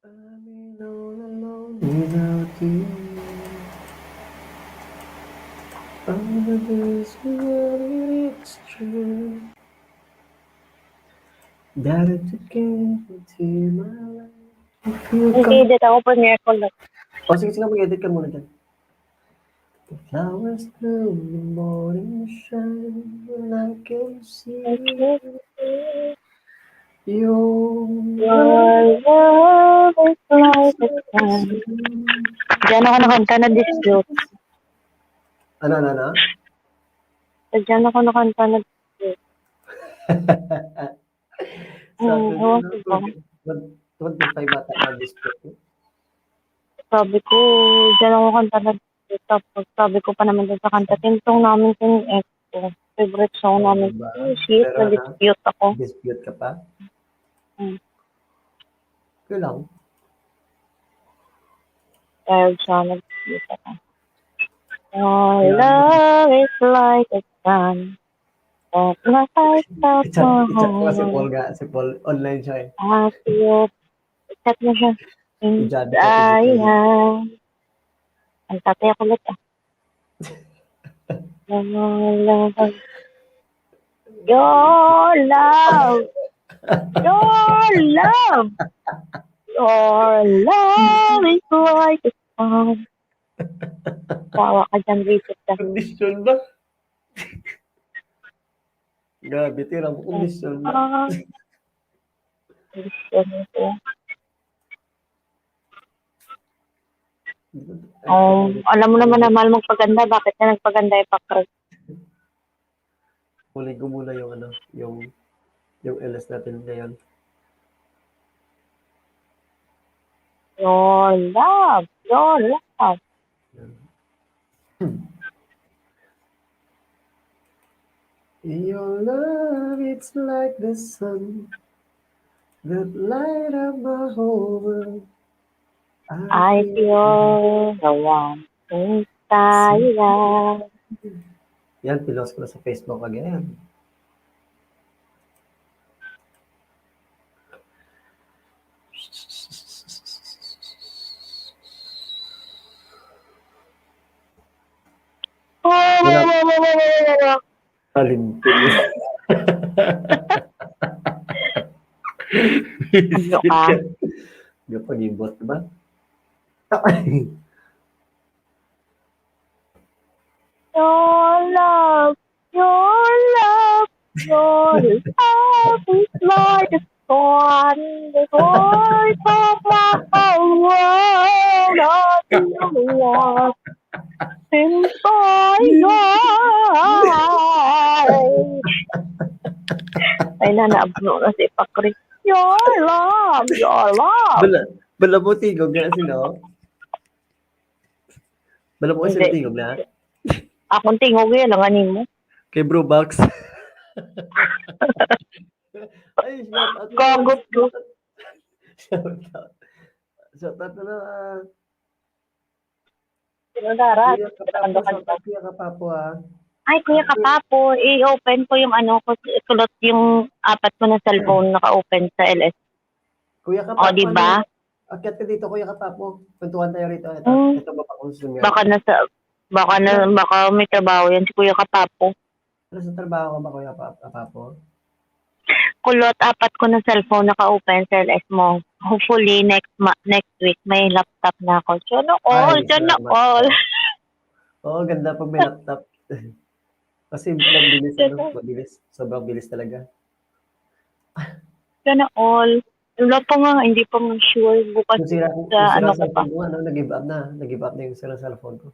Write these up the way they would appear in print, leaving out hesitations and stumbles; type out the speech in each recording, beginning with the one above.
I've been all alone without you. All the days when it's true that it came into my life. If you come. Nag-edit ako premiere ko lang. Oh, sige, mag-edit ka muna dyan. The flowers bloom, the morning shine, and I can see your Your love is like a sun. Diyan ako nakanta na dispute. Ano? Diyan ako nakanta na dispute. Sabi Ewan nila, ko. 25 bata na dispute. Sabi ko, diyan ako kanta na dispute. Tapos sabi ko pa naman dun sa kanta, tintong namin yung ex ko. Favorite song Oh, namin. diba? Oh, shit, Pero na-dispute ako. dispute ka pa? Okay lang. Dahil siya nag-dispute ako. Your love is like a sun. That lights up my I-chat ko si Paul heart. nga. Si Paul, online siya eh. I feel chat mo siya. I-Johnny ko, i-Johnny. Ayan. Ang tatay ako ulit ah. Your love. Your love. Your love is like a sun. Tawa ka dyan, Richard. Kondisyon ba? Grabe, tirang mo kondisyon ba? Alam mo naman na mahal magpaganda. Bakit na nagpaganda yung pakral? Huli ko muna yung ano, yung LS natin ngayon. Your love. Your love. Your love, it's like the sun that light up my whole world. I feel the one inside. Yan, pinost ko na sa Facebook again. Alimpin. Ano ka? Hindi pa gibot ba? Your love, your love, your love is like a sun. The voice of my whole world. I feel the warmth inside your eyes. Ay na, naabno na si Pakri. Your love, your love. Bala mo tigog na sino? Bala mo sino tigog na? Akong tingog yan, ang anin mo. Kay Bro Box. Ay, shout out. Gagot ko. Shout out na. Sino Dara? Kuya Kapapo ah. Ay, Kuya Kapapo, i-open ko yung ano ko, sulot yung apat ko na cellphone naka-open sa LS. Kuya Kapapo. O, diba? Akyat ka dito, Kuya Kapapo. Kwentuhan tayo rito. Ito ba pa-consume yan? Baka may trabaho yan si Kuya Kapapo. Ano sa trabaho ka ba, Kuya Kapapo? Kulot, apat ko na cellphone naka-open sa LS mo. Hopefully, next week, may laptop na ako. Sana all. Oo, ganda pag may laptop. Kasi mabilis. Sobrang bilis talaga. Sana all. Wala pa nga, hindi pa nga sure. Bukas sa ano ko pa. Nag-give up na yung cellphone ko.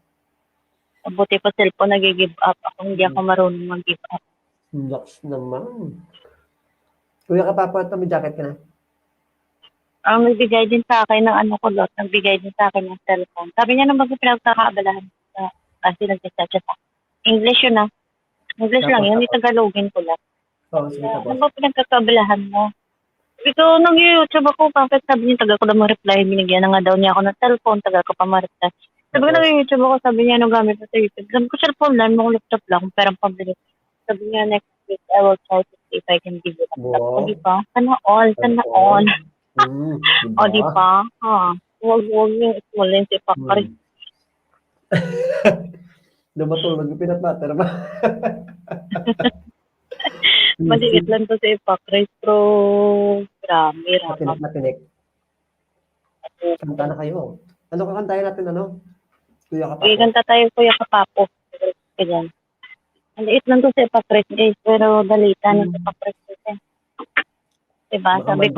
Buti pa cellphone nag-give up. Ako hindi ako marunong mag-give up. Locks naman. Kuya Kapapo, ito may jacket ka na? Ang nagbigay din sa akin ng ano ko lot, nagbigay din sa akin ng cellphone. Sabi niya naman pinagkakaabalahan kasi nag-chat siya sa English yun ah. English lang yun, hindi Tagalogin ko lang. Oo, sige tapos. Ano ba pinagkakaabalahan mo? Ito, nag-YouTube ako, bakit sabi niya, tagal ko na ma-reply, binigyan na nga daw niya ako ng cellphone, tagal ko pa ma-reply. Sabi ko, nag-YouTube ako, sabi niya, ano gamit mo sa YouTube? Sabi ko, cellphone lang, mga laptop lang, perang pambili. Sabi niya, next week, I will try to see if I can give you laptop. Wow. O, diba? Sana all. O, di Diba? ba? Huwag yung small lens ipakari. Matulog yung peanut butter ba? Maliit lang to sa ipakri, pero marami, Matinik, ramam. matinik. Kanta na kayo. Ano kakantahin natin, ano? Kuya Kapapo. Kanta tayo, Kuya Kapapo. Ganyan. Maliit lang to sa ipakri, guys, pero dalita na sa ipakri. Diba? Sabi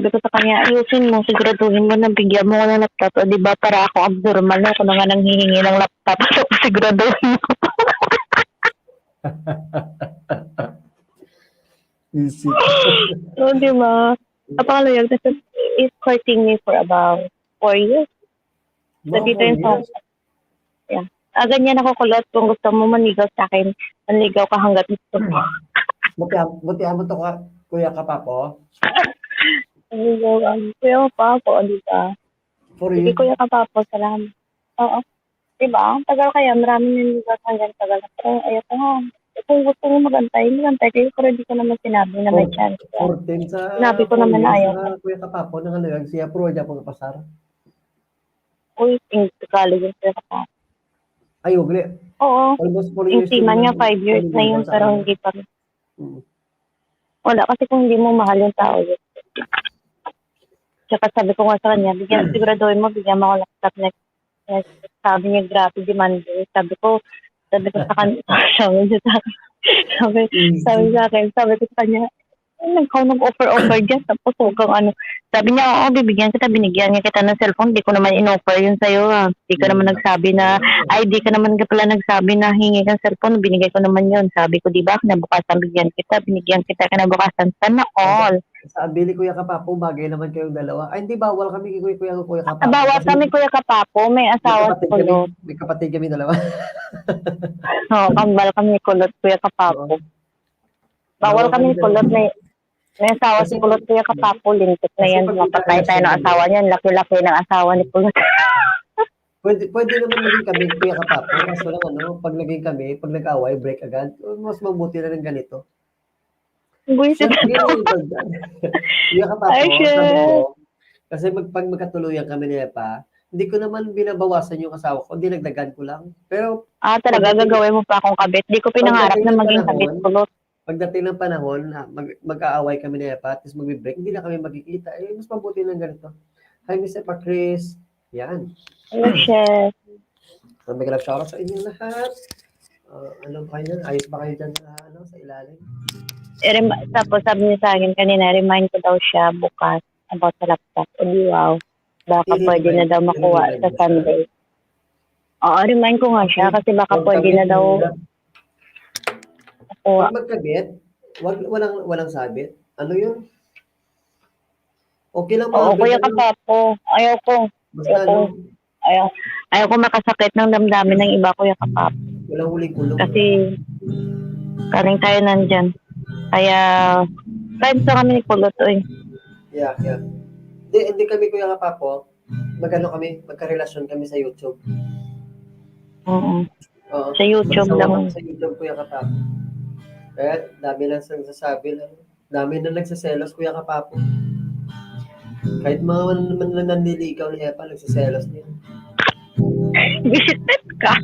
ko sa kanya, ayusin mo, siguraduhin mo na bigyan mo ko ng laptop. O, diba, para ako abnormal na ako na nga nang hihingi ng laptop. So, siguraduhin mo. Easy. So, diba? Napakalayag. He's courting me for about 4 years. Nandito yung song. Yeah. Ganyan ako kulot. Kung gusto mo manigaw sa akin, manligaw ka hanggat gusto mo. Butihan mo to Kuya Kapapo. Kuya Kapapo, diba? For Sige, you. Kuya Kapapo, salamat. Oo. Diba? Tagal kaya, maraming nanligaw hanggang tagal. Pero ayoko nga. Kung gusto mo magantay kayo. Pero hindi ko naman sinabi na may chance. 14 sa Sinabi ko naman na ayaw. Kuya Kapapo, nangalayag siya, pro dyan po kapasar. Uy, college yung Kuya Kapapo. Ay, ugli. Oo. Almost 4 Yung years. tima niya, 5 years na yun, pero hindi pa rin. Wala, kasi kung hindi mo mahal yung tao yun. Tsaka sabi ko nga sa kanya, siguraduhin mo, bigyan mo ako laptop next. Sabi niya, grabe, demand. Sabi ko sa kanya, sabi ko sa kanya, nag-offer dyan, tapos huwag kang ano. Sabi niya, oo, bibigyan kita, binigyan niya kita ng cellphone, di ko naman in-offer yun sa'yo, ha. Di ka naman nagsabi na, di ka naman pala nagsabi na hingi kang cellphone, binigay ko naman yun. Sabi ko, di ba, kinabukasan binigyan kita, kinabukasan, sana all. Sa Bili Kuya Kapapo, bagay naman kayong dalawa. Ay, hindi, bawal kami kay Kuya Kapapo. Bawal kami, Kuya Kapapo, may asawa sa kulot. May kapatid kami dalawa. Oo, kambal kami kulot, Kuya Kapapo. Bawal kami kulot, may asawa si kulot, Kuya Kapapo, lintik na yan. Mapatay tayo ng asawa niyan, laki-laki ng asawa ni kulot. Pwede naman naging kami, Kuya Kapapo. Kaso lang, pag naging kami, pag nag-away, break agad. Mas mabuti na rin ganito. Buisit na. Kuya Kapapo, sabi ko, kasi pag magkatuluyan kami ni Epa, hindi ko naman binabawasan yung asawa ko, dinagdagan ko lang. Pero, talaga, gagawin mo pa akong kabit. Di ko pinangarap na maging kabit kulot. Pagdating ng panahon, mag-aaway kami ni Epa, tapos mag-break, hindi na kami magkikita. Mas mabuti ng ganito. Hi, Miss Epa Chris. Yan. Hello, Chef. May shoutout sa inyo lahat. Ano ba kayo? Ayos ba kayo dyan sa ilalim? Tapos sabi niya sa akin kanina, remind ko daw siya bukas about sa laptop. O di wow, baka pwede na daw makuha sa Sunday. Oo, remind ko nga siya kasi baka pwede na daw makuha. Pag magkabit, walang sabit. Ano yun? Okay lang Oo, Kuya Kapapo. Ayaw ko makasakit ng damdamin ng iba, Kuya Kapapo. Walang huling kulong. Kasi kaling tayo nandyan. Kaya, friends na kami ni Kulot, Yeah. Hindi kami, Kuya Kapapo, magkarelasyon kami sa YouTube. Oo. Sa YouTube lang. Sa YouTube, Kuya Kapapo. Kaya, dami lang nagsasabi lang. Dami na nagsaselos, Kuya Kapapo. Kahit mga nanliligaw ni Epa, nagsaselos niya. Visited ka.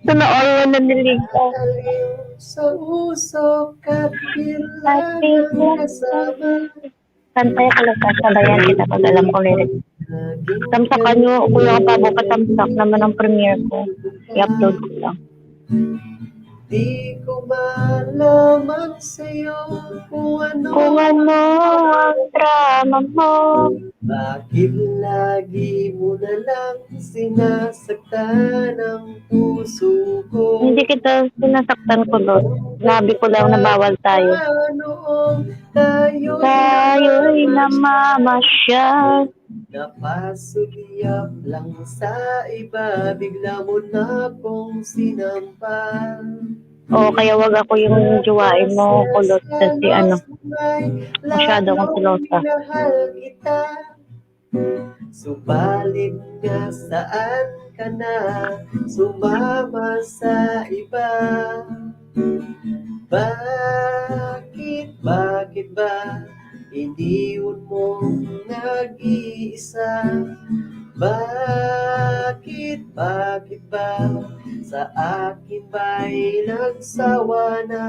All mo nanliligaw. Sa usok at bilang kasama. Kantay ka lang, sabayan kita pag alam ko lyrics. Tamsakan nyo, Kuya Kapapo, katamsak naman ang premiere ko. I-upload ko lang. Di ko malaman sa'yo kung ano ang drama mo. Bakit lagi mo na lang sinasaktan ang puso ko? Hindi kita sinasaktan ko doon. Nabi ko lang na bawal tayo. Tayo'y namamasyal. Napasuliyap lang sa iba, bigla mo na kong sinampal. Kaya wag ako yung juwain mo, kulot, kasi masyado akong pilosa. Subalit nga saan ka na sumama sa iba? Bakit ba Sa akin ba'y nagsawa na?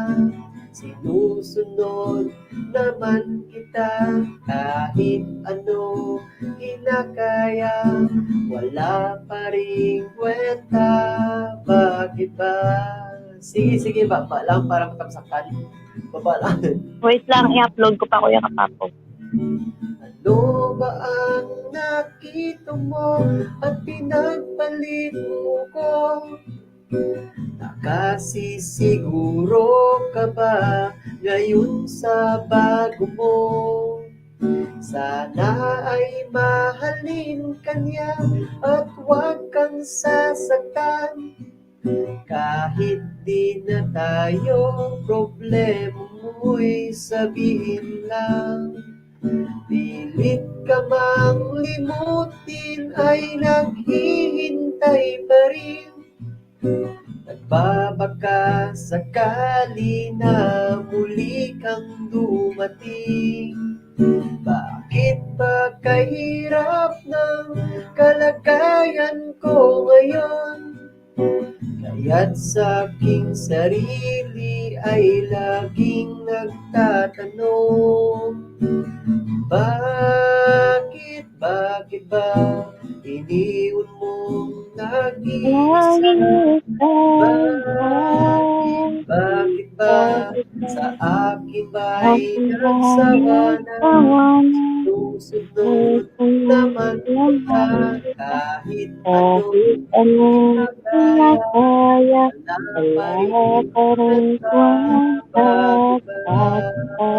Sinusunod naman kita kahit ano kinakaya, wala pa ring kwenta. Bakit ba? Sige, baba lang para matamsakan. Baba lang. Wait lang, i-upload ko pa Kuya Kapapo. Ano ba ang nakita mo at pinagpalit mo ko? Nakasisiguro ka ba ngayon sa bago mo? Sana ay mahalin ka niya at huwag kang sasaktan. Kahit di na tayo, problema mo'y sabihin lang. Pilit ka mang limutin ay naghihintay pa rin. Nagbabaka sakali na muli kang dumating. Bakit ba kahirap ng kalagayan ko ngayon? Kaya't sa aking sarili ay laging nagtatanong, bakit ba iniwan mong nag-iisa? Bakit ba sa akin ba'y nagsawa na? Susunod naman kita kahit ano kinakaya, wala pa rin kwenta. Bakit ba?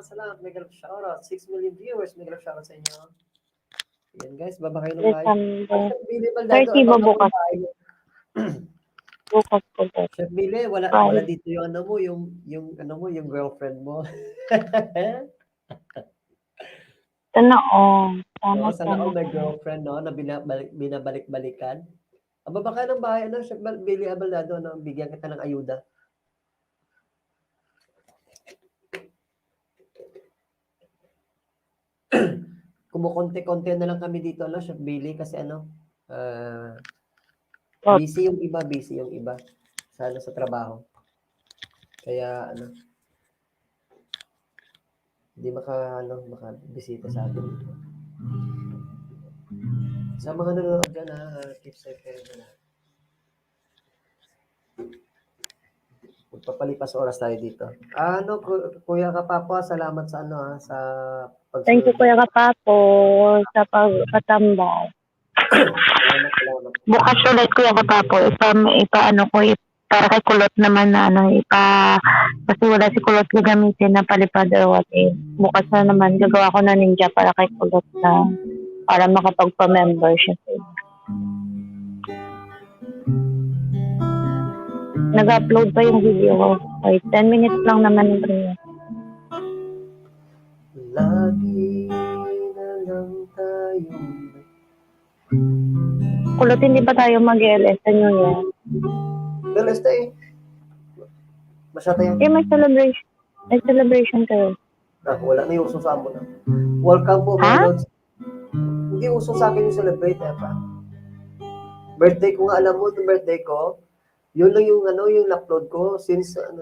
Salamat. Mega love shoutout. 6 million viewers. Mega love shoutout sa inyo. Yan guys, baba kayo ng live. Chef Billy Baldado, 30 ba bukas? Bukas po. Chef Billy, wala dito yung ano mo, yung girlfriend mo. Sana may girlfriend, no, na binabalik-balikan. Baba ka ng bahay, Chef Billy Baldado, bigyan kita ng ayuda. Kumukonti-konti na lang kami dito, Chef Billy, kasi busy yung iba sa trabaho. Kaya hindi makabisita sa atin. Sa mga nanonood dyan, keep safe kayo na. Magpapalipas oras tayo dito. Kuya Kapapo, salamat sa sa pagsunod. Thank you, Kuya Kapapo, sa pagkatambay. Salamat. Bukas ulit, Kuya Kapapo, para kay Kulot naman na kasi wala si Kulot gagamitin na palipad or what bukas na naman gagawa ko na ninja para kay Kulot na para makapagpa-membership. Nag-upload pa yung video ko. 10 minutes lang naman yung video. Lagi na lang tayo. Kulot, hindi ba tayo mag-LS sa New Year? LS tayo. Masyata yan. May celebration kayo. Wala na yung uso sa amo na. Welcome po, my lords. Hindi uso sa akin yung celebrate, pa. Birthday ko nga, alam mo, yung birthday ko, yun lang yung yung upload ko since ako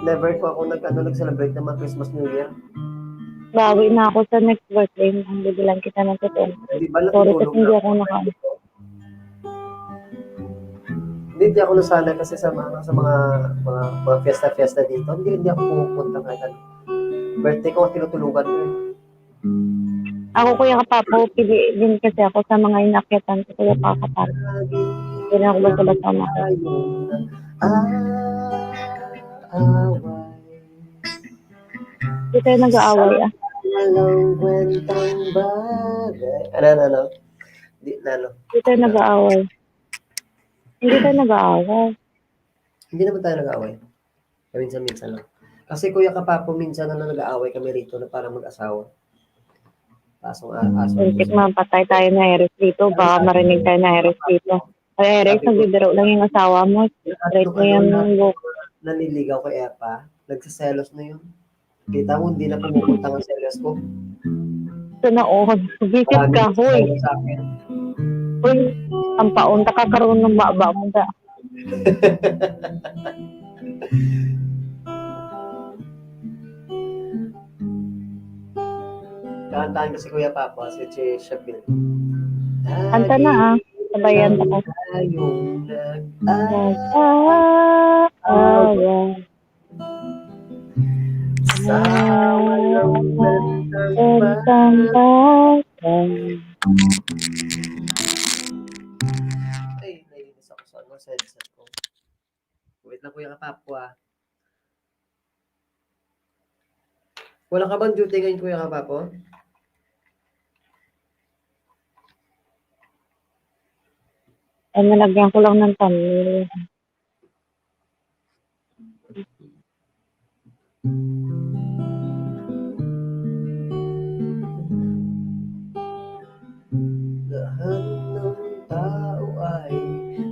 never ko ako nag-celebrate ng mga Christmas New Year. Bawi na ako sa next birthday, ang bibilang kita ng tutulong. Sorry kasi hindi ako nakaano. Hindi ako nasanay kasi sa mga fiesta dito. Hindi ako pupunta kahit birthday ko, tinutulugan ko. Ako, Kuya Kapapo, pili din kasi ako sa mga inakyatan ko, Kuya Kapapo. Hindi na ako basta-basta ako. Hindi tayo nag-aaway, Walang kwentang bagay. Hindi tayo nag-aaway. Hindi naman tayo nag-aaway. Minsan lang. Kasi Kuya Kapapo, minsan na nag-aaway kami rito na parang mag-asawa. Muntik mapatay tayo na Eris dito. Baka marinig tayo na Eris dito. Ay, Eris, nagbibiro lang yung asawa mo. Straight mo yan ng book. Naniligaw kay Epa. Nagsiselos na yun. Kita mo, hindi na pumupunta ang selos ko. Ito na, oh. Visit Marami ka, huy. nagsiselos sa akin. Huy, ang paon, nakakaroon ng baba mo da. Kantahan ko si Kuya Papa, si Shabil. Kanta na, ah. Sabayan ako. Tayong Nag-aawa. sa walang Bentang batang. Ay, naiinis ako sa headset ko. Wait lang Kuya Kapapwa. Wala ka bang duty ngayon Kuya Kapapo? Ay, nalagyan ko lang ng tamil. Lahat ng tao ay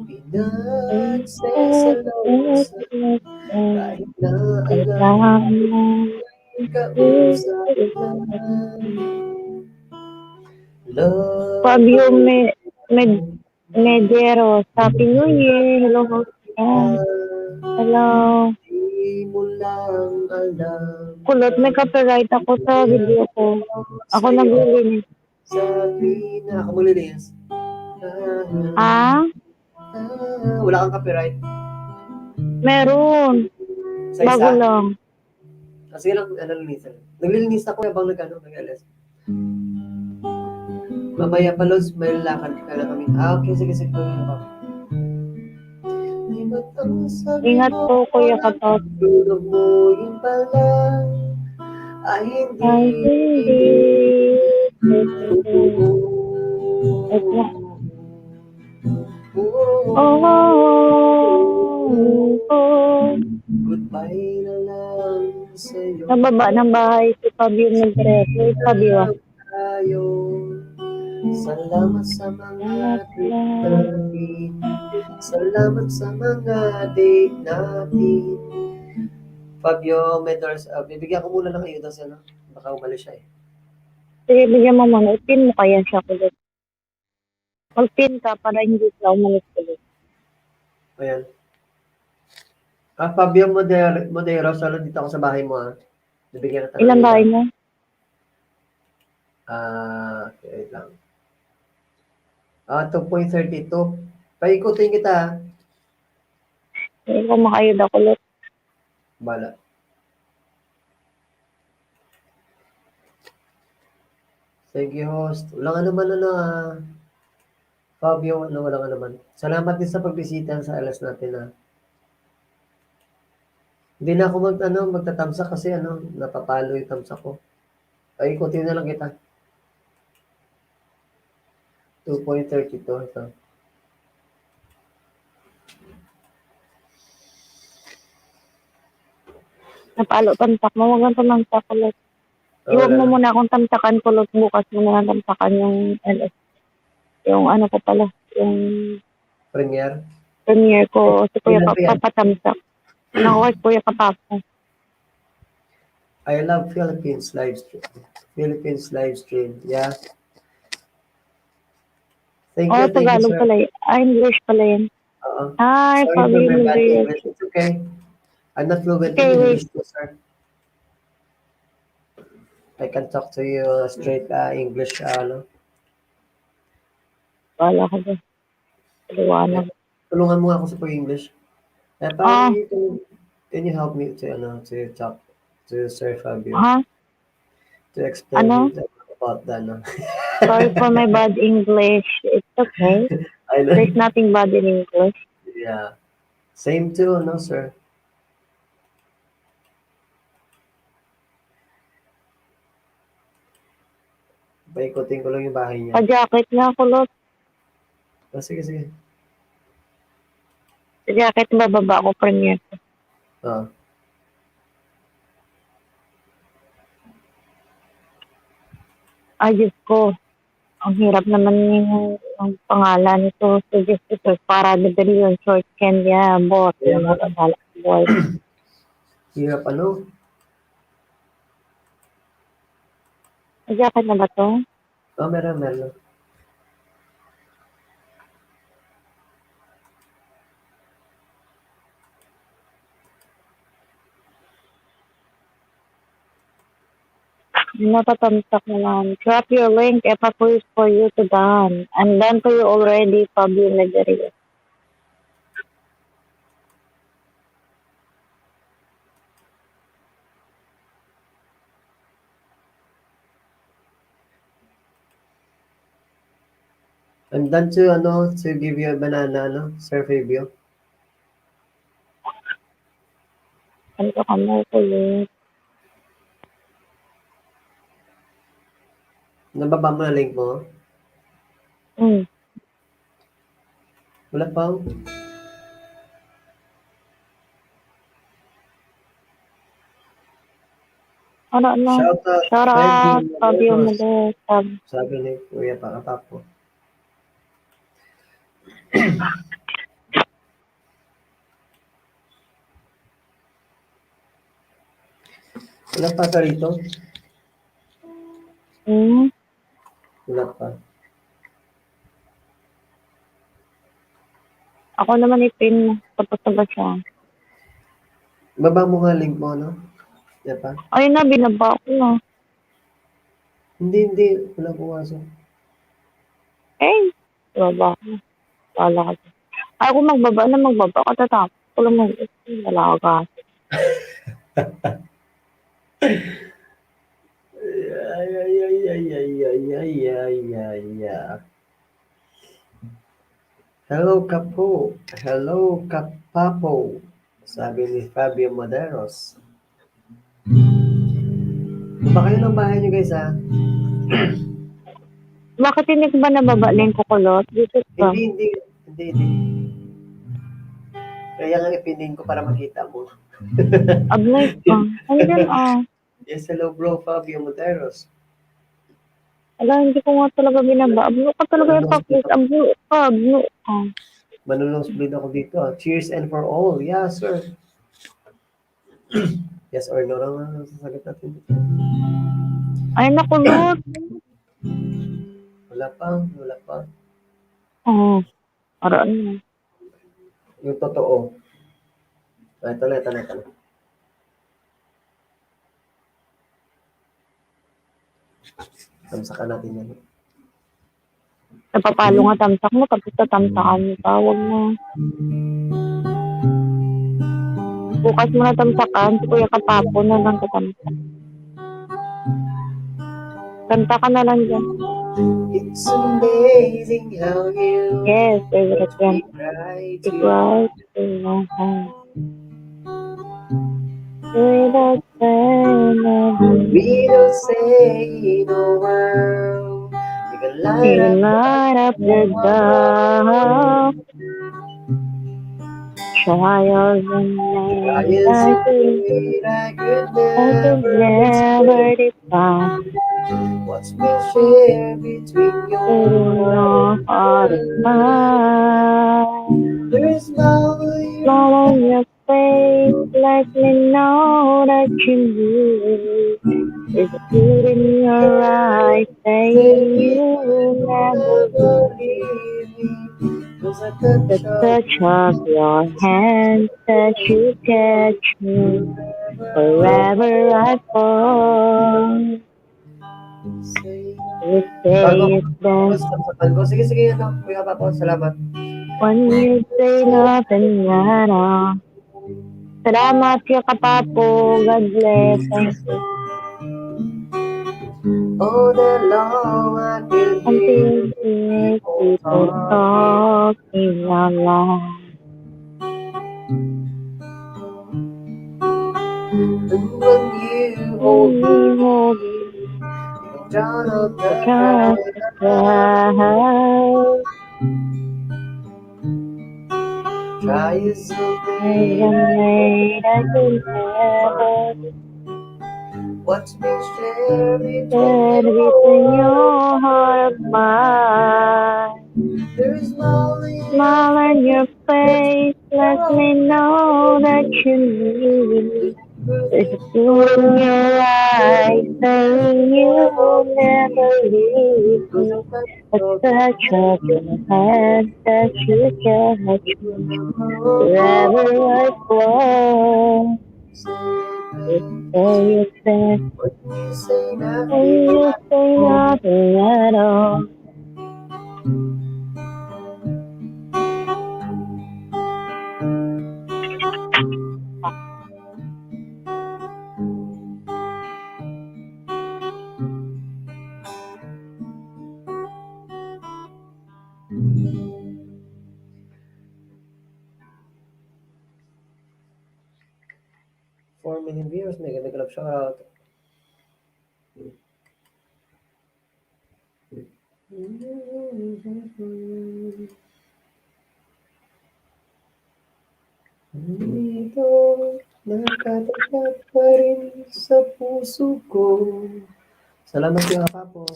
pinagsasalosa kahit na alam ay kausap na. Fabio Medero, Happy New Year. Hello. Hello. Di mo lang alam. Kulot, may copyright ako sa video ko. Ako naglilinis. Sabi na ako maglilinis. Ah? Wala kang copyright. Meron. Sa Bago isa. lang. Kasi lang, nalilinis. Naglilinis ako habang nag-alis. Mamaya pa, Lods, may lakad ka na kami. Okay, sige. Ingat po, Kuya Katot. Tulog mo yun pala ay Ay, hindi. Goodbye na lang sa'yo. Nababa ng bahay si Fabio Medero. Fabio. Tayo. Salamat sa mga date natin. Salamat sa mga date natin. Fabio Medors, bibigyan ko muna ng ayuda sa ano. Baka umalis siya eh. Sige, bigyan mo muna. Ipin mo kaya siya kulit. Mag-pin ka para hindi siya umalis kulit. Ayan. Fabio Moderos, dito ako sa bahay mo ha. Bibigyan kita ng Ilan ayuda. bahay mo? Okay lang. 2.32. Paikutin kita ha. Hindi ko makayuda kulit. Bala. Thank you, host. Walang naman Fabio, walang naman. Salamat din sa pagbisita sa alas natin ha. Hindi na ako magtatamsak kasi napapalo yung tamsak ko. Paikutin na lang kita. 2.32 ito. Napalo tamtak mo. Huwag kang tamtak kulit. Iwag mo muna akong tamtakan kulot. Bukas mo na tamtakan yung LS. Yung ano ko pala. Yung Premier. premiere ko. Si Kuya Ilan ba yan? Papatamsak. Nakuha Kuya Kapapa. I love Philippines live stream. Yeah. Thank you, Tagalog sir. pala yun. English pala yun. Hi, Sorry for Fabio my bad Medero. English. It's okay. I'm not fluent Okay, in wait. English too, sir. I can talk to you straight English. Wala ka ba? Paliwanag. Tulungan mo ako sa pag-English. Can you help me to talk to Sir Fabio Ha? to explain Ano? about that? Sorry for my bad English. It's okay. I know. There's nothing bad in English. Yeah. Same too, sir. Paikutin ko lang yung bahay niya. Pa-jacket nga, kulot. Sige. Pa-jacket, bababa ko premiere. Ay, Diyos ko. Ang hirap naman yung pangalan nito. Suggest ito para the billion short can yeah, bot. Yung matabala boy. Hirap ano? May jacket na ba to? Oh, meron. Natatamsak naman. Drop your link if I push for you to done. I'm done for you already, Pablo Nagaria. I'm done to give you a banana, Sir Fabio. Ano ka mo ko yun? Nababa mo na link mo? Wala pa. Shout Shout out, Pablo Modelos. Modelos. Sabi ni Kuya Pakatapo. Wala pa ka rito? Wala pa. Ako naman ipin. Tapos na ba siya? Baba mo nga link mo, no? Yan pa? Ay na, binaba ko na. Hindi. Wala pumasok. Eh, baba ko. Wala ka. Ay, kung magbaba ka, tatapos ko lang wala ka. Ay. Hello, Kapo. Hello, Kapapo. Sabi ni Fabio Maderos. Ba kayo ng bahay niyo, guys, ha? Bakit hindi ko ba nababalin ko kulot? Dito ka. Hindi. Kaya nga ipinin ko para makita mo. Ablay ka. Andiyan Yes, hello, bro, Fabio Maderos. Ala, hindi ko nga talaga binaba. Ablo ka talaga yung pakis. Ablo ka. Manulong split ako dito. Cheers and for all. Yeah, sir. Yes or no lang sasagot natin. Ay, nakulot. Wala pa. Araan mo. Yung totoo. Ito na. Tamsakan natin yan. Napapalo nga tamsak mo, tapos tatamsakan mo. Tawag mo. Bukas mo na tamsakan, si Kuya Kapapo na lang katamsak. Kanta ka na lang dyan. It's amazing how you Yes, favorite yan. right It's right to my heart. Without saying We don't say no world. You can light up the dark. Trials and I could never define what's been shared between your heart and mine. There's no Smile on your face, let me know that you knew. There's a tear in your eyes, saying you'll never leave me. the touch of your hand that you catch me. Forever I fall. You say it's best Sige, Kuya Papo, salamat. when you say nothing at all. Salamat Kuya Kapapo. God bless. Thank you. All day long I can Until hear people talking out loud. And when you hold me, you drown out the crowd. Try as you may, I could never what's been shared stand between your heart and mine. There's no Smile on your face, let me know that you need me. There's a tear in your eyes saying you'll never leave me. A touch of your hand that you catch me wherever I go. It's so sad when you say nothing at all. Four million viewers, mega love shoutout. Dito, nakatapat pa rin sa puso ko. Salamat yung Papo.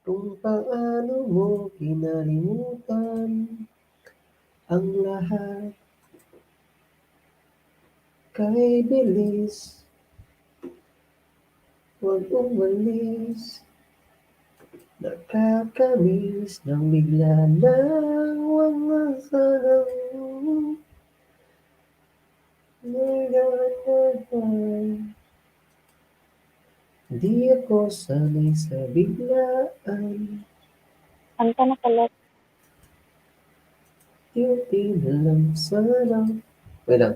Kung paano mo kinalimutan ang lahat kay bilis, huwag umalis. Nakakamiss ng bigla lang wala sanang nagdadaan. Di ako sanay sa biglaan. Kanta na pala. Duty na lang sana. Wait lang.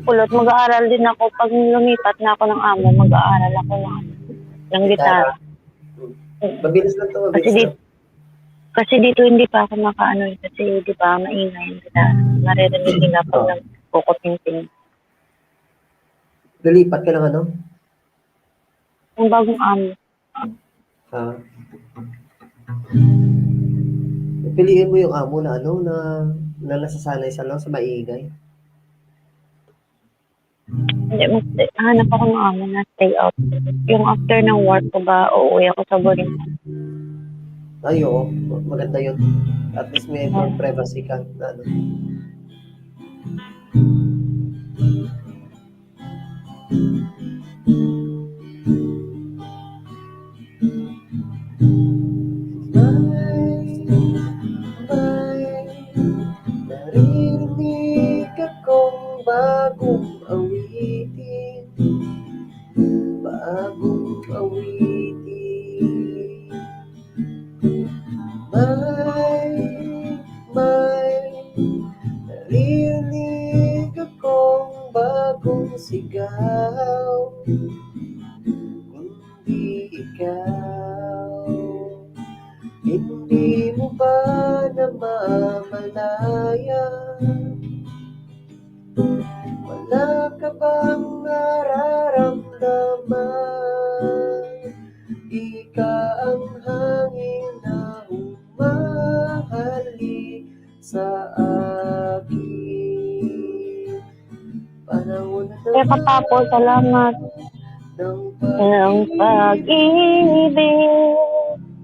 Kulot, mag-aaral din ako. Pag lumipat na ako ng amo, mag-aaral ako ng gitara. Mabilis lang to, mabilis Kasi lang. Kasi dito hindi pa ako makaano kasi di ba maingay yung gitara. Naririnig nila pag nagkukuting-ting. Lilipat ka ng ano? Yung bagong amo. Ha? Piliin mo yung amo na ano na nasasanay sa lang sa maingay. Hindi, hanap ako ng amo na stay out. Yung after ng work ko ba, uuwi ako sa boarding. Ay, oo. Maganda yun. At least may privacy ka na ano. Narinig akong bagong awitin. Bagong awitin. May narinig akong bagong sigaw. Kundi ikaw, hindi mo ba namamalayan? Wala ka bang nararamdaman? Ika ang hangin na humahalik sa akin. Panahon na Kaya Kapapo, salamat. ng Ng pag-ibig.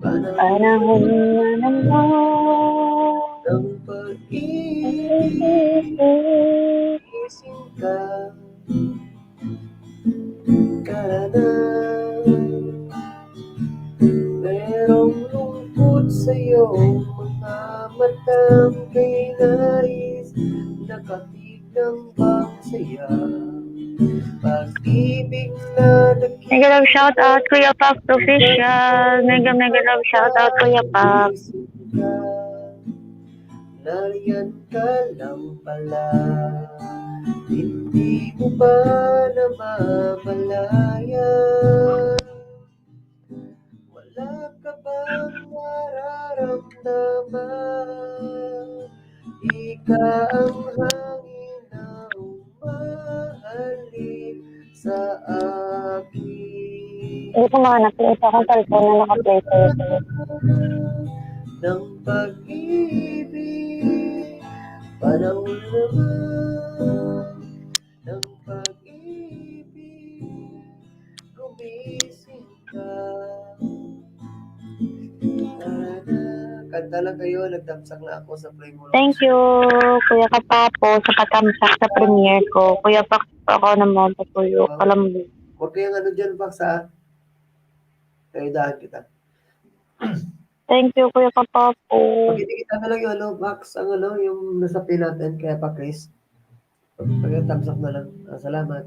Panahon na naman. ng pag-ibig. Gising ka na. Merong lungkot sa'yo, mga matang kay nais, nakatipon ng bang saya, pag-ibig na Mega love shout out Kuya Pax official. Mega love shout out Kuya Pax. Nariyan ka lang pala, hindi mo ba namamalayan? Wala ka bang nararamdaman? Ika ang hangin na umahalik sa akin. Hindi ko mahanap yung isa kong cellphone na naka-play sa YouTube. Ng pag-ibig, panahon naman ng pag-ibig, gumising ka. Kanta lang kayo, nagtamsak na ako sa play mo. Thank you, Kuya Kapapo, sa katamsak sa premiere ko. Kuya Pax, ako naman, patuyo. Alam mo. Huwag kayong ano dyan, Pax, ha? Kaidahan kita. Thank you, Kuya Kapapo. Pag-itikita na lang yung ano, Pax, ang ano, yung nasa pin natin, kaya pa, Chris. Pag-tamsak na lang. Salamat.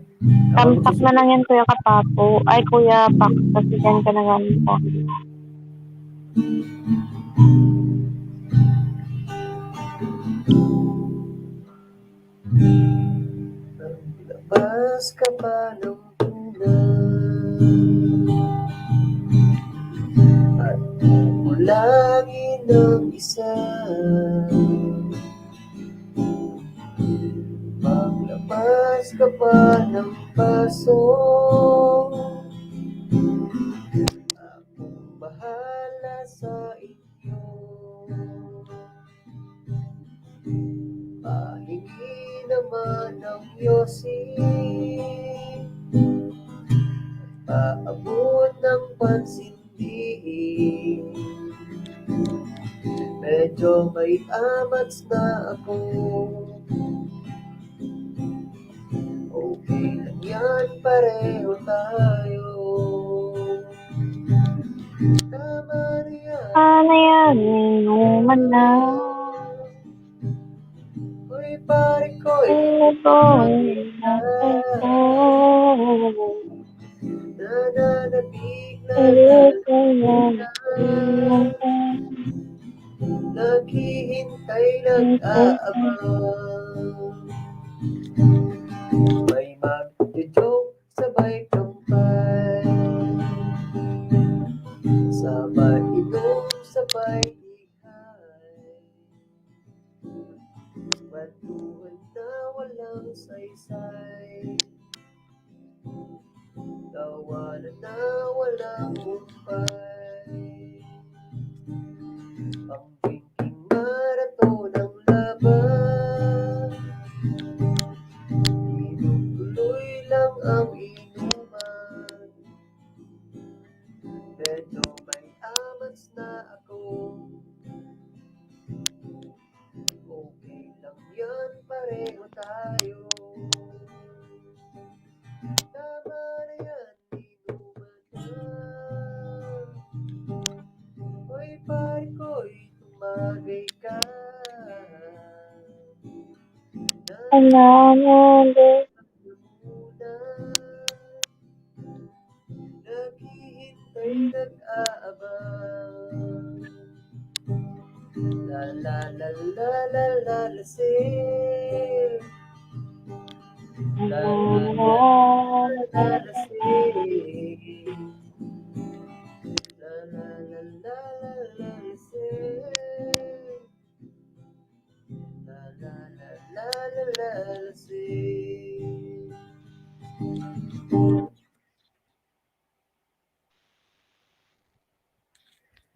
Tamsak na lang yan, Kuya Kapapo. Ay, Kuya Pax, kasi dyan ka na nga nito. Labas ka pa ng bulan at kukulangin ng isa. Maglabas ka pa ng paso, akong bahala sa inyo. Pahingi naman ng yosi, paabot ng pansindi. Medyo may amats na ako, okay lang yan, pareho tayo. Tama na yan, Ano yan, inuman na. uy pare ko, nananabig na naghihintay, nag-aabang. May mag-joke, sabay kampay, sabay inom, sabay ikay, kwentuhan na walang saysay, tawanan na walang kumpay. Ang drinking marathon ng laban, inutuloy lang ang inuman. Medyo may amats na ako, okay lang yan, pareho tayo. Tama na yan, inuman na. Hoy pare ko'y tumagay ka, naghihintay, nag-aabang. La la la la la la la sing. La la la la la sing. La la la la la la sing. La la la la la la sing.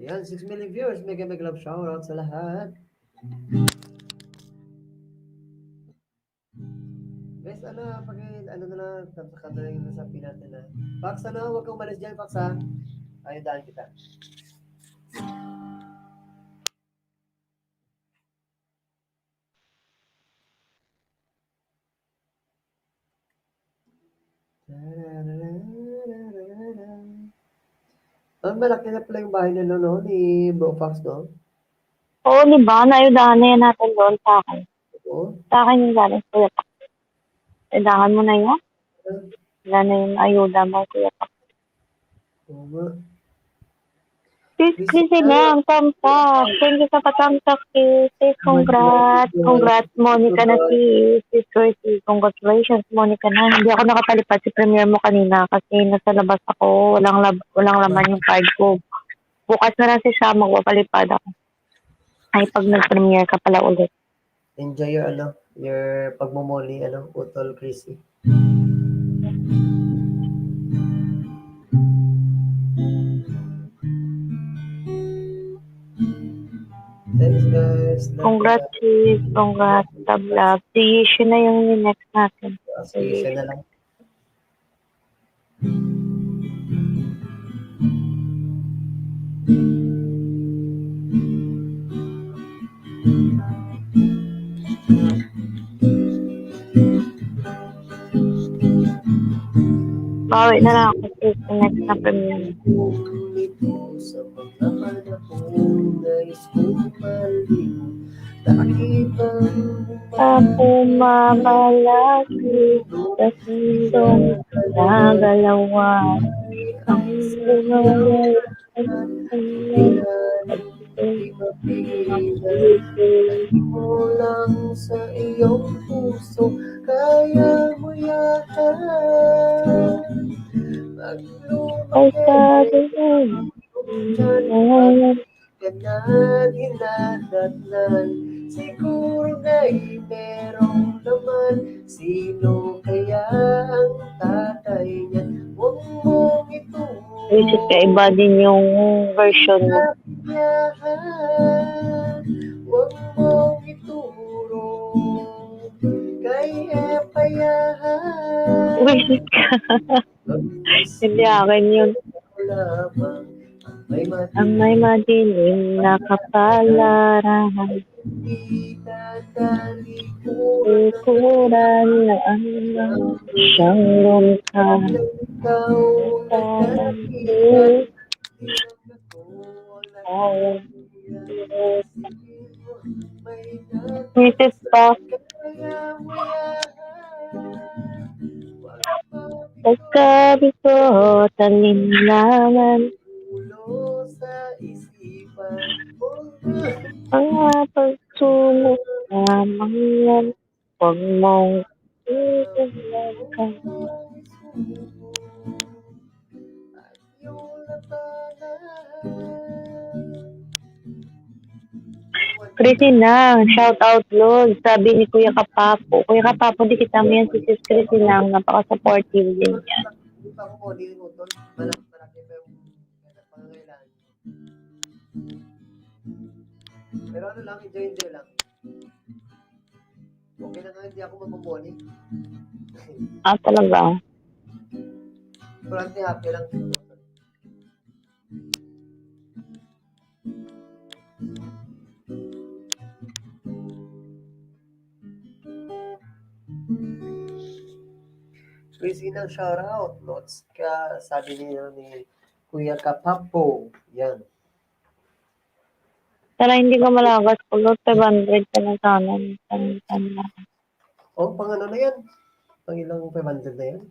Yan, 6 million viewers. Mega love shoutout sa lahat. Guys, ano, pag ano na lang, tapos na yung nasabi natin na. Pax, ano, huwag kang umalis dyan, Pax, ha? Ayun, kita. Malaki na pala yung bahay na no, ni Bro Fox, no? Oo, di ba? Naayudahan na yan natin doon sa akin. Oo. Sa akin yung galing, Kuya Pax. Kailangan mo na yan. Wala na yung ayuda mo, Kuya Pap. Oo nga. Kasi lang, thumbs up. Thank you sa pa-thumbs up, sis. Congrats. Congrats, Monica na sis Chrissy. Congratulations, Monica na. Hindi ako nakapalipad si premiere mo kanina kasi nasa labas ako. Walang laman yung card ko. Bukas na lang si siya, magpapalipad ako. Ay, pag nag-premiere ka pala ulit. Enjoy your pagmumuli, Utol Chrissy. Thanks, guys. Congrats, sis. Congrats. Love. Si Yishu na yung next natin. Sige, siya na lang. Bawi na lang ako sis sa next na premiere. Ito sa mga panahon nais kong maliw. Nakitang Ako mabalaki sa sindong nagalawa. Ang lumaway at di mapigilan. Mo lang sa iyong puso, kaya mo yahan. ay Maglumaki sabi mo, dyan, pag hinadatnan. Siguro nga'y merong laman. Sino kaya ang tatay niyan? Huwag mong visit ka iba din yung version mo. Huwag mong ituro kay epayahan. Visit ka. Hindi akin yun. Lamang Ang may madilim na kapalaran. di dadalikuran Ikuran na ang siyang lumika. ikaw Parang visit pa. Pagkabi ko, talinlangan. ulo sa isipan. Mga pagsulong lamang yan. Huwag mong iilakan. Chrissy na, shout out Lord. Sabi ni Kuya Kapapo. Kuya Kapapo, di kita mo yan si Sis Chrissy lang. Napaka-supportive din yan. Hindi pa ako pwede mo doon. Malaki pa yung pangangailangan. Pero lang, enjoy lang. Okay na nga, hindi ako mamamoni. Ah, talaga? Kurante happy lang. Chrissy ng shoutout. Notes ka, sabi niya ni Kuya Kapapo. Yan. Pero hindi ko malagas po. 500 ka na sana. O, pang ano na yan? Pang ilang 500 na yan?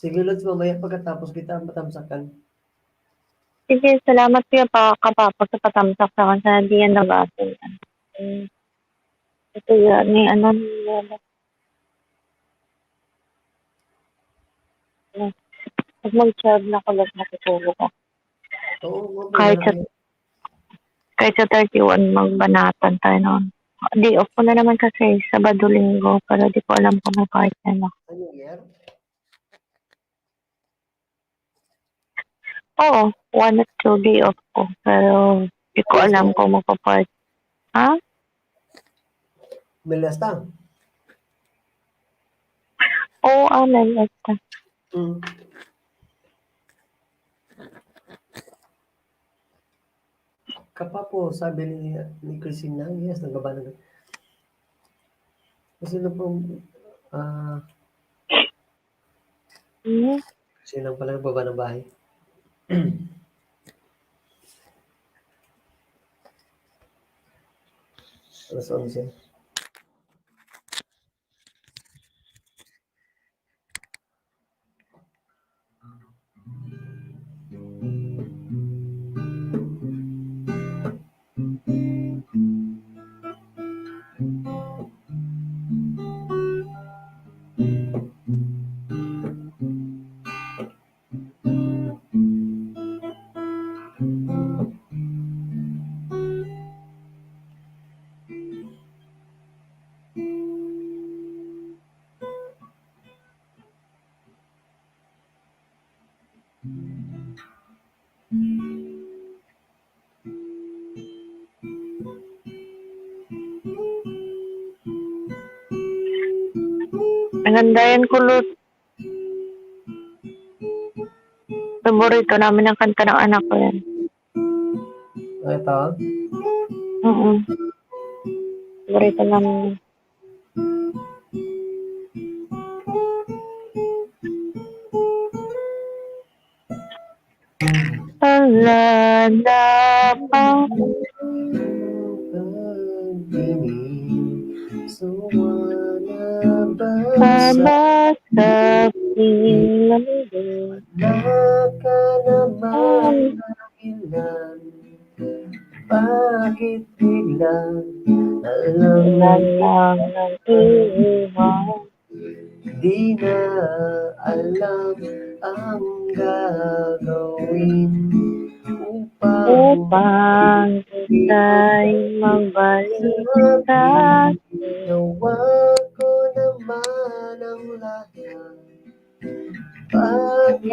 Sige, Lods, mamaya pagkatapos kita matamsakan. Sige, salamat Kuya Kapapo sa patamsak sa akin. Sana di yan nagasin. Ito yan. May ano nila. Pag mag-charge na ko, lang natutulog ako. Oo, Kahit sa 31, magbanatan tayo noon. Day off ko na naman kasi Sabado Linggo, pero di ko alam kung may part na. Ano year? Oo, 1 at 2 day off ko, pero di ko alam kung magpa-part. Ha? May last time? Oo, amen. Mm. Kapapo, sabi ni Christina, yes, nagbaba na. Kasi na po, kasi lang pala nagbaba ng bahay. Alas 11. Ang ganda yan, kulot. Paborito namin ang kanta ng anak ko yan. Ito. Oo. Paborito namin. Palalapang babasa pinagin. Naka naman ng ilan, bakit biglang alam Lalang ng iwan. di na alam ang gagawin Upang ika'y magbalik sa akin. Ginawa ko naman ang lahat. Bakit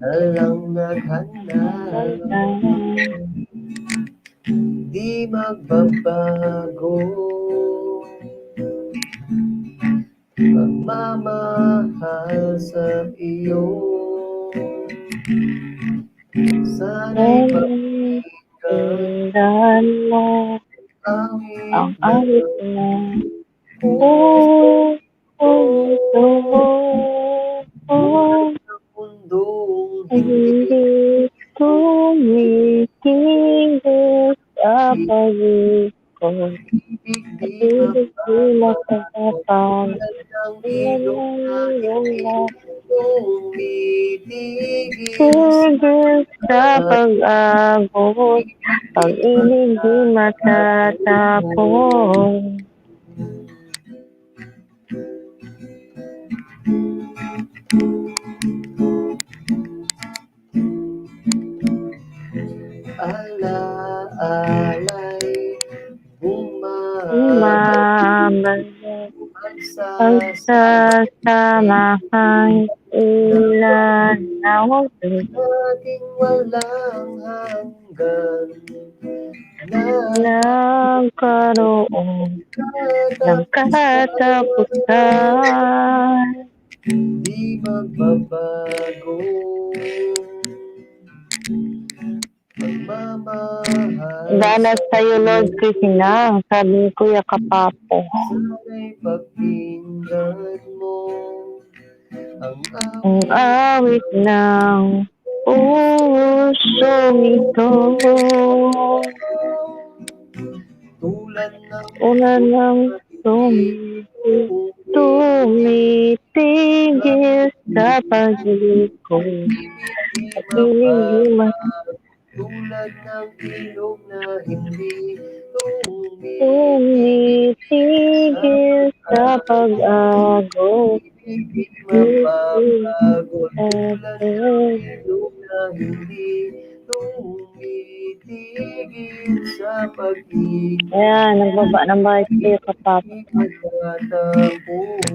alang naghanap di magbabago pagmamahal sa iyo. Sana'y pakinggan Tingnan mo ang awit na mundong hindi tumitingin sa pag-ikot. Ibig pinagkakapan ng ilong na tumitigil tigil sa pag-agos. Pag-ibig di matatapos. alaalay Bumabalik pagsasamahan ilan na walang ating walang hanggan nagkaroon ng katapusan. di magbabago pagmamahal Danas sa'yo, Lord Krishna, sabi ni Kuya Kapapo. sana'y pakinggan mo Ang awit ng pusong ito, tulad ng ulan ng tumitigil sa pag-ikot. At hindi tulad ng ilog na hindi tumitigil sa pag-agos. hindi mababago tulad ng ilog na hindi tumitigil sa pag-ibig Ayan, nagbaba ng bahay si Kuya Kapapo. magtatapos.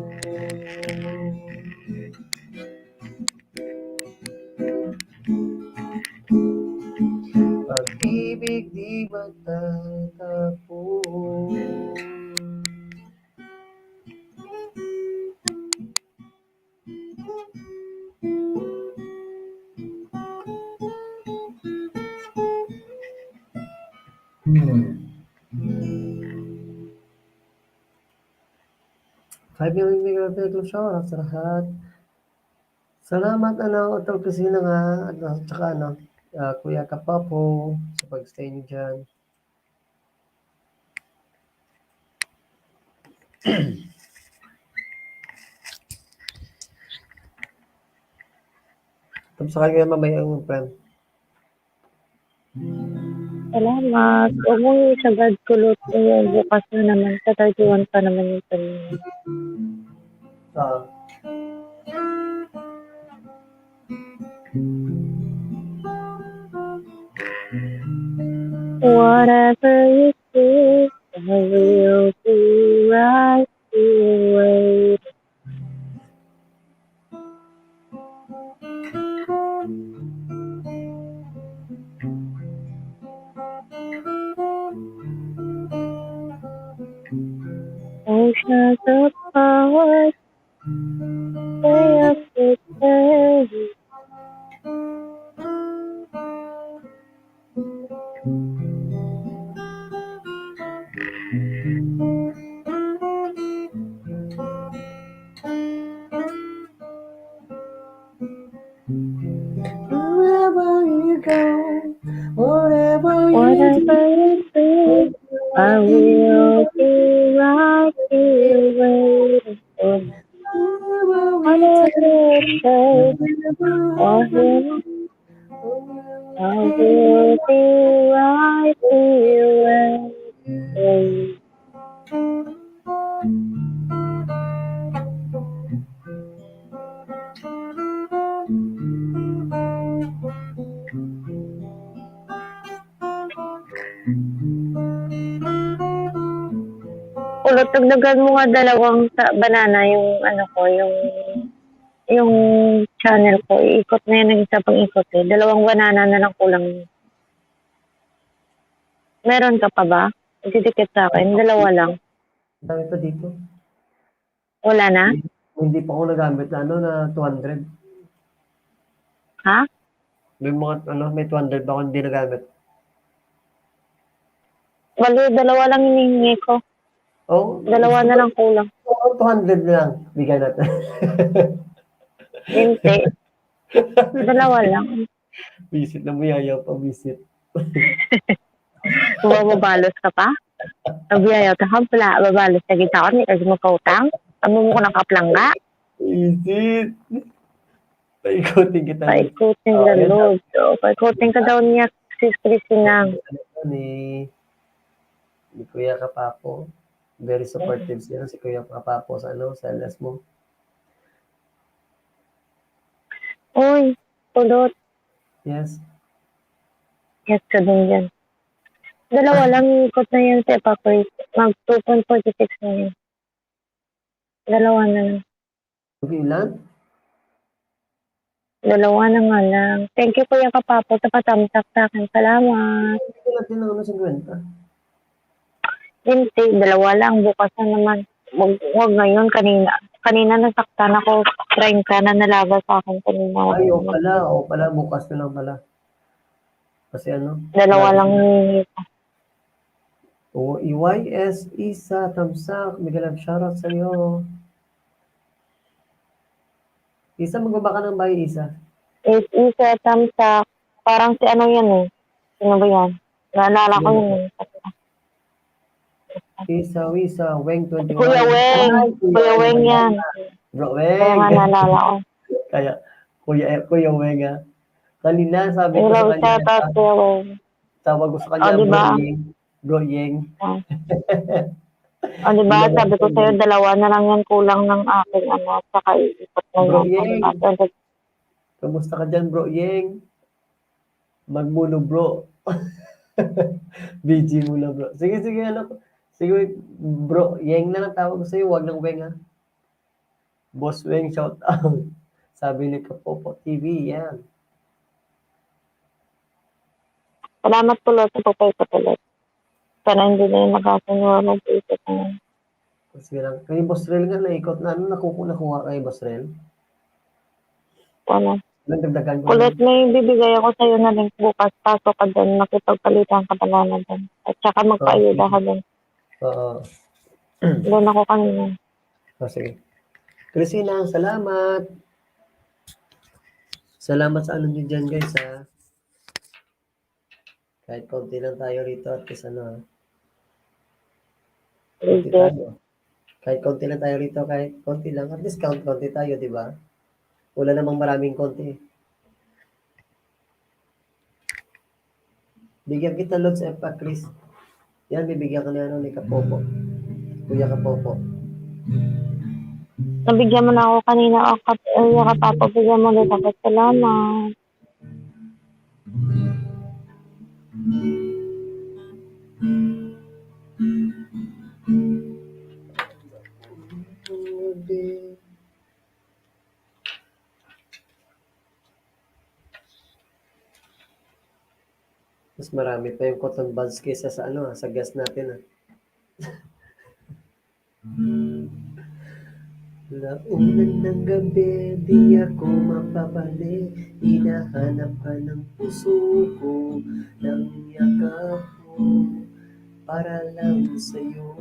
Pag-ibig di matatapos. Five million megapixel shower sa lahat. Salamat Hotel Casino nga at saka Kuya Kapapo sa pag-stay niyo dyan. Tapos sa kanya mamaya yung friend. Salamat. Huwag mong isagad kulot ngayon. Bukas na naman. Sa 31 pa naman yung kanina. Whatever you say, I will be right here waiting. hours, day after day. Wherever you go, whatever you Whatever you do, I will be right here waiting for you. wherever we Whatever it takes, for wherever him, I will be right here waiting for you. Kulot, dagdagan mo nga dalawang banana yung ano ko, yung channel ko. Iikot na yun ng isa pang ikot eh. Dalawang banana na lang kulang. Meron ka pa ba? Didikit sa akin. Dalawa lang. Dami pa dito. Wala na? Hindi pa ako nagamit na ano na 200. Ha? May mga ano, may 200 pa ako hindi nagamit. Bali, dalawa lang hinihingi ko. Oh, Dalawa na lang kulang. 200 na lang. Bigyan natin. Hindi. Dalawa lang. Visit na mo yayaw pa, visit. Mababalos ka pa? Nabiyayaw ka pala. Babalos na kita ko. Hindi kasi magkautang. Amo mo ko ng kaplangga. Visit. Paikutin kita. Paikutin ka, Lord. So, paikutin ka daw niya. Sis Christinang. Ni Kuya Kapapo. Very supportive siya si Kuya Kapapo sa ano, sa LS mo. Uy, kulot. Yes. Yes ka din dyan. Dalawa lang ikot na yan sa evaporate. Mag 2.46 na yun. Dalawa na lang. Okay, ilan? Dalawa na nga lang. Thank you Kuya Kapapo sa patamsak sa akin. Salamat. Hindi natin ng ano, 50. Hindi, dalawa lang. Bukas na naman. Huwag ngayon. Kanina nasaktan ako. Trying ka na nalaga sa akin kanina. Ay, o pala, bukas na lang pala. Kasi ano? Dalawa lang hihingi ko. O, EYS, Isa, Tamsak, Miguel Ab, shoutout sa'yo. Isa, magbaba ka ng bahay, Isa. Isa, tamsak. Parang si ano yan eh. Sino ba yan? Naalala ko yun eh. Isa, Weng 21. Kuya Weng. Kuya Weng yan. Bro, Kaya nga Weng. naalala ko. Kaya, Kuya Weng ha. Kanina, sabi ko Hello, sa kanya, shout out Kuya Weng. tawag ko sa kanya, O, diba? Bro Yeng. O, diba? Sabi ko sa'yo, dalawa na lang yan kulang ng aking ano. Saka iikot na Bro yan. Yeng. Kamusta ka dyan, Bro Yeng? Magmuno, bro. BG muna, bro. Sige, ano. Sige, Bro Yeng na lang tawag ko sa'yo. Huwag ng Weng, ha. Boss Weng, shout out. Sabi ni Kapopo TV, yan. Salamat tuloy sa pagpapatuloy. Sana hindi na yung nakasunod ng isip mo. Sige lang. Kay Boss Rel nga, naikot na. Ano nakuha kay Boss Rel? Ano? Nagdagdagan ko Ulit may bibigay ako sa'yo na link bukas. Pasok ka dyan. Makipagpalitan ka pala na dyan. At saka magpa-ayuda ka dyan. Oo. Doon ako kanina. Sige. Christina, salamat. Salamat sa ano nyo dyan, guys, ha. Kahit konti lang tayo rito at least ano, ha. Konti tayo. Kahit konti lang tayo rito, kahit konti lang. At least konti tayo, di ba? Wala namang maraming konti. Bigyan kita loads pa, Chris. Yan, bibigyan ka na ano ni Kapopo. Kuya Kapopo. Nabigyan mo na ako kanina. Kuya Kapapo, bigyan mo ulit ako. Salamat. Mas marami pa yung cotton buds kaysa sa ano, sa gas natin, ha. Launan ng gabi, di ako mapapali. Hinahanap ka ng puso ko, ng yakap mo, para lang sa'yo.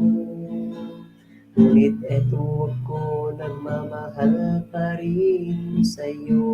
Ngunit eto ako, nagmamahal pa rin sa'yo.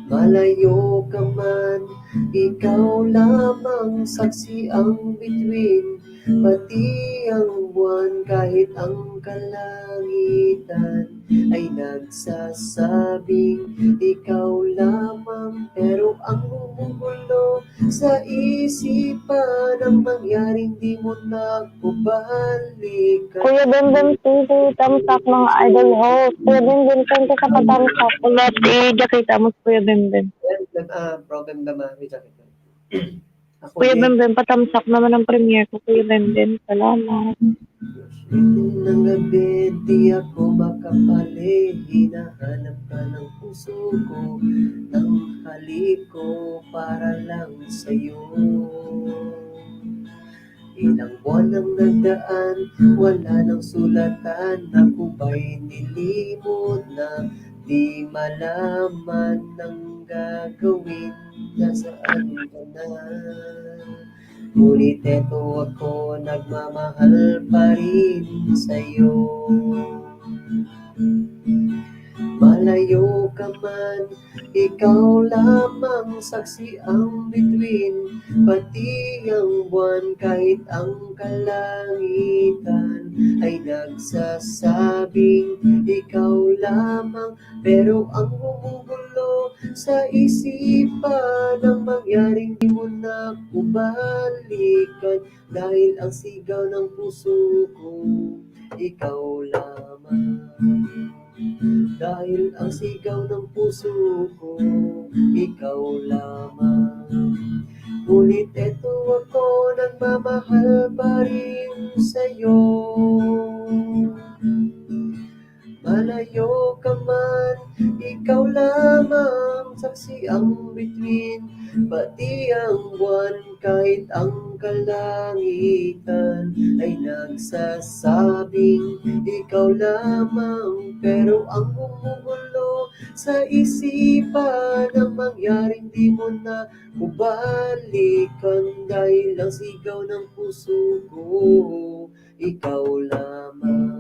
Malayo ka man, ikaw lamang saksi ang bituin, pati ang buwan kahit ang kalangitan ay nagsasabing ikaw lamang. Pero ang gumugulo sa isipan ang mangyaring di mo na balikan. Kuya Bembem TV, thumbs up mga idol host. Kuya Bembem, thank you sa pa-thumbs up. Ulat jakita mo Kuya Bembem. Problem naman, may jacket. Ako Kuya din. Bembem, pa-thumbs up naman ang premiere ko. Kuya Bembem, salamat. Ng gabi, di ako makapali. Hinahanap ka ng puso ko, ng halik ko para lang sa'yo. Ilang buwan ang nagdaan, wala nang sulatan. Ako ba'y nilimot na di malaman ng gagawin? Nasaan ka na? Ngunit eto ako, nagmamahal pa rin sa'yo. Malayo ka man, ikaw lamang saksi ang bituin, pati ang buwan kahit ang kalangitan ay nagsasabing ikaw lamang. Pero ang gumugulo sa isipan ang mangyaring di mo na balikan, dahil ang sigaw ng puso ko, ikaw lamang. Dahil ang sigaw ng puso ko, ikaw lamang. Ngunit eto ako, nagmamahal pa rin sa'yo. Malayo ka man, ikaw lamang saksi ang bituin, pati ang buwan kahit ang kalangitan ay nagsasabing ikaw lamang. Pero ang gumugulo sa isipan ang mangyaring di mo na balikan, dahil ang sigaw ng puso ko, ikaw lamang.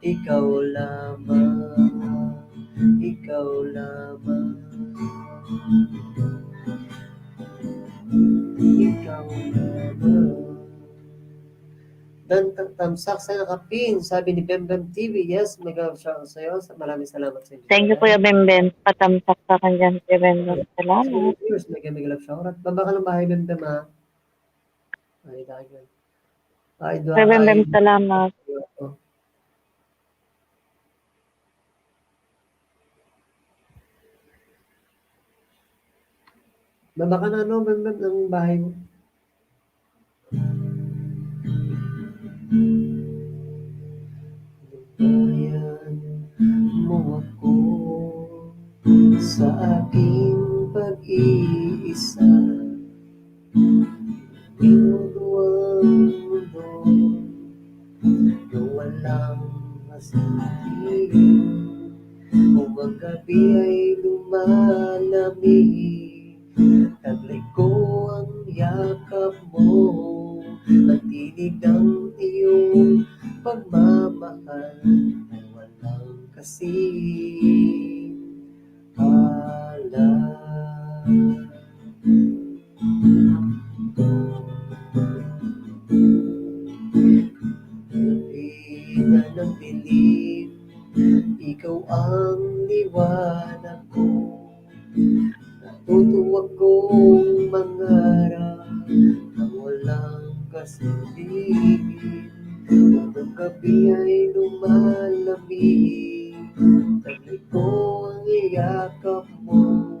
Ikaw lamang, ikaw lamang, ikaw lamang. Dan tamsak sa nakapin, sabi ni Bembem TV. Yes, mega shout sa'yo. Maraming salamat sa inyo. Thank you Kuya Bembem, pa-thumbs up ka dyan Kuya Bembem. Salamat. Cheers, mega love shout. At baba ka ng bahay, Bembem, ha? Ay, dahil. Ay, Kuya Bembem, salamat. Baba ka na, no, Bembem, ng bahay mo. Bayan mo ako sa aking pag-iisa. Minuduang mundo na walang masasabihin. Kung ang gabi ay lumalamig, taglay ko ang yakap mo, at tinig ng iyong pagmamahal ay walang kasing alam. Ina ng dilim, ikaw ang liwanag ko. Natutuwa kong mangarap ng walang kasabihin. Kung ang gabi ay lumalamig, taglay ko ang iyakap mo,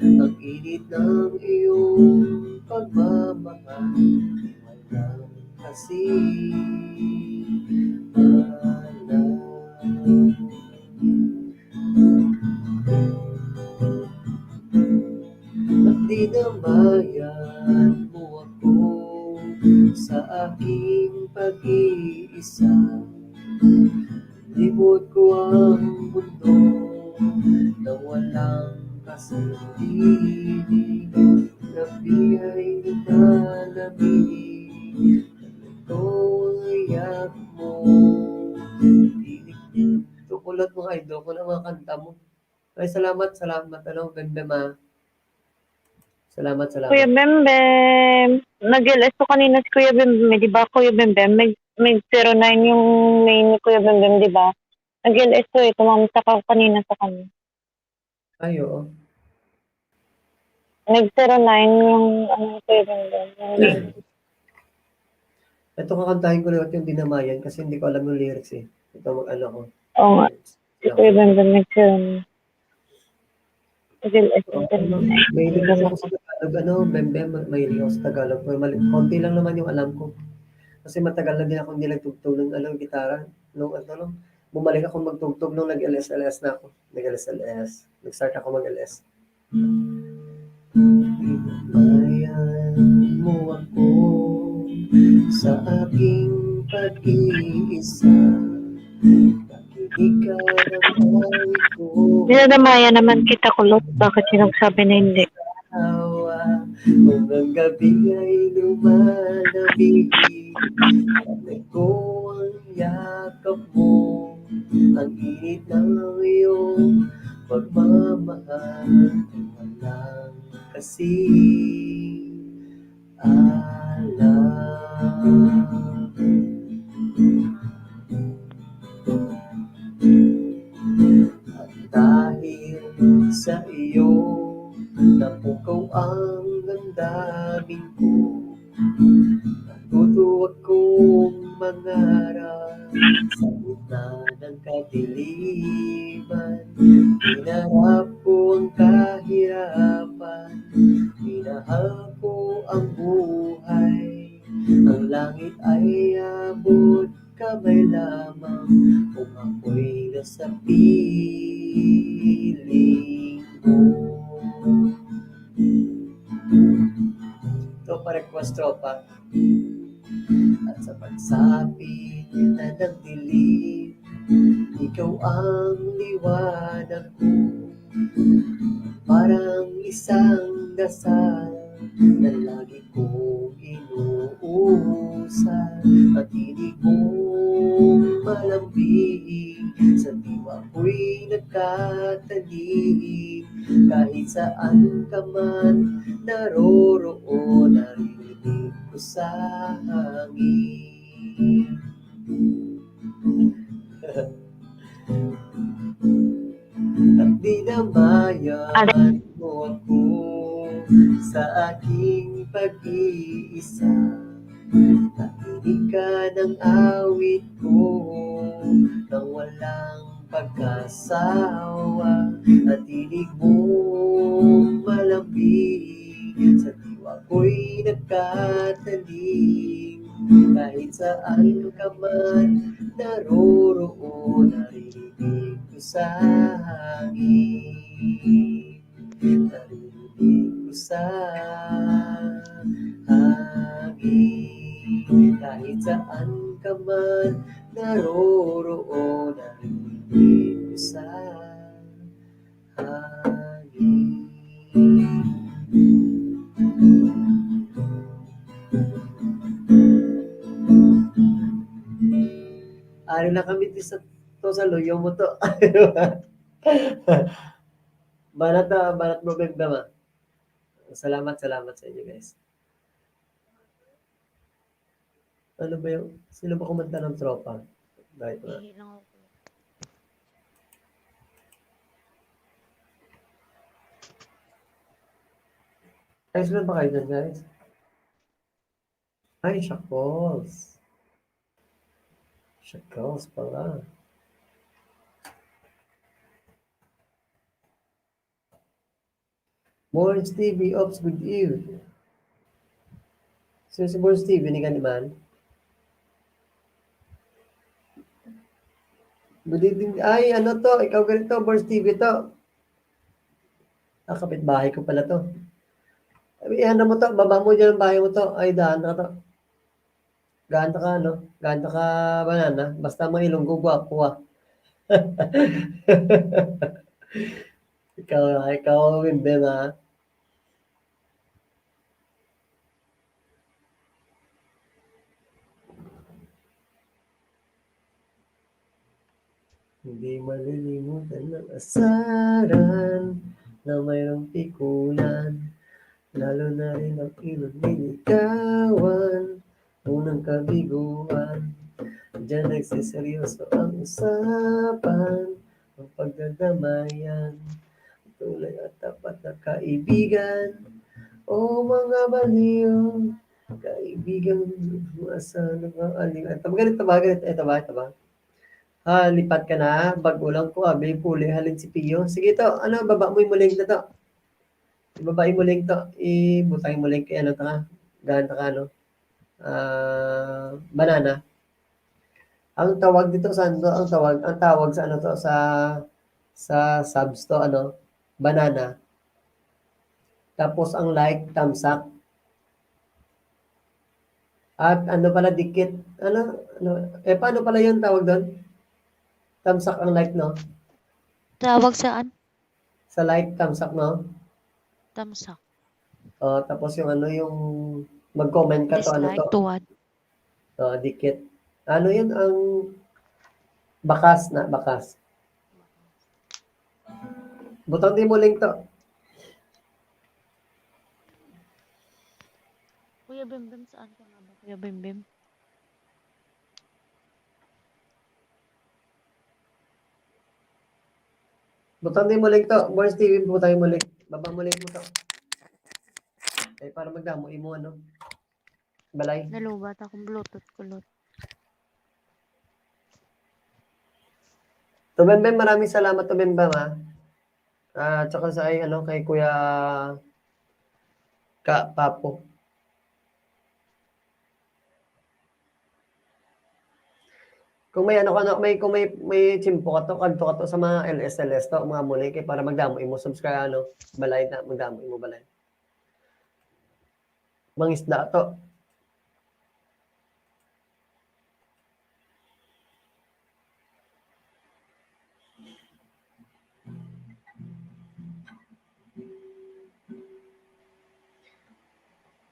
ang init ng iyong pagmamahal ay walang kasing alam. At dinamayan mo ako sa aking pag-iisa. Palibot ko ang mundo na walang kasing-ibig. Gabi ay lumalamig, ito ang iyak mo. Tukulot mga idol ko ng mga kanta mo. Ay, salamat. Ano, Bembem ah. Salamat. Kuya Bembem, nag-LS ko kanina si Kuya Bembem, di ba Kuya Bembem? May 09 yung main ni Kuya Bembem, di ba? Nag-LS ko tumamta ka kanina sa kanya. Ay, oo. Nag-09 yung Kuya Bembem. Ito kakantahin ko lang yung Dinamayan kasi hindi ko alam yung lyrics eh. Ito mag-ano ko. Oo nga, si Kuya Bembem nag-09. Nag-LS ko May kasi ako sa Tagalog, Bembem, mahilig ako sa Tagalog. Konti lang naman yung alam ko. Kasi matagal na din ako hindi nagtugtog ng gitara. Bumalik ako magtugtog nung nag-LS na ako. Nag-LS. Nag-start ako mag-LS. Bayan mo ako sa aking pag-iisa. Nakinig ka ng buhay ko. Dinadamaya naman kita kulot. Bakit sinagsabi na hindi? Hanggang gabi ay lumalamig. Kamay ko ang yakap mo. Ang init ng iyong pagmamahal ay walang kasing alam. At dahil sa iyo, napukaw ang damdamin ko. Natuto akong mangarap sa gitna ng kadiliman. Hinarap ko ang kahirapan, minahal ko ang buhay. Ang langit ay abot kamay lamang kung ako'y nasa piling mo. Ito pa-request tropa. At sa pagsapit na ng dilim, ikaw ang liwanag ko. Parang isang dasal na lagi kong inuusal. At tinig mong malambing sa diwa ko'y nagkatanim. Kahit saan ka man naroroon, narinig ko sa hangin. At dinamayan mo ako sa aking pag-iisa. Nakinig ka ng awit ko nang walang pagkasawa. At tinig mong malambing sa diwa ko'y nagkatanim. Kahit saan ka man naroroon, narinig ko sa hangin. Narinig ko sa hangin. Kahit saan ka man naroroon, narinig ko sa hangin. Ari na kami sa luyo mo to. Banat mo Bembem. Salamat sa inyo guys. Ano ba yung, sino ba kumanta ng tropa? Dahil na. Ayos lang ba kayo dyan guys? Ay, Shakos. Shakos pala. Born Stevie, Ops, good evening. Si Born Stevie, ni ka naman? Good evening. Ay, ano to? Ikaw ganito, Born Stevie to. Kapitbahay ko pala to. Ano mo to? Baba mo dyan ang bahay mo to. Ay, daan na to. Ganda ka, no? Ganda ka, banana. Basta mga ilonggo, gwapo ah. ikaw, hindi na. Hindi malilimutan ng asaran na mayroong pikulan. Lalo na rin ang ilog niligawan, unang kabiguan. Diyan nagsiseryoso ang usapan, ang pagdadamayan, tulay at tapat na kaibigan. O mga baliw, kaibigan, asan ang aling. Ito ba ganito ba? Ito ba? Lipat ka na, bagulang ko, abi, puli, halin si Pio. Sige to, ano, baba mo yung muling na to. Ibabain mo link to. Ibutangin mo link kay ano ta ka. Gaan ta ka, ano. Banana. Ang tawag dito sa ano, ang tawag sa ano to, sa subs to, ano, banana. Tapos ang like, thumbs up. At ano pala, dikit. Ano, paano pala yung tawag doon? Thumbs up ang like, no? Tawag saan? Sa like, thumbs up, no? Tamsak. Tapos yung ano, yung mag-comment ka to, ano Dislike, to? tuwad. Dikit. Ano yun, ang bakas. Butang din mo link to. Kuya Bimbim, saan ka nga ba? Kuya Bimbim? Butang din mo link to. Morris TV, butang mo link. Baba mo link mo to. Para magdamo mo ano. Balay. Nalubat akong Bluetooth kulot. Tubembem, maraming salamat Tubembem ha. Tsaka sa ano kay Kuya Papo. Kung may ano ka no, kung may chimpo ka to, kanto ka to sa mga LSLS to, mga muli kay para magdamo mo subscribe ano, balay na magdamo mo balay. Mangisda to.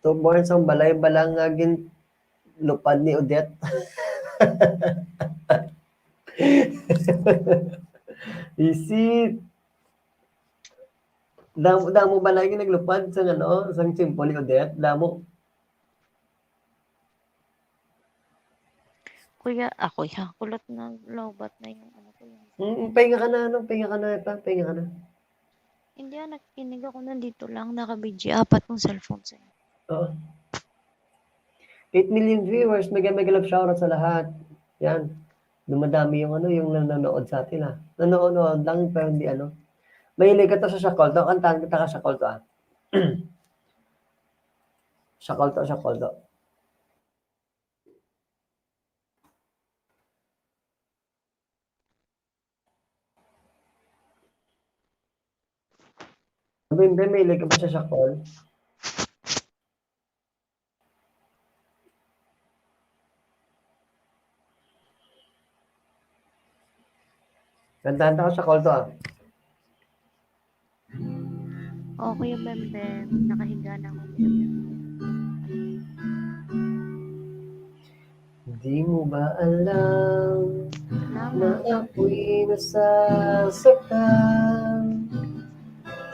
To born sa balay balangagin lupad ni Odette. Isit. Damo balay yung naglupad sa ano, sa chimpo ni Odette, damo. Kuya, ako kulot na lobat na yung ano ko yung... Pahinga ka na, pahinga ka na. Hindi nakikinig ako nandito lang, naka-BG, 4 kong cellphone sa'yo. Oo. 8 million viewers, mega love shoutout sa lahat. Yan. Dumadami yung ano, yung nanonood sa atin ha. Nanonood lang, pero hindi ano. Mahilig ka to sa Shakolto. Kantahan kita ka Shakolto ah. Shakolto. Hindi, mahilig ka ba sa Shakol? Kantahan ka Shakolto ah. Kuya Bimbim, nakahiga na ako, Kuya Bimbim. Di mo ba alam na ako'y nasasaktan?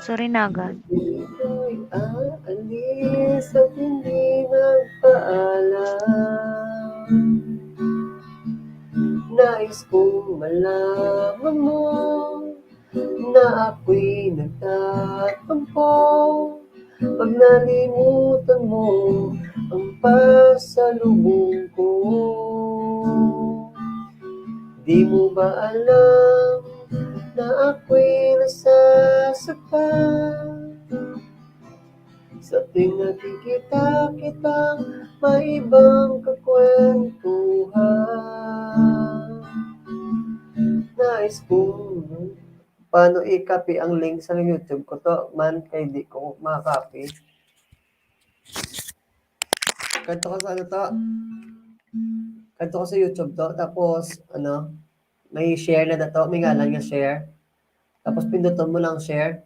Sorry na agad. Dito'y aalis at hindi nagpaalam. Nais kong malaman mo na ako'y nagtatampo. Pag nalimutan mo ang pasalubong ko. Di mo ba alam na ako'y nasasaktan? Sa tuwing nakikita kitang may ibang kakwentuhan. Nais kong paano i-copy ang link sa YouTube ko to man kay di ko makakopy. Kanto ko sa ano to? Kanto ko sa YouTube to tapos ano may share na dato, may ngalan nga share. Tapos pinduton mo lang share.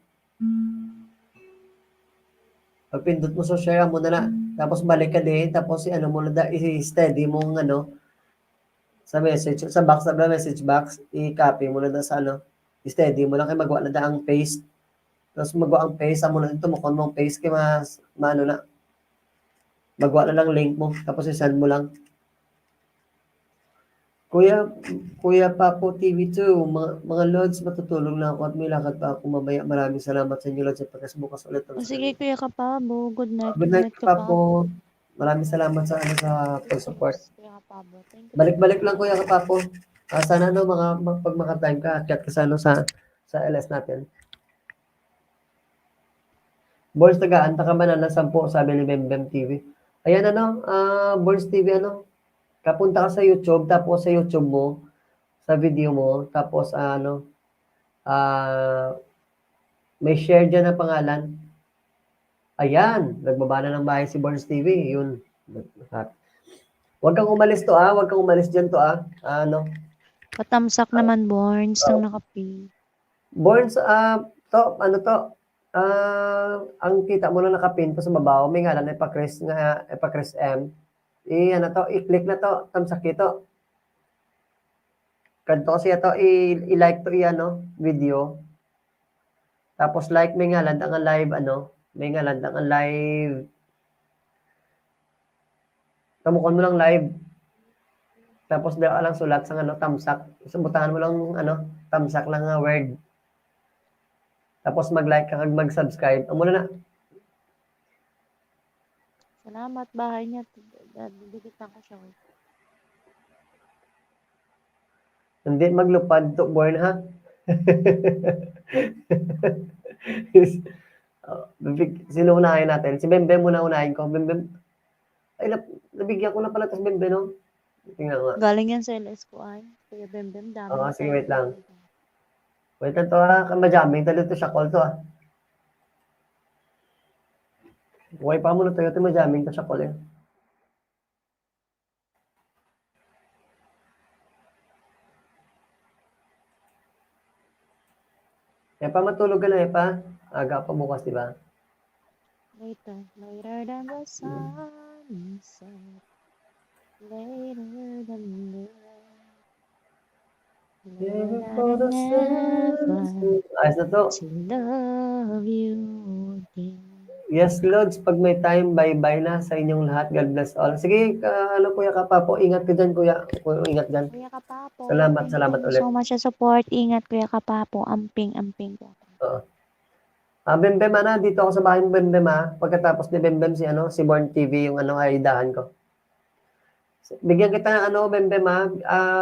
Pag pindot mo sa share mo na. Tapos balik ka din, tapos ano mo na i-steady mo ng ano sa message, sa box na message box, i-copy mo na sa ano, i-steady mo lang kay magawa na ang paste. Tapos magawa ang paste, amo na ito mo kung mong paste kay mas maano na. Magawa na lang link mo, tapos i-send mo lang. Kuya Papo TV2, mga Lods, matutulog na ako at may lakad pa ako mamaya. Maraming salamat sa inyo, Lods, at pagkasbukas ulit. O sige, Kuya Kapabo. Good night. Good night, Papo. Maraming salamat sa ano sa pag-support. Kuya Kapabo. Thank you. Balik-balik lang, Kuya Kapapo. Sana no, pag makatime ka, akyat ka sa, ano, sa LS natin. Boys, tagaan, ka man na 10, sabi ni Bembem TV. Ayan, ano, Boys TV, ano, kapunta ka sa YouTube, tapos sa YouTube mo, sa video mo, tapos, may share dyan na pangalan. Ayan, nagbaba na ng bahay si Boys TV. Yun. Huwag kang umalis to, Huwag kang umalis dyan to, Ano, Patamsak naman, Borns, ng nakapi. Borns, ano to, ang kita mo na nakapin pa sa babaw, may ngalan, Epacris M. Ano to, i-click na to, tamsak ito. Kanto kasi ito, i-like to, video. Tapos like, may ngalan, ang live, may ngalan, ang live. Tamukon mo lang live. Tapos daw lang sulat sa tamsak. Isubutahan mo lang tamsak lang nga word. Tapos mag-like ka kag mag-subscribe. Amo na. Salamat, bahay niya. Didikitan ko siya. Hindi maglupad to born, ha? Sino unahin natin? Si Bembem muna unahin ko. Bembem. Ay, nabigyan ko na pala tas Bembem, no? Tingnan nga. Galing yan sa LS ko ay. Kuya Bembem, dami. Oo, sige, wait lang. Wait lang to, ha? Majaming talo to siya call to, ha? Buhay pa mo na tayo, majaming to siya call, eh. Epa, matulog ka na, Epa. Aga pa bukas, di ba? Later than the sun set. Later than the Ayos na to. to love you again. Yes, Lods. Pag may time, bye-bye na sa inyong lahat. God bless all. Sige, Kuya Kapapo. Ingat ka dyan, Kuya. Ingat dyan. Kuya Kapapo. Salamat thank you ulit. so much sa support. Ingat, Kuya Kapapo. Amping. Oo. Bembem, dito ako sa bahay ng Bembem, Pagkatapos ni Bembem, si Born TV, yung ay dahan ko. Bigyan kita ng Bembem,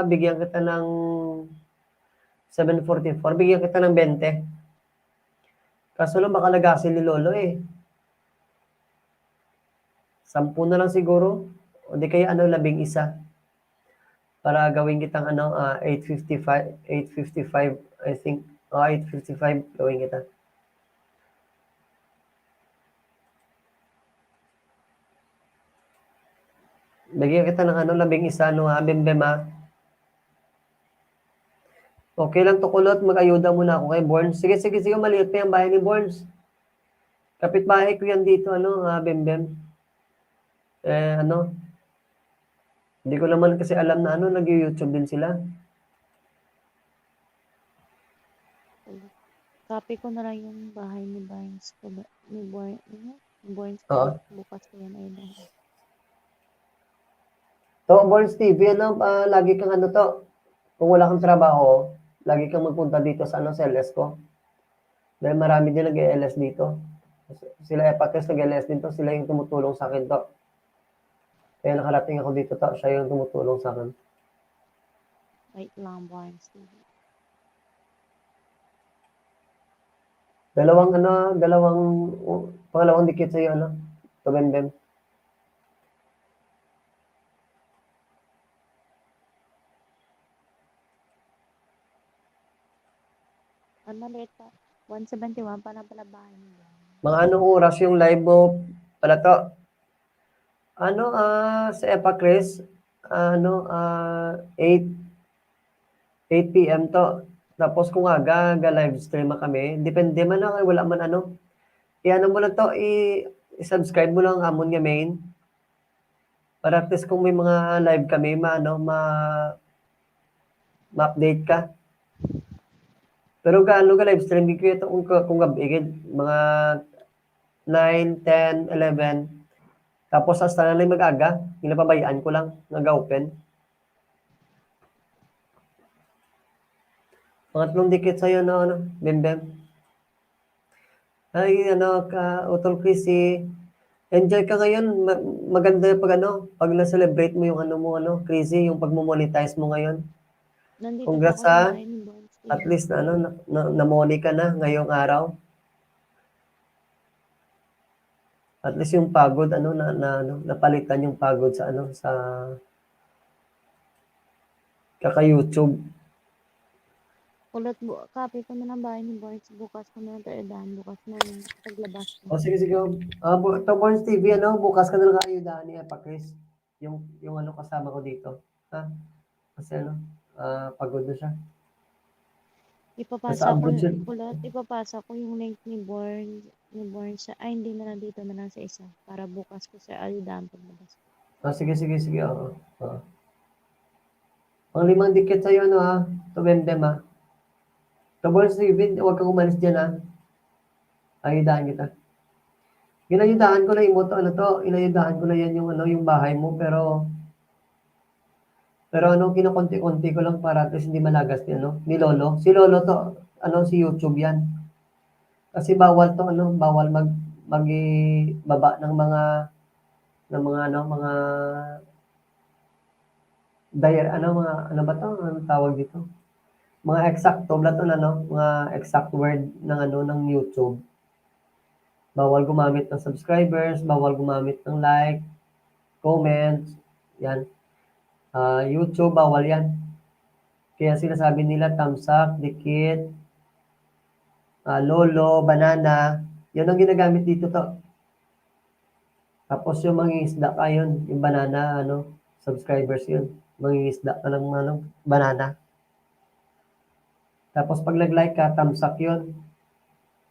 bigyan kita ng 744. Bigyan kita ng 20. Kaso lang, baka lagasin ni Lolo, 10 na lang siguro. O di kaya 11. Para gawin kitang 855, I think. 855 gawin kita. Bigyan kita ng 11, Bembem, Okay lang to, kulot. Mag-ayuda muna ako kay Borns. Sige, maliit pa yung bahay ni Borns. Kapit-bahay ko yan dito, Bembem. Hindi ko naman kasi alam na nag-YouTube din sila. Copy ko na lang yung bahay ni Barnes. Ni Barnes. Oo. Bukas ko yan ay dahil. So, Borns TV, lagi kang to. Kung wala kang trabaho, lagi kang magpunta dito sa sa LS ko. Dahil marami din nag-LS dito. Sila Epacris nag-LS din to. Sila yung tumutulong sa akin to. Kaya nakarating ako dito to. Siya yung tumutulong sa akin. Wait lang, Barnes TV. Pangalawang dikit sa'yo, to Bembem. Maliit pa. 171 para pala bahay nila. Mga anong oras yung live mo pala to? Sa Epacris, 8 8 PM to. Tapos kung aga, live stream na kami. Depende man na, wala man ano. I-ano mo lang to, i-subscribe mo lang ang amon nga main. Para at least kung may mga live kami, ma-update ka. Pero gaano ka live stream, ko ito kung gabigid, mga 9, 10, 11. Tapos hasta na lang mag-aga, nilapabayaan ko lang, nag-open. Pangatlong dikit sa'yo, no, ano, Bembem. Ay, ano, Utol Chrissy, enjoy ka ngayon. Maganda pag pag na-celebrate mo yung Chrissy, yung pag-monetize mo ngayon. Nandito pa ako Congrats sa ha. bahay ni Boss. At least na-money ka na ngayong araw. At least yung pagod napalitan yung pagod sa kaka-YouTube. Kulot copy ko na ng bahay ni Boss. Bukas ko na taedaan. Bukas na yung paglabas ko. O sige, Borns TV, bukas ka na lang ayudahan ni Epa Chris. Yung kasama ko dito. Ha? Kasi pagod na siya. Nasa Ipapasa ko abroad siya. kulot. Ipapasa ko yung link ni Born sa, ay hindi na nandito na lang sa isa. Para bukas ko sa ayudahan paglabas ko. Sige. Oo. Oo. Ang 5 dikit sa'yo, ha? Tumemdem, ha? Borns TV, huwag kang umalis dyan, ha? Ayudahan kita. Inayudahan ko na inayudahan ko na yan yung bahay mo, pero kinukonti-konti ko lang para at least hindi malagas ni Lolo. Si Lolo to, si YouTube yan. Kasi bawal to, bawal baba ng mga ano ba to? Anong tawag dito? Mga eksakto, mga exact word ng YouTube. Bawal gumamit ng subscribers, bawal gumamit ng like, comments, yan. YouTube, bawal yan. Kaya sinasabi nila thumbs up, dikit, lolo, banana, yan ang ginagamit dito to. Tapos yung mangingisda ka yun, yung banana, subscribers yun. Mangingisda ka ng banana. Tapos pag nag-like ka, thumbs up yun.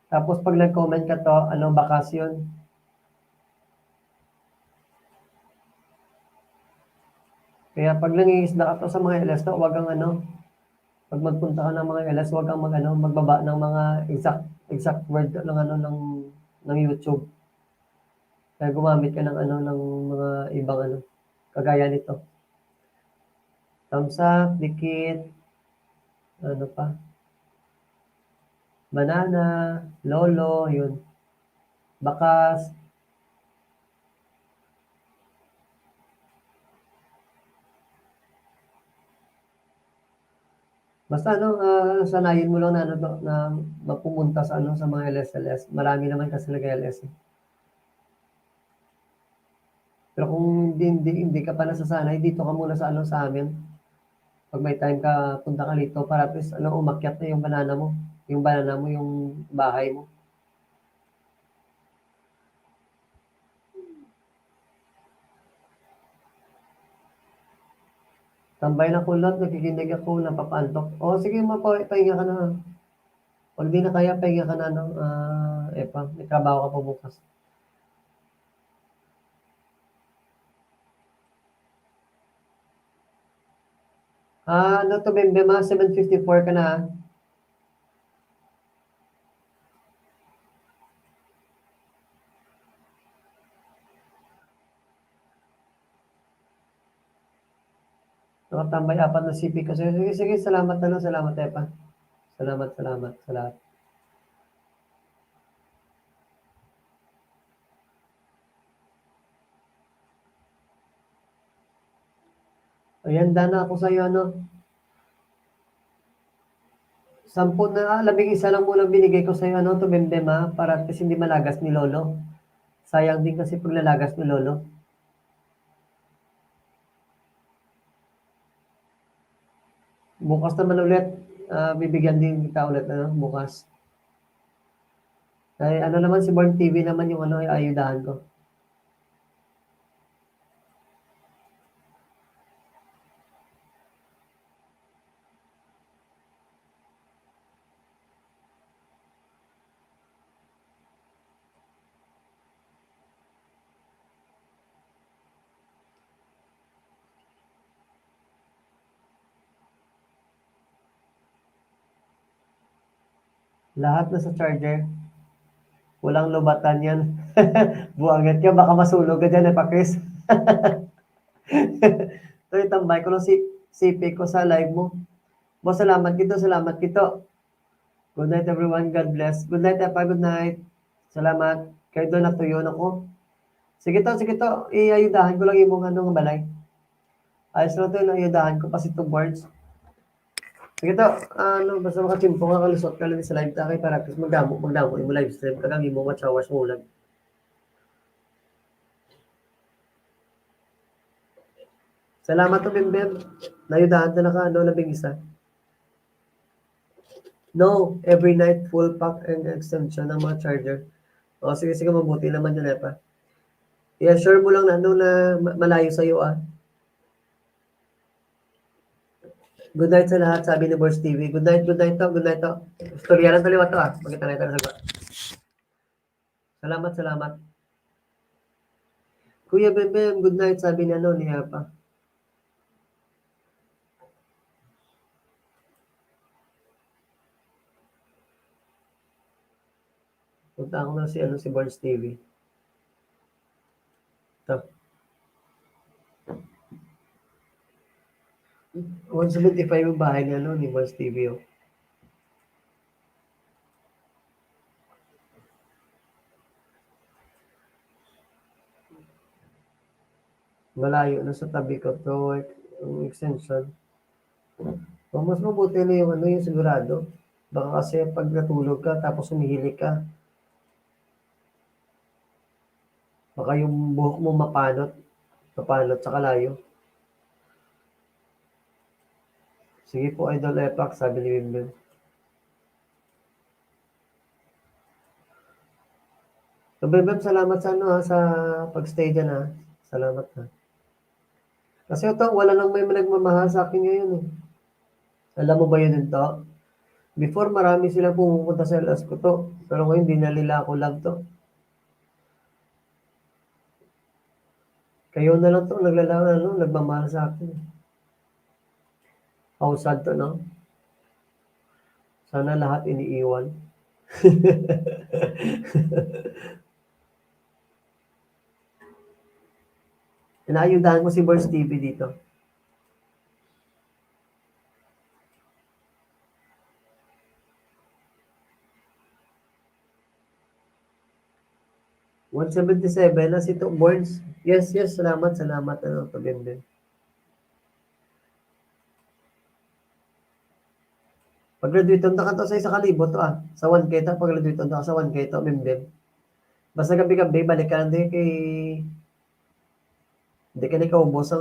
Tapos pag nag-comment ka to, bakas yun. Kaya pag nangingisda ka to sa mga LS to, wag kang pag magpunta ka ng mga LS, wag kang magbaba ng mga exact word ng YouTube. Kaya gumamit ka ng mga ibang kagaya nito. Thumbs up, dikit, ano pa? Banana, lolo, yun. Bakas. Basta sanayin mo lang na mapumunta sa sa mga LS. Marami naman kasi nag-LS. Pero kung hindi ka pa nasasanay, dito ka muna sa amin. Pag may time ka, punta ka dito para at least umakyat na yung banana mo. Yung banana mo, yung bahay mo. Tambay na kulot, nakikinig ako, napapantok. Sige, pahinga ka na. Pag di na kaya, pahinga ka na, Epa, may trabaho ka pa bukas. To, Bembema, 7:54 ka na, Nakatambay 4 na CP ko. Sige, salamat salamat, Epa. Salamat sa lahat. Ayan, dana ako sa'yo, 11 lang muna binigay ko sa'yo, to Bembema, para at least hindi malagas ni Lolo. Sayang din kasi paglalagas ni Lolo. Bukas naman ulit, bibigyan din kita ulit, bukas. Ay, naman, si Born TV naman yung ayudahan ko. Lahat na sa charger. Walang lubatan yan. Buwangat ka, baka masulog ka dyan, Chris. Ito, itambay ko lang si ko sa live mo. Boss, salamat kito, salamat kito. Good night everyone, God bless. Good night, Epa, good night. Salamat. Kayo doon natuyon ako. Sige to, iayudahan ko lang yung mga ano, balay. Ayos na to, iayudahan ko pa si 2 boards. Sige to, basta makachimpo nga kalusot ka lang sa live ta kay para kasi magdamo mo live stream ka lang, imo watch hours mo ulag. Salamat to, Bim. Nayudahan na naka, labing isa. No, every night full pack and extension ng mga charger. O, sige, mabuti naman yun, Epa. I-assure mo lang na na malayo sa'yo, ah. Good night sa lahat, sabi ni Boss TV. Good night to. Storya lang taliwa to, ah. Magkita na ito na sagot. Salamat. Kuya Bem, good night, sabi ni ni Epa. Punta ako na si Boss TV. Ito. 175 yung bahay ni Boss TV, oh. Malayo na sa tabi ko to, yung extension. So, mas mabuti na yung yung sigurado. Baka kasi pag natulog ka, tapos humihilik ka, baka yung buhok mo mapanot sa kalayo. Sige po, Idol Epac, sabi ni Wimbledon. So, Bem, salamat sa pag-stay dyan, ha. Salamat, ha. Kasi ito, wala nang may nagmamahal sa akin ngayon, eh. Alam mo ba yun ito? Before, marami silang pumupunta sa LS ko to. Pero ngayon, di na nila ako love to. Kayo na lang to, nagmamahal sa akin. How sad to, no? Sana lahat iniiwan. Inaayudahan ko si Boss TV dito. $177 na si Tom Burns. Yes, salamat, to Bimben. Pag-graduate na ka to sa 1,000 to, ah. Sa 1K to, pag-graduate na ka sa 1K to, Bimben. Basta gabi-gabi, balik ka lang din hindi ka na ikaubos sa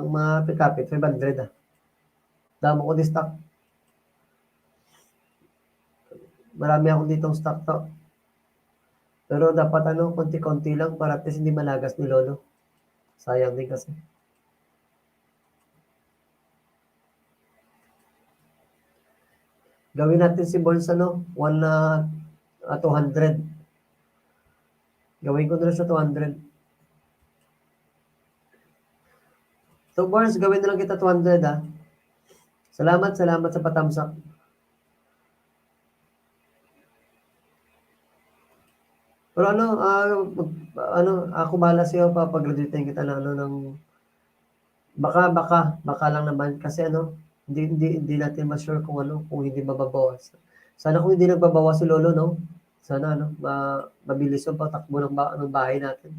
mga pick-upit, 500, ah. Damo ko di stock. Marami akong ditong stock to. Pero dapat konti-konti lang para at least hindi malagas ni Lolo. Sayang din kasi. Gawin natin si Bonds 200. Gawin ko na sa 200. So Bonds, gawin na lang kita 200, ah. Salamat sa patamsak. Pero ako bahala sa'yo, papag-graduatein kita ng baka lang naman kasi hindi natin ma-sure kung hindi mababawas. Sana kung hindi nagbabawas si Lolo, no? Sana mabilis yung patakbo ng bahay natin.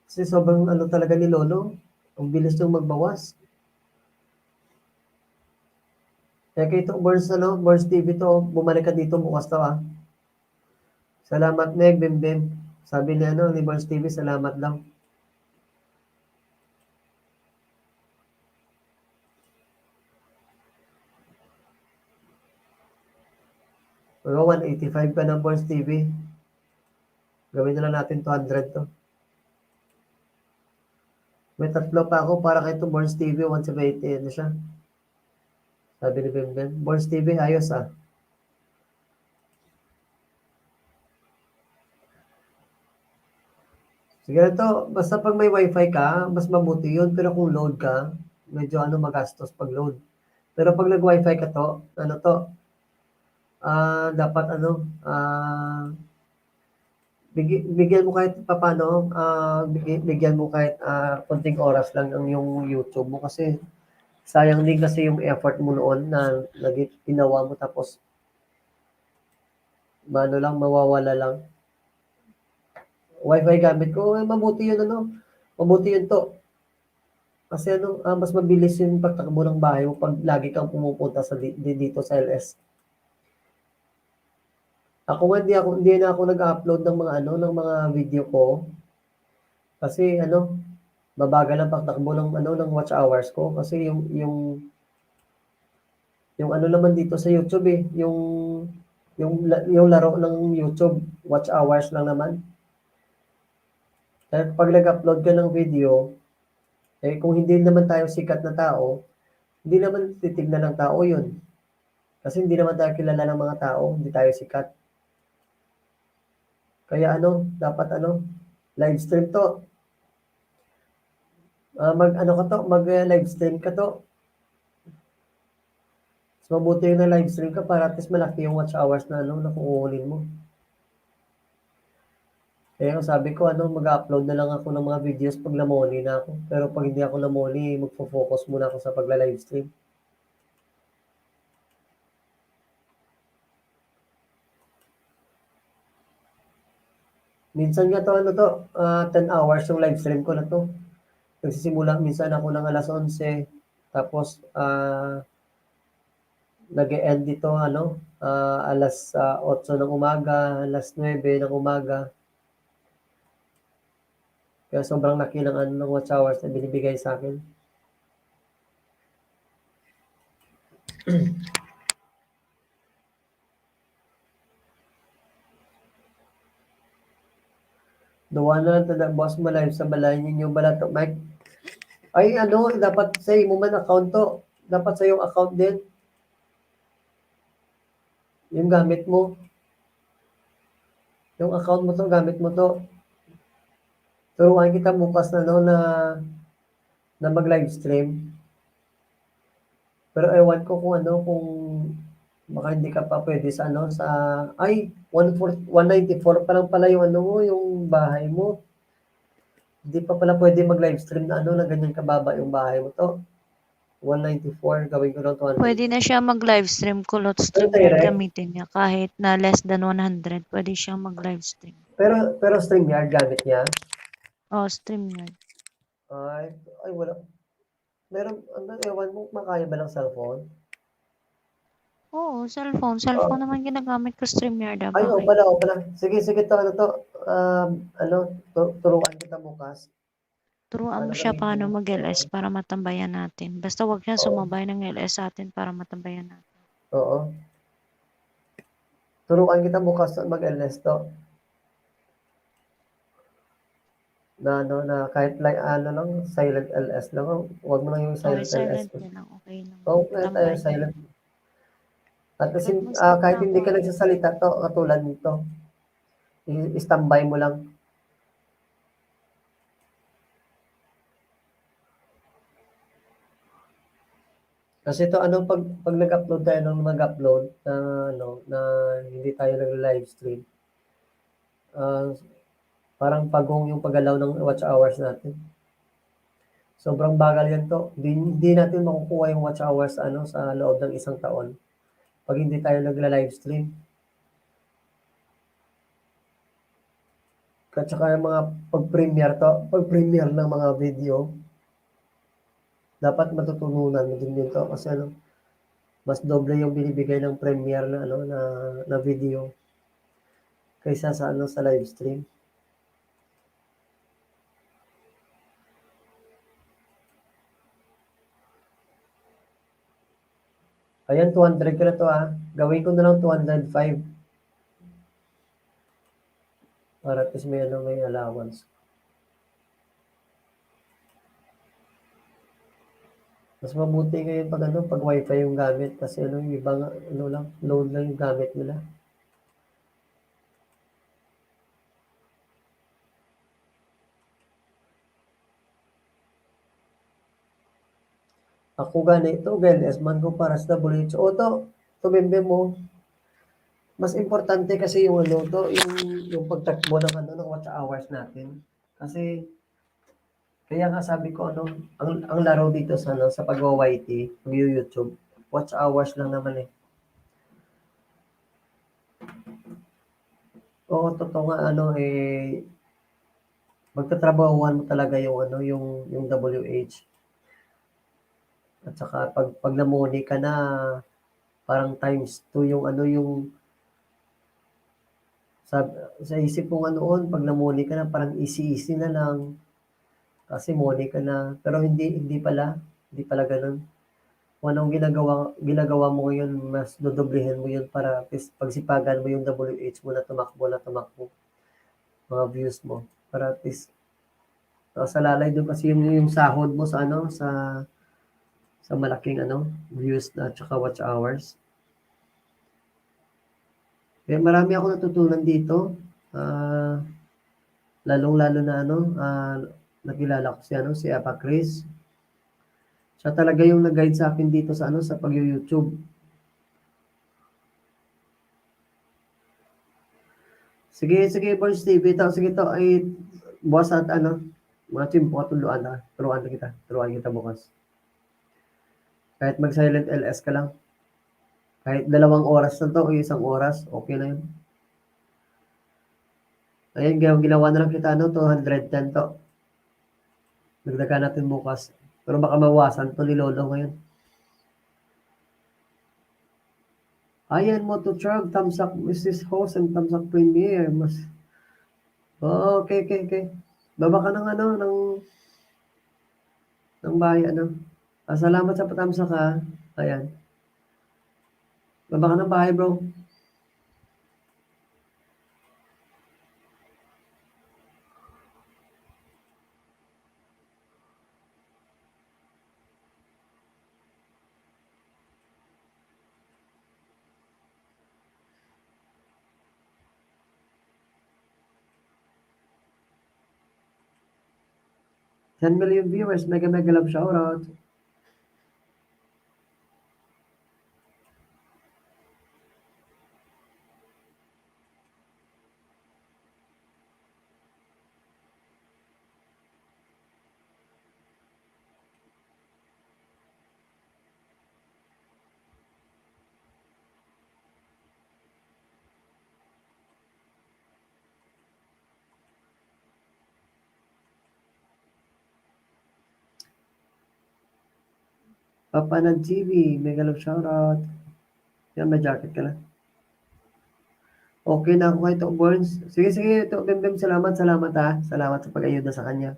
Kasi sobrang talaga ni Lolo, ang bilis yung magbawas. Kaya kayo itong Burns TV to, bumalik ka dito bukas to, ah. Salamat, Meg, Bim. Sabi ni Burns TV, salamat lang. Pero 185 ka ng Burns TV. Gawin na lang natin 200 to. May tatlo pa ako para kay itong Burns TV, 170. Ano siya? Sabi ni Bim. Burns TV, ayos, ah. Sige to, basta pag may wifi ka, mas mabuti yun. Pero kung load ka, medyo magastos pag load. Pero pag nag-wifi ka to, dapat ano, bigyan mo kahit papaano, bigyan mo kahit konting oras lang ang yung YouTube mo kasi sayang din kasi yung effort mo noon na ginawa mo tapos ano lang, mawawala lang. Wi-Fi gamit ko, mabuti yun ano, mabuti yun to. Kasi ano, mas mabilis yung pagtakbo ng bahay mo pag lagi kang pumupunta sa dito sa LS. Ako nga hindi na ako nag-upload ng mga ano, ng mga video ko kasi ano, mabagal ang pagtakbo ng ano, ng watch hours ko kasi yung ano naman dito sa YouTube eh, yung laro ng YouTube, watch hours lang naman. Kaya pag nag-upload ka ng video, eh kung hindi naman tayo sikat na tao, hindi naman titignan ng tao yun. Kasi hindi naman tayo kilala ng mga tao, hindi tayo sikat. Kaya ano, dapat ano, live stream to. Mag live stream ka to. Mas mabuti yung na live stream ka para at least malaki yung watch hours na ano, na kukunin mo. Kaya sabi ko, ano, mag-upload na lang ako ng mga videos pag namoni na ako. Pero pag hindi ako namoni, magfo-focus muna ako sa pagla-live stream. Minsan nga to, ano to, 10 hours yung live stream ko na to. Nagsisimula minsan ako ng alas 11, tapos nag-e-end dito, ano, alas 8 ng umaga, alas 9 ng umaga. Kaya sobrang laki ng, ano, ng watch hours na binibigay sa akin. Duwa na lang tada boss mo live sa balay ninyo balato Mike. Ay ano, dapat sa imo man account to. Dapat sa yung account din. Yung gamit mo. Yung account mo to, gamit mo to. Turuan kita bukas na no na mag-live stream. Pero ewan ko kung ano, kung baka hindi ka pa pwede sa ano, sa, ay, 194 pa lang pala yung ano mo, yung bahay mo. Hindi pa pala pwede mag-live stream na ano, na ganyan kababa yung bahay mo to. 194, gawin ko lang 200. Pwede na siya mag-live stream, kulot stream Pero yard direct, gamitin niya. Kahit na less than 100, pwede siyang mag-live stream. pero StreamYard gamit niya. Oh, stream yard. Ay, wala. Meron, ano, ewan mo, makaya ba ng cellphone? Oo, cellphone. Cellphone naman ginagamit ko stream yard. Ay, Bakit? oo pala. Sige, to, ano to, ano, turuan kita bukas. Turuan mo Ano siya gamitin paano mo? mag-LS para matambayan natin. Basta wag siya Oo, sumabay ng LS sa atin para matambayan natin. oo. Turuan kita bukas mag-LS to. Na ano, na kahit like, ano lang, silent LS lang. Huwag mo lang yung Okay, silent LS. silent na lang. Okay lang. Oo, kaya tayo Tambay. silent. At kasi, Ba't mag-stop kahit na hindi ako? ka nagsasalita to, katulad nito, i-standby mo lang. Kasi ito ano pag nag-upload tayo ng mag-upload na ano na hindi tayo nag-live stream. Parang pagong yung paggalaw ng watch hours natin. Sobrang bagal yan to. Hindi natin makukuha yung watch hours ano sa loob ng isang taon pag hindi tayo nagla-live stream. At saka yung mga pag-premiere ng mga video, dapat matutununan mo din dito kasi ano, mas doble yung binibigay ng premiere na ano na video kaysa sa ano sa live stream. Ayan, 200 ko na to Gawin ko na lang 205. Para at least may ano, may allowance. Mas mabuti ngayon pag ano, pag wifi yung gamit kasi ano, yung iba nga, ano lang, load lang yung gamit nila. Ako ganito, guys, man ko para sa WH. O to, tumimbi mo. Mas importante kasi yung ano to, yung pagtakbo ng ano ng watch hours natin. Kasi kaya nga sabi ko ano, ang laro dito sa ano sa pag-YT, pag-YouTube, watch hours lang naman eh. Oo, totoo nga ano eh magtatrabahuhan mo talaga yung ano yung WH. At saka pag namuni ka na parang times 2 yung ano yung sa, sa isip ko nga noon pag namuni ka na parang easy na lang kasi muni ka na pero hindi pala ganoon. Kung anong ginagawa mo ngayon mas dodoblehin mo yun para at least pagsipagan mo yung WH mo na tumakbo mga views mo para at least sa lalay doon kasi yung sahod mo sa ano sa malaking ano views na at saka watch hours. Kaya marami ako natutunan dito. Ah, lalong-lalo na ano, nakilala ko si ano, si Apa Chris. Siya talaga yung nag-guide sa akin dito sa ano, sa pag-YouTube. Sige, Boss Steve, ito, sige to, ay, bukas at ano, mga chimpo, turuan kita bukas. Kahit mag-silent LS ka lang, kahit 2 oras na to, o 1 oras, okay na yun. Ayan, ginawa na lang kita, ano, 210 to. Dagdagan natin bukas. Pero baka mawasan to ni Lolo ngayon. Ayan mo to Chug, thumbs up Mrs. Host and thumbs up Premier. Okay. Baba ka ng ano, ng bahay, ano. Salamat sa patamsa ka. Ayan. Baba ka ng bahay, bro. Ten million viewers, mega love shoutout. Papa ng TV, mega love shoutout. Yan, may jacket ka na. Okay na ako ito, Burns. Sige, ito, Bim, salamat ha. Salamat sa pag-ayuda sa kanya.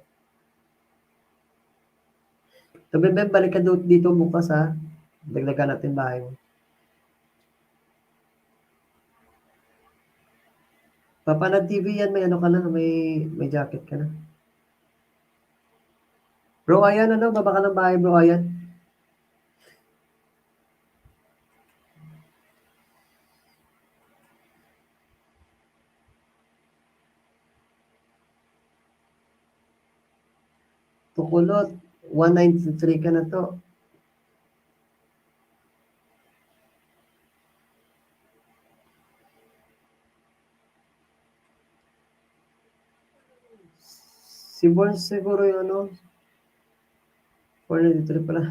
Ito, Bim, balik ka dito bukas ha. Dagdagan natin bahay mo. Papa ng TV yan, may ano ka na, may jacket ka na. Bro, ayan, ano, baba ka ng bahay, bro, ayan. Tukulot, 193 ka na to. Si Burns siguro yung ano, 493 pala.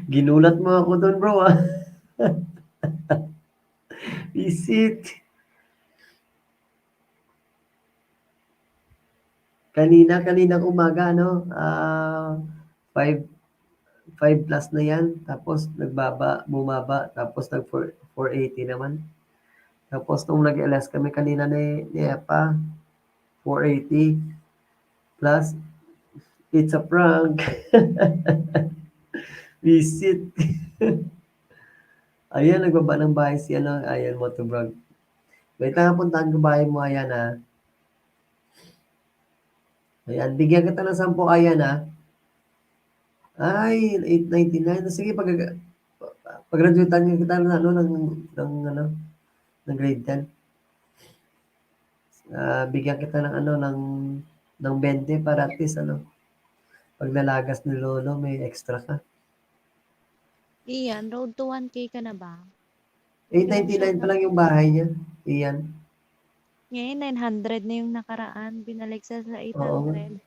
Ginulat mo ako doon, bro, ah. Visit. Kaninang umaga, ano, 5 plus na yan. Tapos bumaba. Tapos 480 naman. Tapos nung nag-LS kami kanina ni Epa, 480 plus it's a prank. Visit. Ayan, nagbaba ng bahay si ano, ayan, motovlog. Wait lang, puntahan ko bahay mo, ayan ha. Ayan, bigyan kita ng 10, ayan ha. Ay, 899. Sige, pag-graduatean kita ng ano, ng grade 10. Bigyan kita ng ano, ng 20 para at least ano, pag nalagas ni Lolo, may extra ka. Iyan, road to 1K ka na ba? 899 pa lang yung bahay niya. Iyan. Ngayon, 900 na yung nakaraan. Binalik sa Oo nga. 800.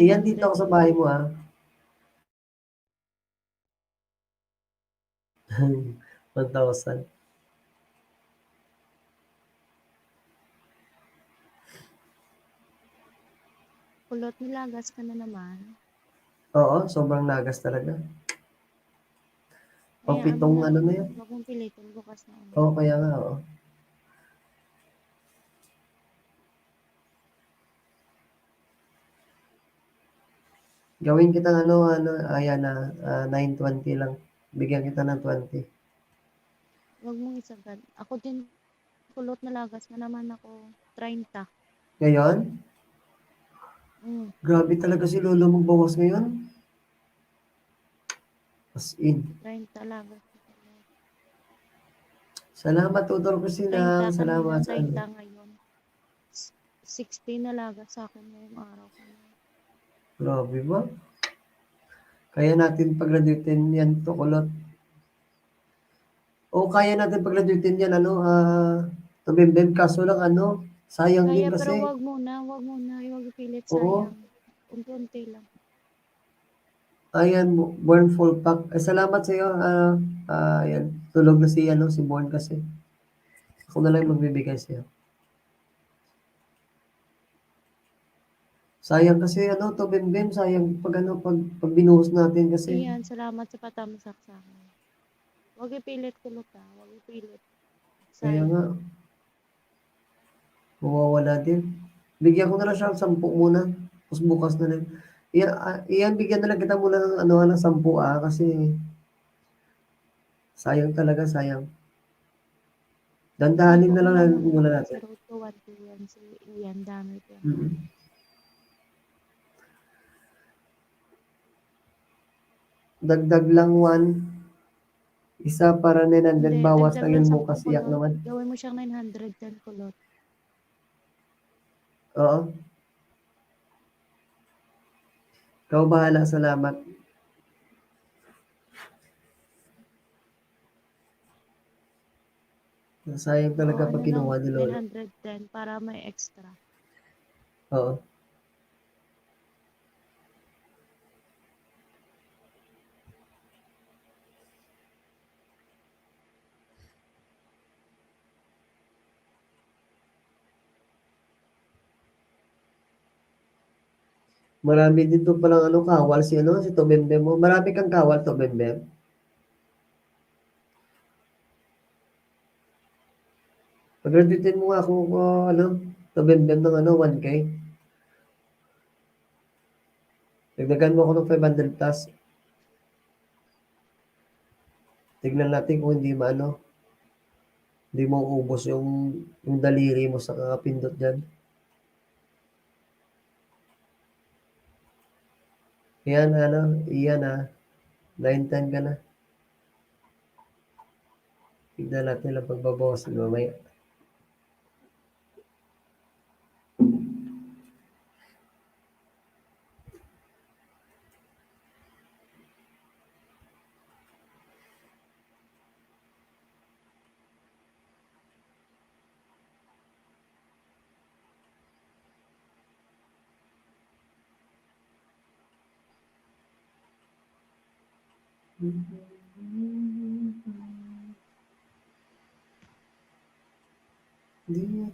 Iyan, dito ako sa bahay mo, ah. 1,000. Kulot, nilagas ka na naman. Oo, sobrang nagas talaga. Kaya Pang-pitong ano na yan. Huwag mong pilitin bukas na ulit. Oo, kaya nga, oo. Gawin kitang ayan na, 920 lang. Bigyan kita ng 20. Huwag mong isagad. Ako din, kulot, nalagas na naman ako. 30. Ngayon, Mm. grabe talaga si Lolo magbawas ngayon. As in. 30 lagas. Salamat, Tutor Christina. 30 kanina, Salamat sa 30 ngayon. 60 na lagas sa akin ngayong araw ko. Grabe ba? Kaya natin pag-graduatein yan, Tukulot. O kaya natin pag-graduatein yan, Tumimdim. Kaso lang, sayang din Kaya, pero kasi. wag muna. Huwag ipilit, Oo. sayang. Unti-unti lang. Ayan, Born full pack. Salamat sa iyo. Ayan, tulog na si Born kasi. Ako na lang magbibigay sa iyo. Sayang kasi Tumimdim, sayang pag binuhos natin kasi. Iyan, salamat sa patamsak sa akin. Huwag ipilit, kulot, ha. Huwag ipilit. Kaya Sayang. nga, mawawala din. Bigyan ko na lang siya ng 10 muna. Tapos bukas na lang. Iyan, bigyan na lang kita muna ng 10 kasi sayang talaga, sayang. Dandahanin na lang muna natin. Sa road to 1 yan, si Iyan, dami ko. Mm-mm. Dagdag lang 1. Isa para 900, bawas dagdag lang lang yun 10 bukas, iyak kulot. naman. Gawin mo siyang 900 dyan, kulot. Oo. Ikaw bahala, salamat. Sayang talaga Oo, pag kinuha ni Lolo. 910 para may extra. Oo. Marami dito palang kawal si Tobembe mo. Marami kang kawal, Tobembe. Pag-graduatein mo nga ako, Tobembe ng 1K. Dagdagan mo ako ng 500 plus. Tignan natin kung hindi mo ubos yung daliri mo sa kakapindot dyan. Yan, iyan 9-10 ka na. Tignan natin lang pagbabawas mamaya.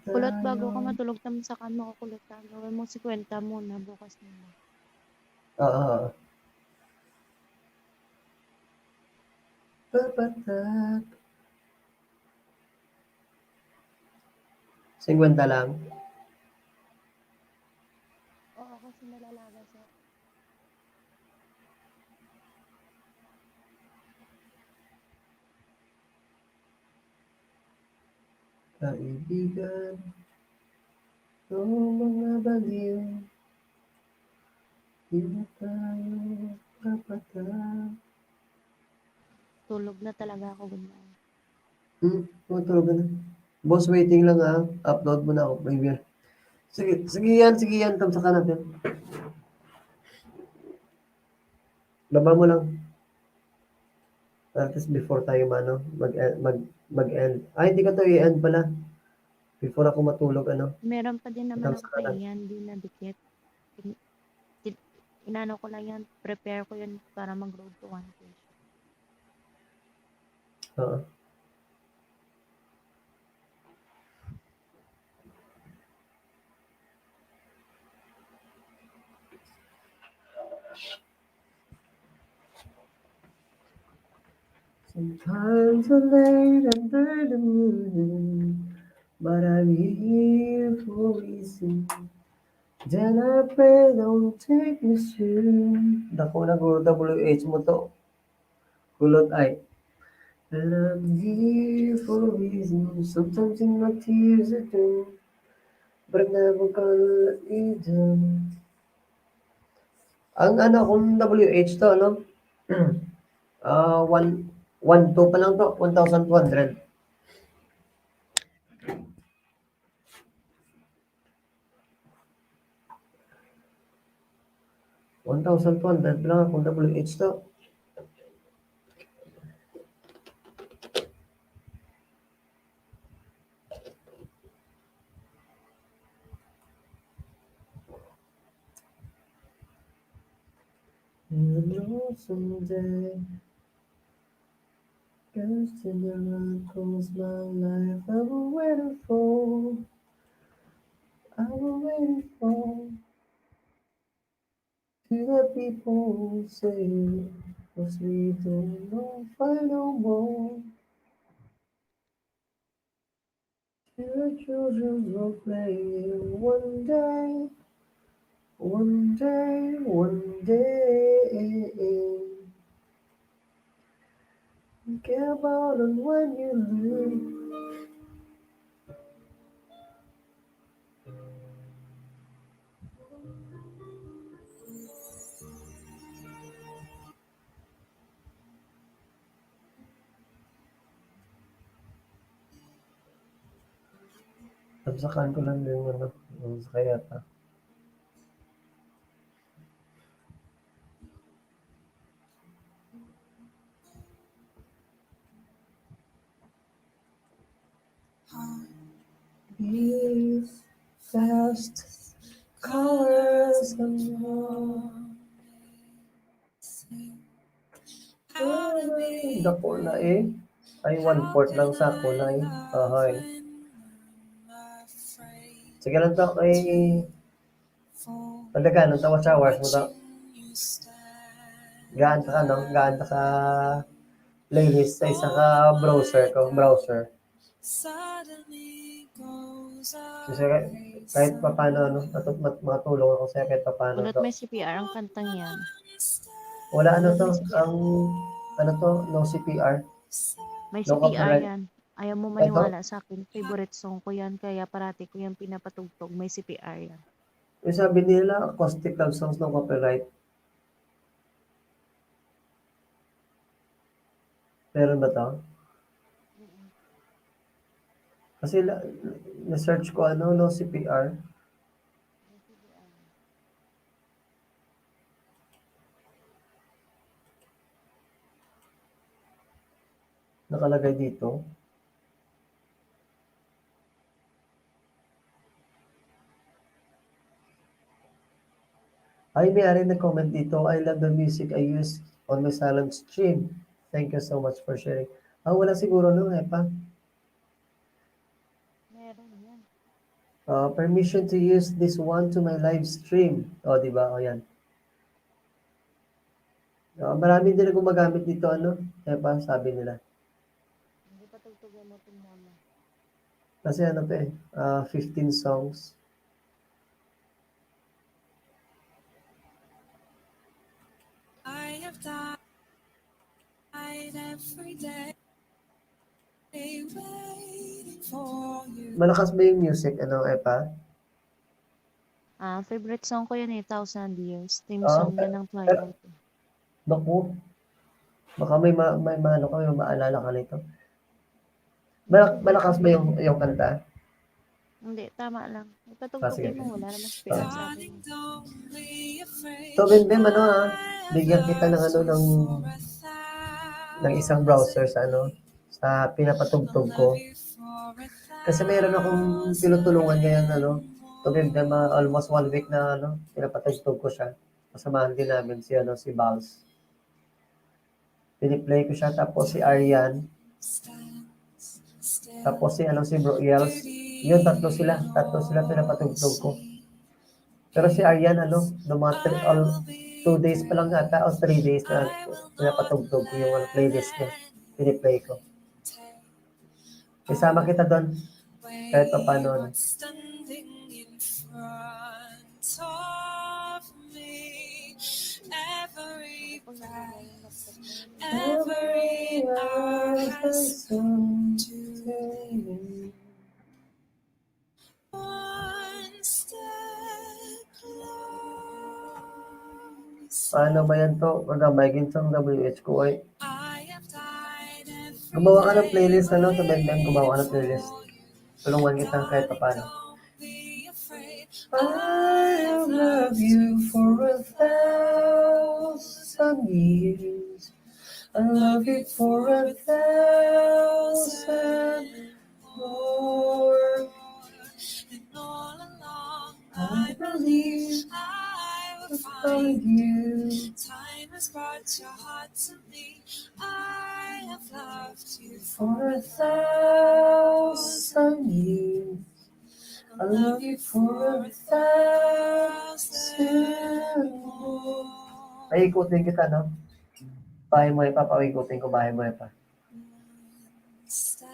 Kulot, bago ka matulog, tamsakan mo ko, kulot, ha. Gawin mo 50 muna, bukas na. Oo. Papatak. 50 lang. Oo, kasi nalalaga siya. Kaibigan, mga baliw, di na tayo papatak. Tulog na talaga ako, ganyan. Matulog na. Boss, waiting lang upload mo na ako, preview. Sige yan, tamsakan natin. Baba mo lang. At least before tayo mag-end. Ay, hindi ka to i-end pala. Before ako matulog, ano? Meron pa din naman Itang ako sa kay kanan. Ian, di na dikit. Inano ko lang yan, prepare ko yun para mag-road to 1K. Oo. Sometimes I'm late under the moon, but I'm here for a reason. Then I pray don't take me soon. Dako na ko WH mo to. Kulot ay. And I'm here for a reason. Sometimes in my tears I do, but I'm never gonna let you down. Ang ano kung WH to, ano? Ah, 112 pa lang to, 1,200. 1,200 lang akong WH to. You know someday, just in your uncle's my life, I will wait for, I will wait for, till the people say, cause we don't know, find no more. Till the children will play one day, one day, one day. Care about it when you leave. Tapsakan ko lang yung ano, yung sa kaya pa. Bees, fast, colors and more. Dako na eh. Ay, 1/4 lang sa ako na eh. Ahay. Sige lang to kay... Pagdagan, ang tawa showers mo to. Gaan ta ka, no? Gaan ta ka playlist sa isa ka browser. Kasi kahit pa paano, ano, matulong ako sa'yo kahit pa paano Kulot to. may CPR ang kantang yan. Wala ano Kulot to, may CPR. ano to, no CPR. May No CPR copyright. yan. Ayaw mo Ito? maniwala sa akin. Favorite song ko yan. Kaya parati ko yan pinapatugtog. May CPR yan. Yung sabi nila, acoustic love songs no copyright. Meron ba to? Kasi na-search ko ano, no CPR. Nakalagay dito. Ay, may-ari nag-comment dito. I love the music I use on my silent stream. Thank you so much for sharing. Wala siguro no, pa. Meron yan. Permission to use this one to my live stream. O, di ba? O, yan. Marami din na gumagamit dito, ano? Pa, sabi nila. Hindi patugtugan mo itong mama. Kasi ano pa eh, 15 songs. I have died every day waiting for you. Malakas ba yung music, ano, pa? Favorite song ko yan eh, Thousand Years. Theme Ah, song yan ng Twilight. Naku, baka may maano ka, may maalala ka nito. Malakas ba yung kanta? Hindi, tama lang. Sige. Ipatugtugin mo, wala naman spirit sa akin. Darling, don't be afraid. So, Bim, ano bigyan kita ng ano, ng ng isang browser sa ano, sa pinapatugtog ko. Kasi meron akong tinutulungan ngayon, ano, to give them almost 1 week na ano, pinapatugtog ko siya. Kasamahan din namin si ano, si Vals. Piniplay ko siya, tapos si Arian, tapos si ano, si Bro Yels. Yun, tatlo sila pinapatugtog ko. Pero si Arian, ano, no mga 2 days pa lang ata, o 3 days na pinapatugtog ko yung ano, playlist niya. Piniplay ko. Isama kita doon. Kahit pa paano. Ano. Standing in front of me, every Pag breath, yung laptop mo yun. every hour has one step close. Paano ba yan to? Magamay ginsang WH ko ay. I have died every Gumawa ka ng playlist, ano? Sa Bang gumawa ka ng playlist. Tulungan kita kahit pa paano. Don't be afraid. I'll love you for 1,000 years. I'll love you for 1,000 more. And all along I believe I will I'll find find you. time has brought your heart to me. I have loved you For 1,000 years. I love you for 1,000 more. Ay, ikutin kita, no? Bahay mo pa, paikutin ko bahay mo pa. Step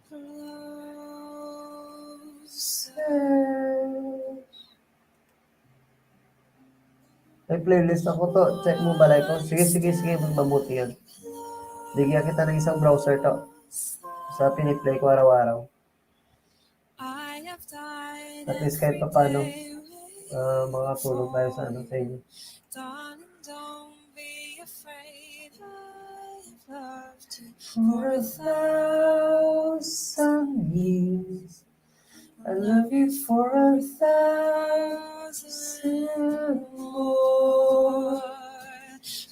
closer. May playlist ako to. Check mo balay ko. Sige. Mabuti yan. Bigyan kita ng isang browser to. Sa piniplay ko araw-araw. I have died At least kahit pa paano, makatulog tayo sa ano sa inyo. Darling, don't be afraid. I have loved you For 1,000 years, I love you for 1,000 more.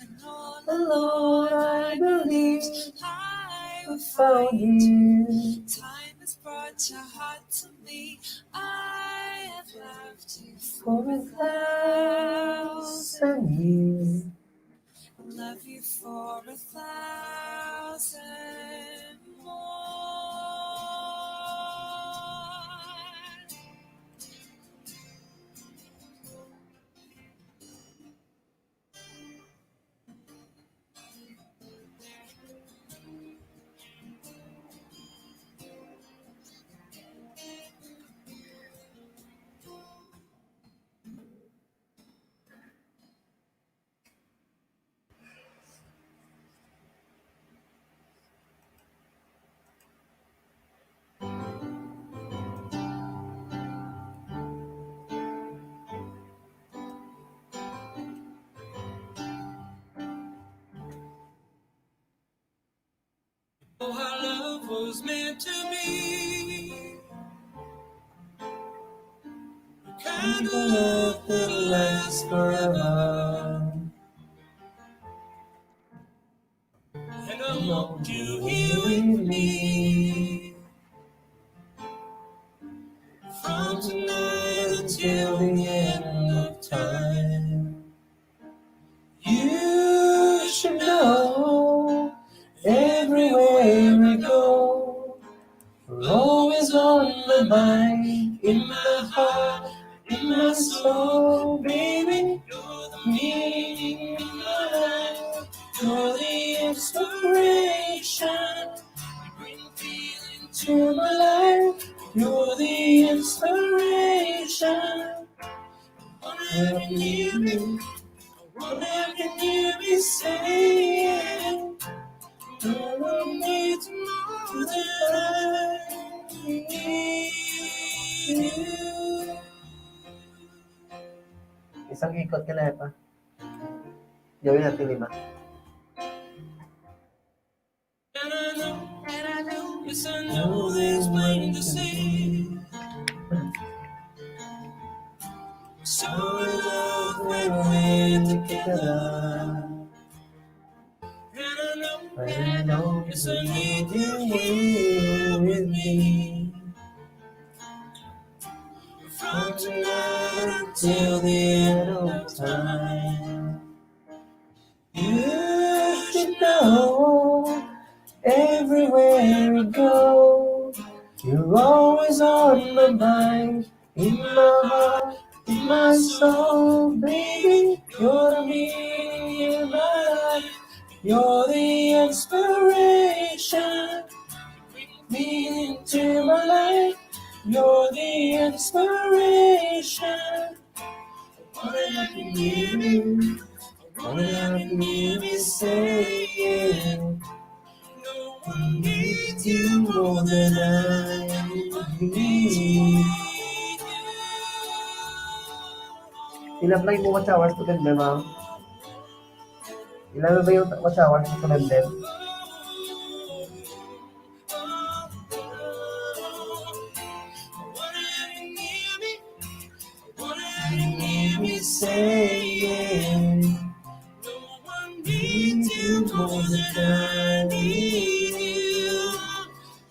and all Alone, I believe I I will found you. Time has brought your heart to me. I have loved you For 1,000 years. love you for 1,000 more. Oh, how love was meant to be. The kind of love that'll last forever. And I want you here with me. From tonight until the end of time. You should know everywhere we go. We're always on my mind, in my heart, in my soul, baby. You're the meaning in my life. You're the inspiration. You bring feeling to my life. You're the inspiration. Whenever you me, whenever you be saying, no one needs more than I need you. Isang ikot ka lang pa. Gawin natin 5. And I know, yes I know there's plain to see. So in love when we're together. And I know I know you need you here with me. From now until the end of time. You should know everywhere we go. You're always on my mind, in my heart, in my soul, baby. You're the meaning in my life. You're the inspiration, me into my life. You're the inspiration. All I can hear me, all I can hear me saying, no one needs you more than I need. I-apply mo watch hours to them, ma'am. Ilan ba yung watch hours to them? Saying, no one needs you more than I need you.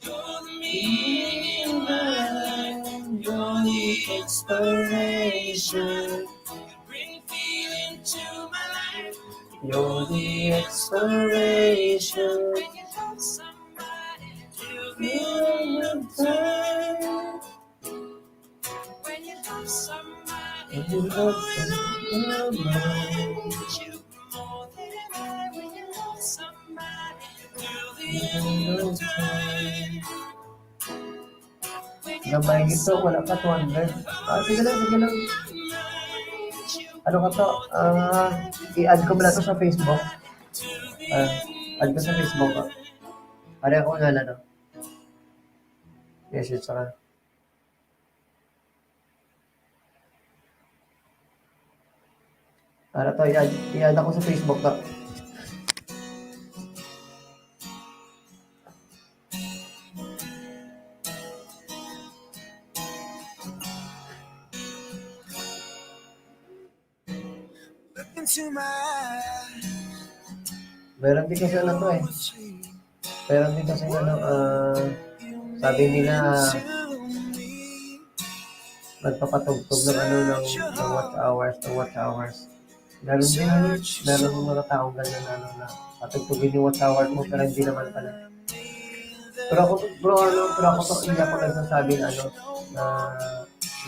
You're the meaning in my life. You're the inspiration. You bring feeling to my life. You're the inspiration. When you love somebody, you feel the time. When you love somebody, when you love somebody, you more than I. When you love somebody, till the end of time. Gabay gito, wala pa 200. Sige lang, sige lang. Ano ka to? I-add ko muna to sa Facebook. Add ko sa Facebook ko. Ano ako nga na, no? Message ka. Ano to, i-add ako sa Facebook ko. Meron din kasi ano to eh. Meron din kasi ano, sabi nila, nagpapatugtog ng ano ng watch hours. Meron din, meron mga taong ganyan ano na patugtugin yung watch hours mo pero hindi naman pala. Pero ako to, hindi ako nagsasabi na ano, na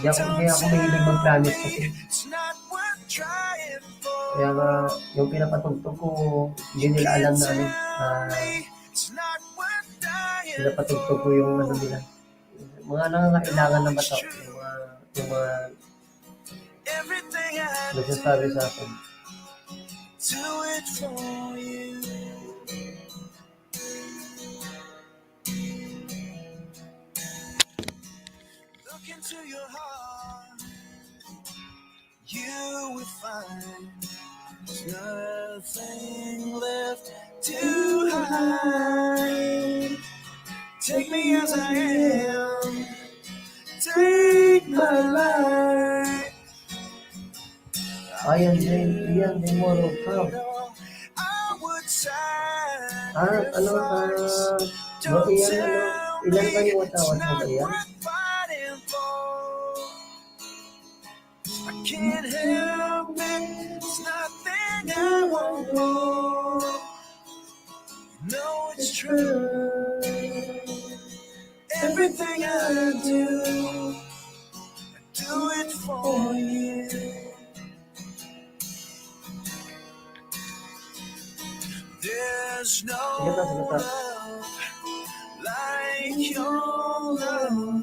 hindi ako mahilig mag-promise kasi. Kaya nga, yung pinapatugtog ko, hindi nila alam na ano, pinapatugtog ko yung ano nila. Mga nangangailangan na ba ito? Yung mga nagsasabi sa akin. Look into your heart, you will find there's nothing left to hide. Take me as I am, take my life. Ayan din mo rin ka. Ilan ba yung watawat mo ba yan? I can't help it, it's nothing I won't do. You know it's true. Everything I do it for you. There's no love like your love,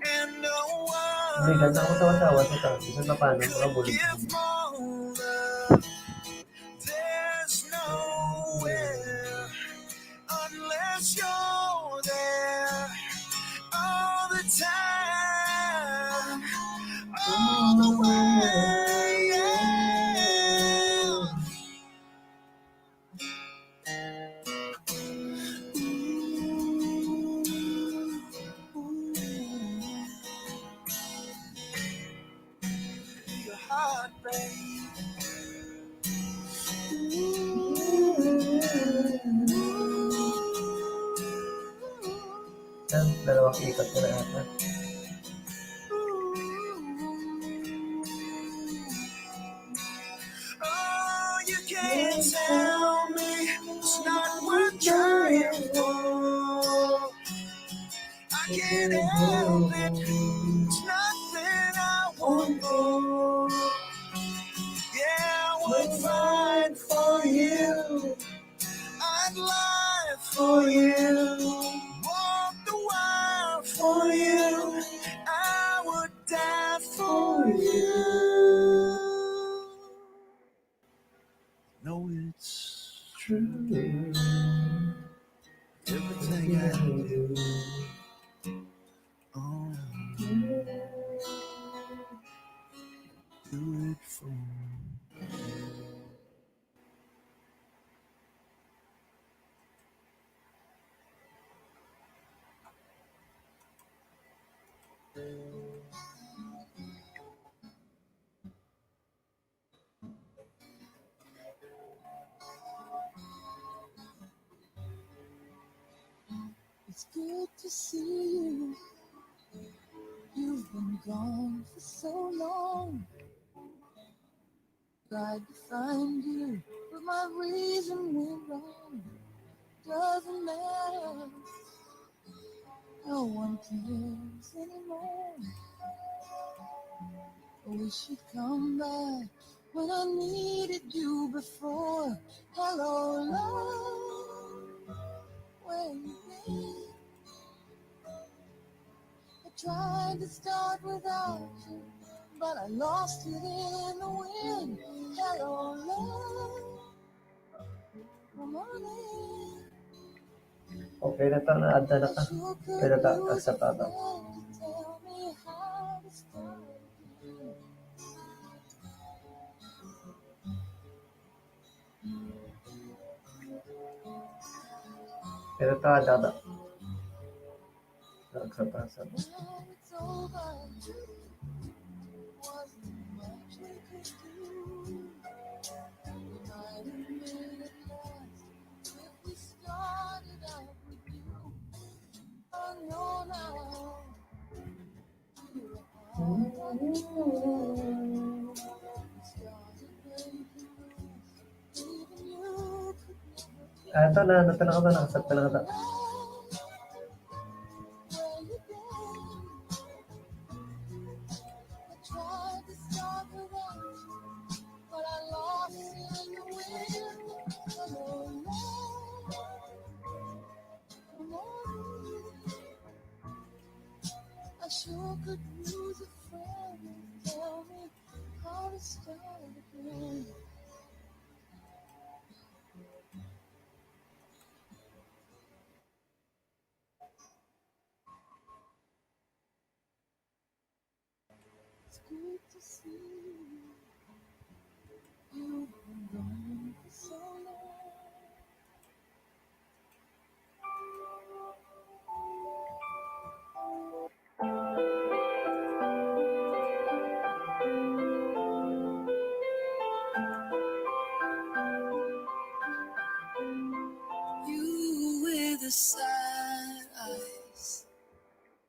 and no one will give more love. There's nowhere unless you're there all the time, all the way. Yeah. Your heart breaks. Dalawang ikot ko na ata. Oh, you can't tell me it's not worth trying for. I can't help it. It's nothing I won't go. Yeah, I would fight for you. I'd lie for you. Walk the world for you. I would die for you. No, it's true. Everything I do. Oh, do it for me. It's good to see you. You've been gone for so long. Tried to find you, but my reason went wrong. Doesn't matter. No one cares anymore. I wish you'd come back when I needed you before. Hello, love, where you been? I tried to start without you, but I lost it in the wind. Hello, love, come on in. Okay na to, na-add na ka. Pero accept na to. Tell me how to start again. Pero to, add na to. Accept na. Now it's over. Wasn't much we could do. We might have made it last if we started out with you. I know now you were hard on me. We started breaking rules. Even you could never Ah, ito na, ito na ka ba? Accept na ka to. where you been. I tried to start without you, but I lost in the wind. Hello, love, come on in. I sure could use a friend to tell me how to start again. It's good to see you. You've been gone for so long. You with the sad eyes.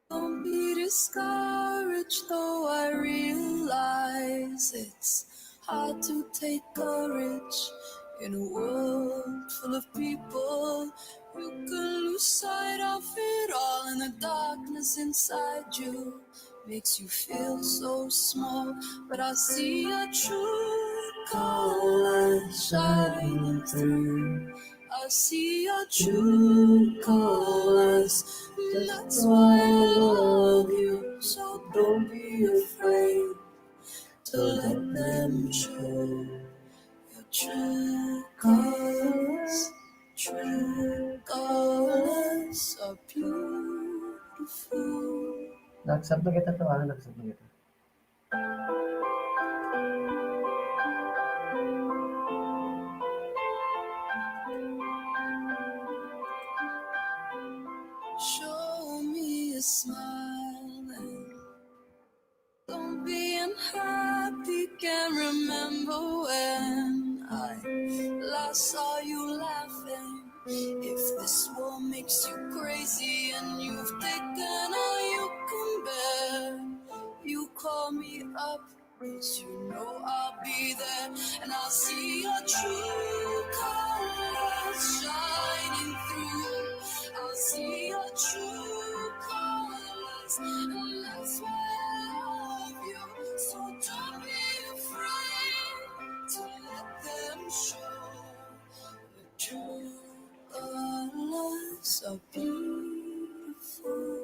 Don't be discouraged, though I realize it's hard to take courage in a world full of people. You can lose sight of it all, and the darkness inside you makes you feel so small. But I see a true color shining through. I see your true colors. That's why I love you. So don't be afraid to let them show your true colors. True colors are beautiful. Na-accept na kita to, na-accept na kita. Show me a smile and don't be unhappy. Can't remember when I last saw you laughing. If This world makes you crazy and you've taken all you can bear. You call me up, 'cause you know I'll be there, and I'll see your true colors shining through. I'll see your true colors, and that's why I love you. So don't be afraid to let them show. The true colors are beautiful.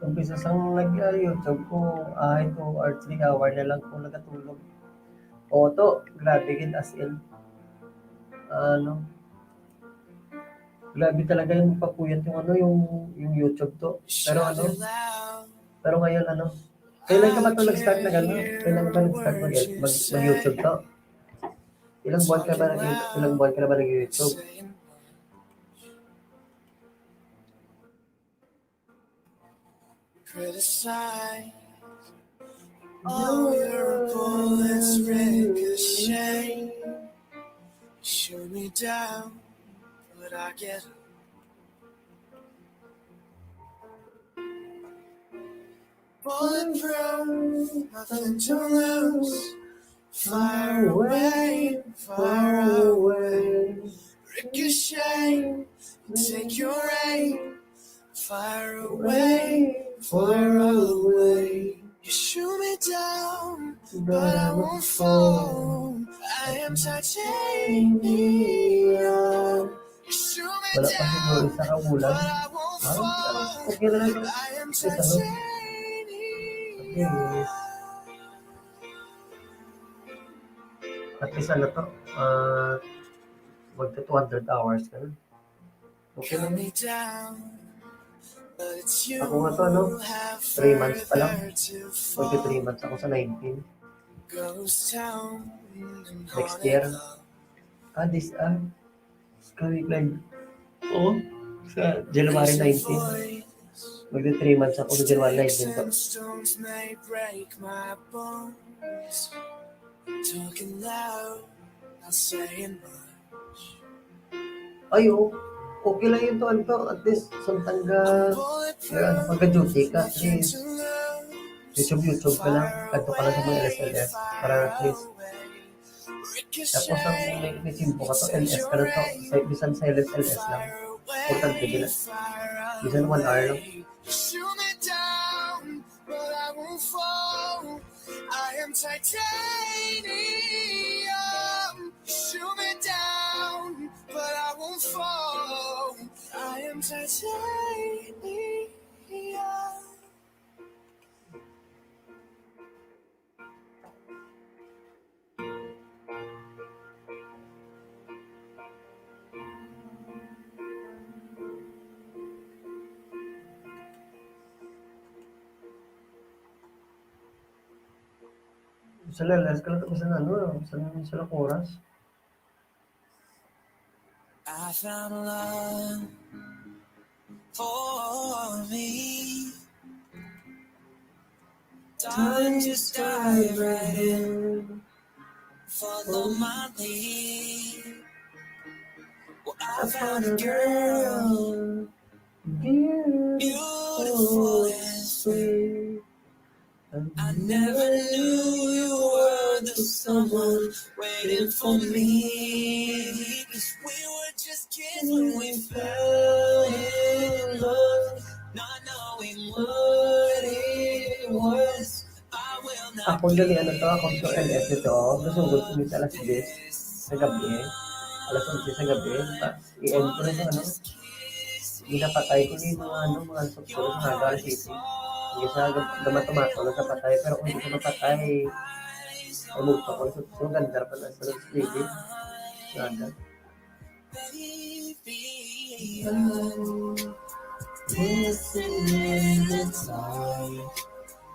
Umpisa sang nag-YouTube ko, 2 or 3 hour na lang po nakatulog. To, grabe gid as in. Ano, grabe talaga yung papuyat yung yung YouTube to. Pero ngayon kailan ka ba ito nag-start na gano'n? Kailan ka ba nag-start mag-YouTube to? Ilang buwan ka na ba nag-YouTube? Criticize all your bullets ricochet. Shoot me down, but I get up. Bulletproof, nothing to lose. Fire away, fire away. Ricochet, take your aim. Fire away, fire away. You shoot me down, but I won't fall. I am titanium. You shoot me Wala pa siguro down, isa ka but bulan. I won't fall. Okay na lang. I am Yes. titanium. At least magta 200 hours ka na. Okay Cut lang. me down, but it's you Ako nga to, who have 3 months pa lang. further to Magta fall. 3 months ako sa 19. Ghost town and Next year. haunted club. Kawig lang. Oo. Sa January 19. Voice, Magta 3 months ako sa January 19 to. sticks and stones may break my bones. Talking loud, not saying much. Ay, okay lang yun to. At least, samtang magka-duty ka. At least, YouTube ka lang. Kanto ka lang sa mga LSLS. Para at least, tapos ang may simpo ka to, LS ka na to. Bisan sa LSLS lang. Importante din. Bisan 1 hour lang. Shoot me down, but I won't fall. I am titanium. Shoot me down, but I won't fall. I am titanium. Sa LSLS ka lang to. Bisan oras. I found love for me. Darling, just dive right in. Follow my lead. Well, I found a girl, beautiful and sweet. I never knew you were the someone waiting for me. 'Cause we were just kids when we fell in love, not knowing what it was. I will not Ako dali akong to LS ito. Nasugod ko nito alas 10 sa gabi. Alas 11 sa gabi. I-end ko na ito Ginapatay ko ni mga sukso sa Naga City. Hindi sa gamatumato na sa patay. Pero kung hindi ko mapatay, ay mugto ko. So, ganda pa na sa City. Naga. Listening the time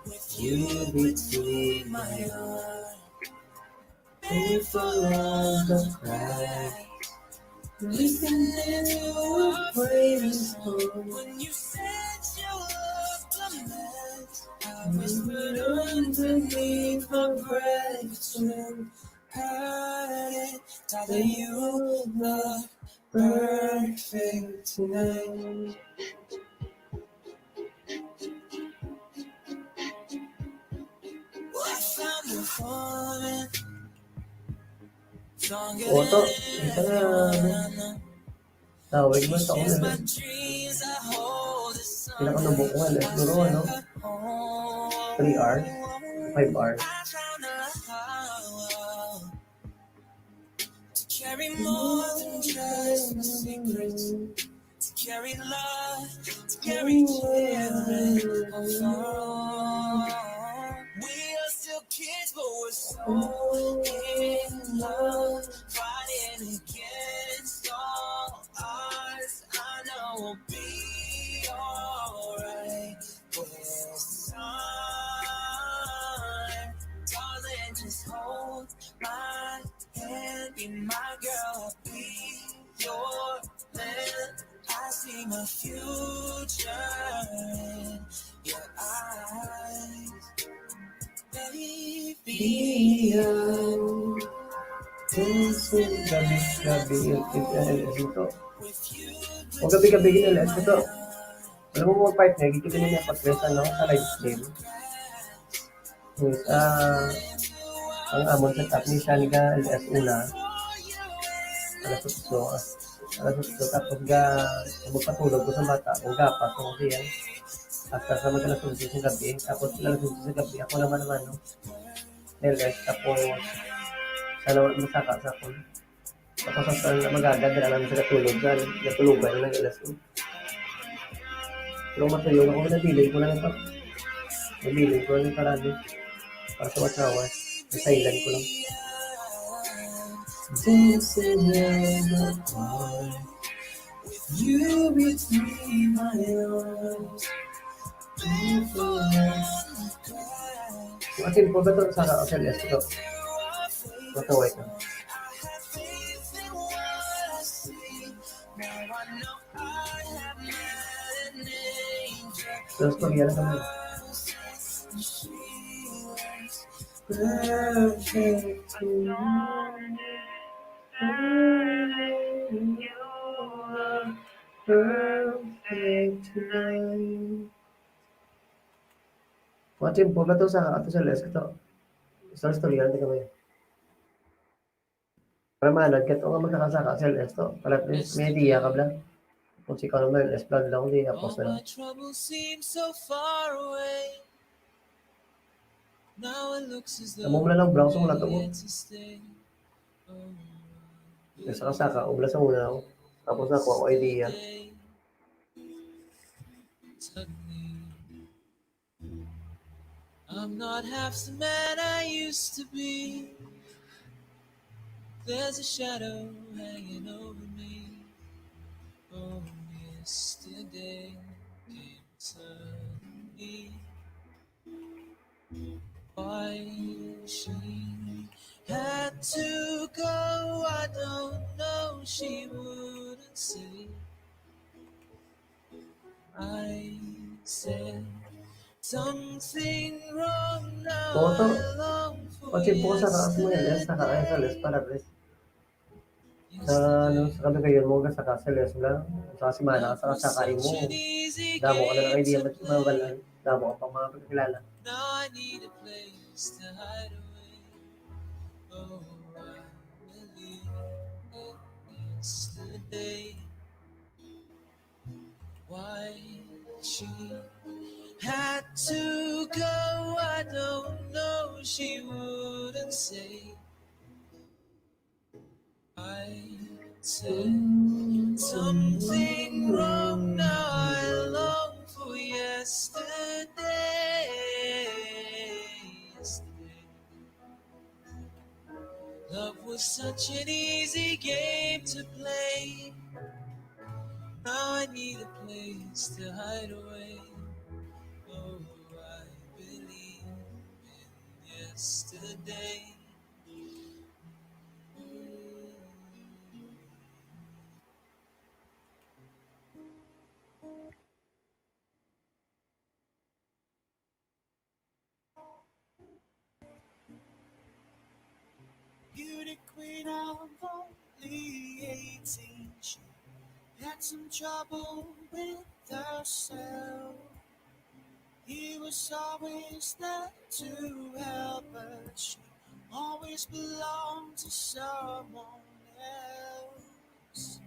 with you between my heart. Painful love the cry. Listening to a praise song. When you said you whispered underneath my breath to hide it. Darling, you look perfect tonight. I found a woman stronger Oto, than isa na. anyone I know. Tawag mo sa Shares my ulo. dreams, I hold the sun. Pinakanubo ko nga, siguro ano, 3 hours, 5 hours. I found a love to carry more than just my secrets, to carry love, to carry children of our own. We are still kids, but we're so in love, fighting against all odds. I know we'll be alright this time. Darling, just hold my hand, be my girl, I'll be your man. I see my future in your eyes. Baby, I'm dancing Gabi yung LS ito. with you. O gabi-gabi yung LS ito. Alam mo mga partner, gigito nila yung patres ano, sa live stream. Yung isa, ang amon sa top ni Shaniga LS una. Alas 8, tapos magpatulog ko sa bata, o gapas, o kasi yan. Hasta sa mag alas 11 sa gabi, tapos alas 11 sa gabi, ako naman no, LS, tapos sa naman masaka sa ako. Tapos hasta magagad, dala namin sa natulugan ng LS ko. Pero matulog ako, nabilin ko lang ito. Nabilin ko lang yung parado. Para sa watch-hours, silent ko lang. Dancing in the park, you between my arms. Ang simple ba ito sa LS ito? Mataway ka. Terus pagyan ka naman. Perfect tonight. Mga simple ba ito sa LS ito? Story yan, tingnan mo yan. Para manad ka ito nga magkakasaka sa LS ito. Para may idea ka ba? Kung si Conor LS vlog lang, hindi All tapos na lang. my troubles seem so far away. Now it looks as though Amo mo na lang browse mo na ito mo. it's to stay. Sa kasaka, ubla sa una ako. Tapos na ako idea. Suddenly, I'm not half the man I used to be. There's a shadow hanging over me. Oh, yesterday came suddenly. Why she had to go, I don't know. She wouldn't say. I said something wrong now. Toto, I long for pag simple ka sa kaas mo LS, sa kaas sa LS para res. Sa kami kayo mo, sa kaas sa LS lang. Sa simana, sa kasakain mo. Damo ka na ng idea, mawalan. Damo ka pang mga pagkilala. Now I need a place to hide away. Oh, I believe yesterday. Why she had to go, I don't know. She wouldn't say. I said something wrong. Now I long for yesterday. Yesterday. Love was such an easy game to play. Now I need a place to hide away. Oh, I believe in yesterday. when I'm only 18. She had some trouble with herself. He was always there to help her. She always belonged to someone else.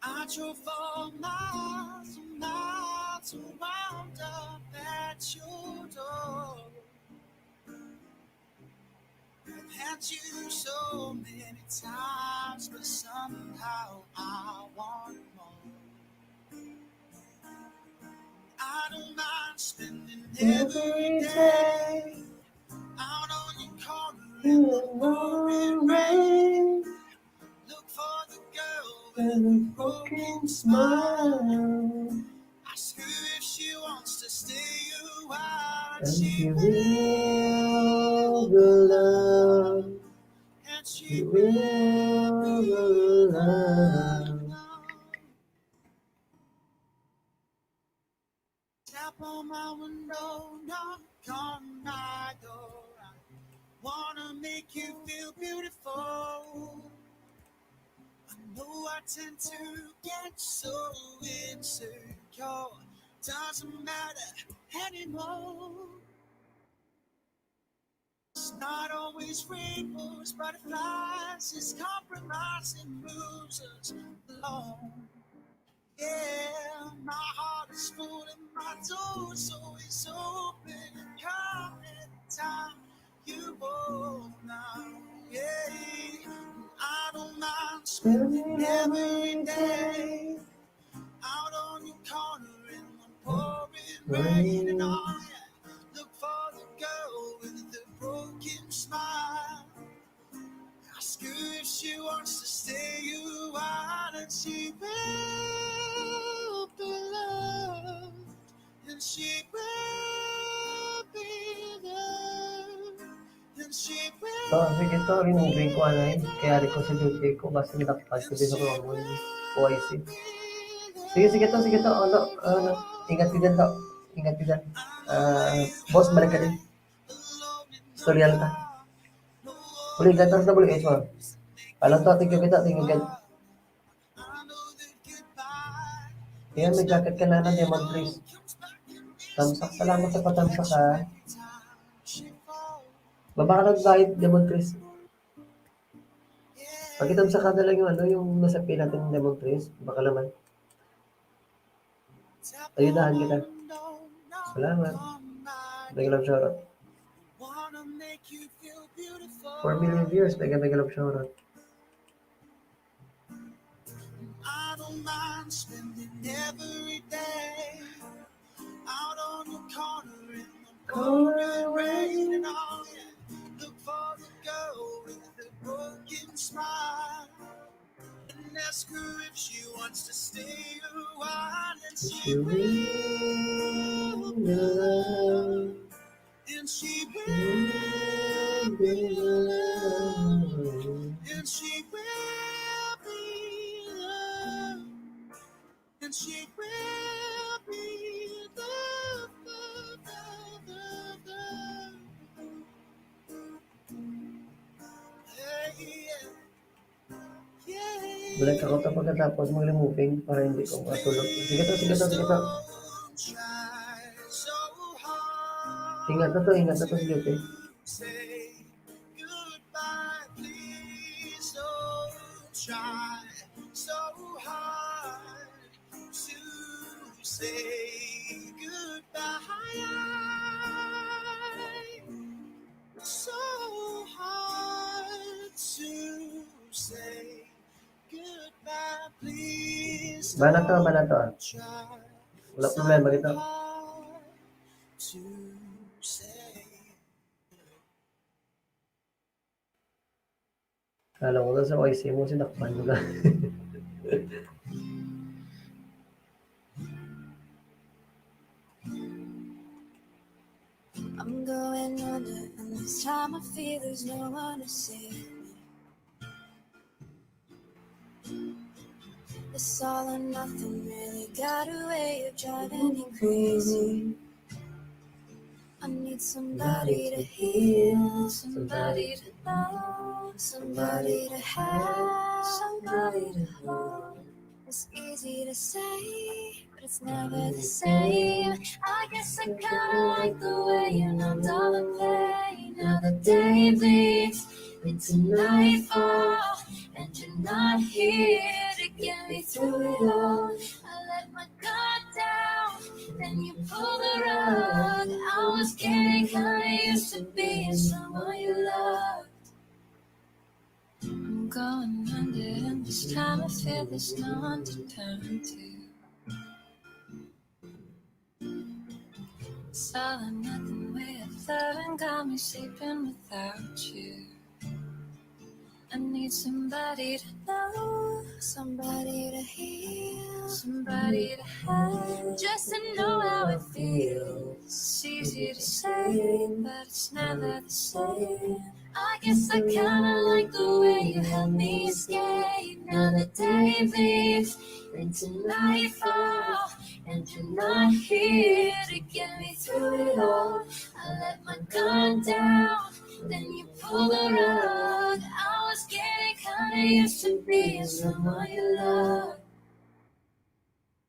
I drove for miles and miles and wound up at your door. I've had you so many times, but somehow I want more. I don't mind spending every day out on your corner in the pouring rain. Look for the girl with a broken smile. Ask her if she wants to stay a while, and she will belong. And she will belong. Tap on my window, knock on my door. I wanna make you feel beautiful. I know I tend to get so insecure. Doesn't matter anymore. It's not always rainbows, butterflies. It's compromising moves us along. Yeah, my heart is full and my door's always open. Come anytime you want now. Yeah, I don't mind spending every day out on your corner in the pouring rain. And I look for the girl with the broken smile. Ask her if she wants to stay a while, and she will be loved, and she will be loved, and she will. So, sige to, rin-moving ko anay. Kaya rin ko sa duty ko kasi nilakpad ko din sa common OIC. Sige to. Ano, ingat ka dyan to. Ingat ka dyan. Boss, balik ka din. Storyan ta. Boleh gantas na boleh mo. Alam to, tingnan kita, tingnan ka. Ayan, may jacket ka na Demon Trees. Tamsak, salamat sa patamsak ha. Baba ka ng diet, Demon Trees. Pagkitamsak ka na lang yung ano, yung nasa pin natin ng Demon Trees. Baka naman. Ayudahan kita. Salamat. Mega love shoutout. 4 million viewers, mega love shoutout. I don't mind spending every day out on the corner in the pouring rain. And all look for the girl with the broken smile. And ask her if she wants to stay a while, and she will be loved, and she will be loved, and she will be loved, and she will be loved. Hey, yeah. Balik ako to pagkatapos mag-removing para hindi ko matulog. Sige to. Ingat na to sa duty. Say goodbye, please don't try so hard to say goodbye. So hard to say goodbye, please Bana to. try Wala problema dito. to say. Kala ko na sa OIC mo, sinakpan mo na. I'm going under, and this time I feel there's no one to save me. This all or nothing really got a way of driving me crazy. I need somebody to heal, somebody to know, somebody to have, somebody to hold. It's easy to say, but it's never the same. I guess I kinda like the way you numbed all the pain. Now the day bleeds into nightfall, and you're not here to get me through it all. I let my guard down, then you pulled the rug. I was getting kinda used to being someone you loved. I'm going under, and this time I feel there's no one to turn to. It's all or nothing way of loving got me sleeping without you. I need somebody to know, somebody to heal, somebody to have, just to know how it feels. It's easy to say, but it's never the same. I guess I kinda like the way you helped me escape. Now the day bleeds into nightfall, and you're not here to get me through it all. I let my guard down, then you pull the rug. I was getting kinda used to being someone you love.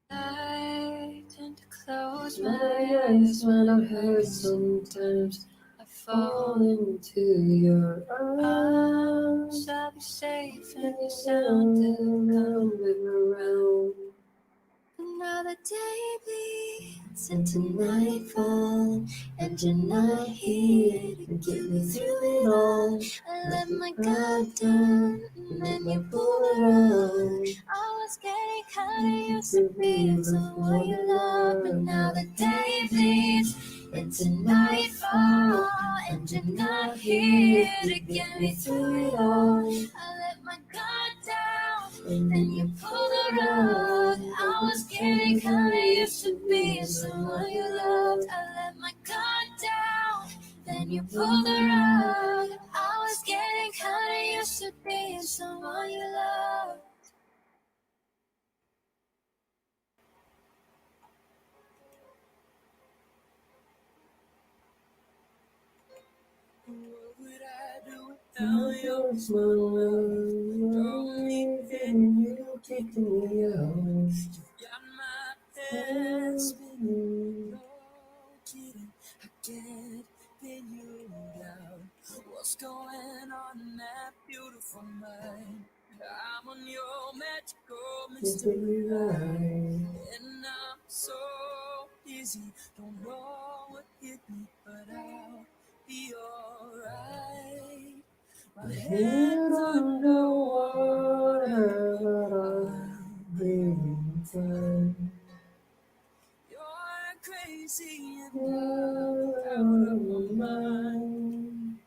I tend to close my eyes when I'm hurt sometimes. I fall into your arms. I'll be safe and you sound to coming around. Another day bleeds into nightfall, and you're not here to get me through it all. I let my guard down, and then you pull the rug. I was getting kinda used to being someone you love, but now the day bleeds into nightfall, and you're not here to get me through it all. I let my guard down, and then you pull the rug. I was getting kinda used to being someone you loved. I let my guard down, then you pull the rug. I was getting kinda used to being someone you loved. What would I do without your smile? Only then you kick me out. Got my head spinning, no kidding. I can't pin you down. What's going on in that beautiful mind? I'm on your magical mystery ride, and I'm so dizzy, don't know what hit me, but I'll be alright. My head's underwater, but I'm breathing fine. You're crazy and I'm out of my mind.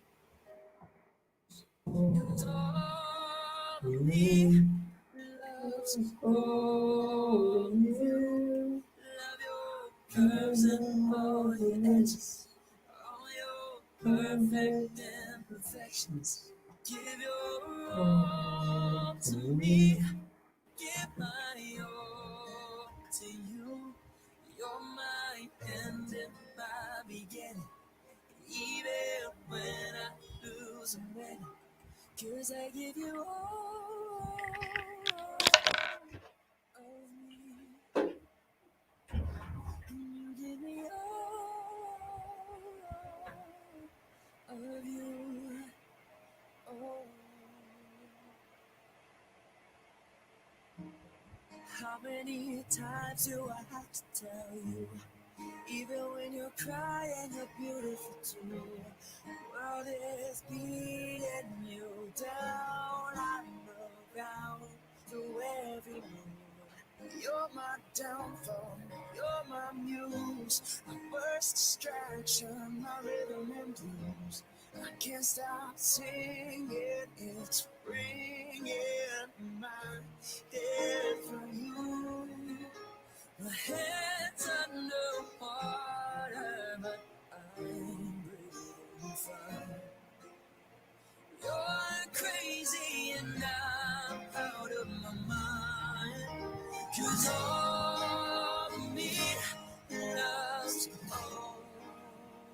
'Cause all of me loves all of you. Love your curves and all your edges, all your perfect imperfections. Give your all to me, give my all to you. You're my end and my beginning, even when I lose and win. 'Cause I give you all of me, and you give me all of you. Oh. How many times do I have to tell you? Even when you're crying, you're beautiful too. The world is beating you down. I'm around through every mood. You're my downfall, you're my muse, my worst distraction, my rhythm and blues. I can't stop singing, it's ringing in my head for you. My head's underwater, but I'm breathing fine. You're crazy and I'm out of my mind. 'Cause all of me loves all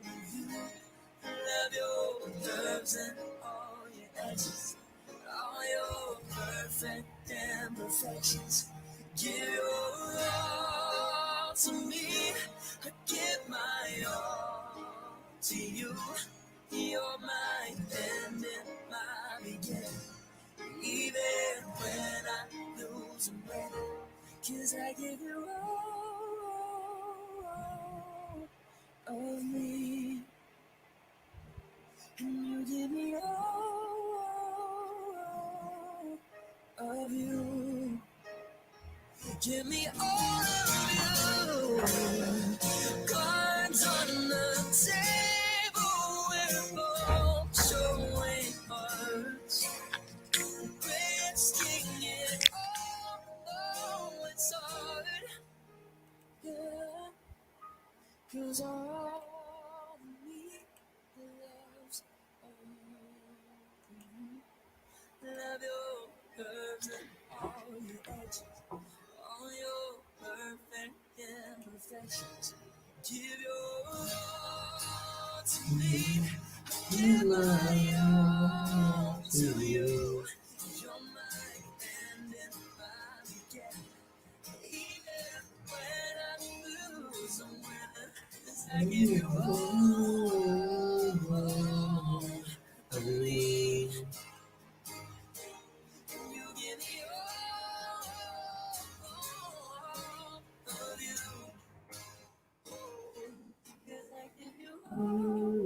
of to me. I give my all to you. You're my end and my beginning. Even when I lose and win, 'cause I give you all of me, and you give me all of you. Give me all of you. Cards on the table, we're both showing hearts. Risking it all, though it's hard. Yeah, 'cause all of me loves all of you. Love your curves and all your edges, all your perfect imperfections. Give your all to me, give my all to you. You're my end and my beginning. Even when I lose, I'm winning. 'Cause I give you all of me. And you give me all of you. 'Cause I give you all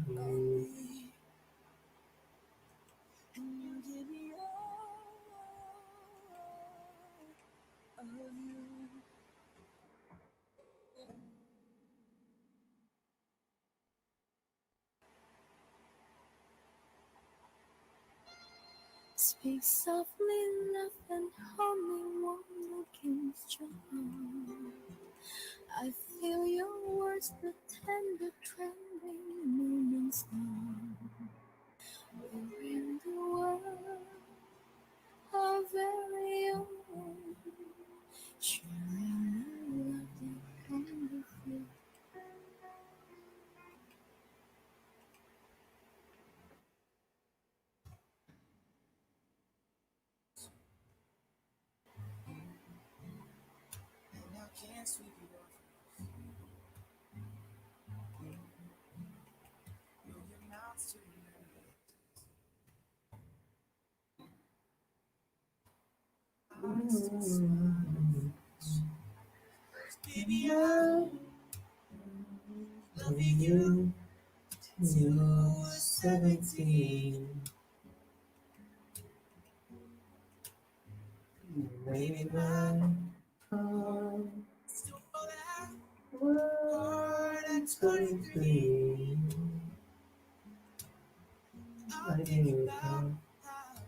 of me. And you give me all of you. Speak softly, laugh and hold me warm against your arm. I feel your words, the tender trembling moments now. We're in the world, our very own, sharing a love that can be free. And I can't sweep it off. Move your mouth to me. Baby, I'm loving you till you're 17. Maybe my heart still for that word at 23. I think about how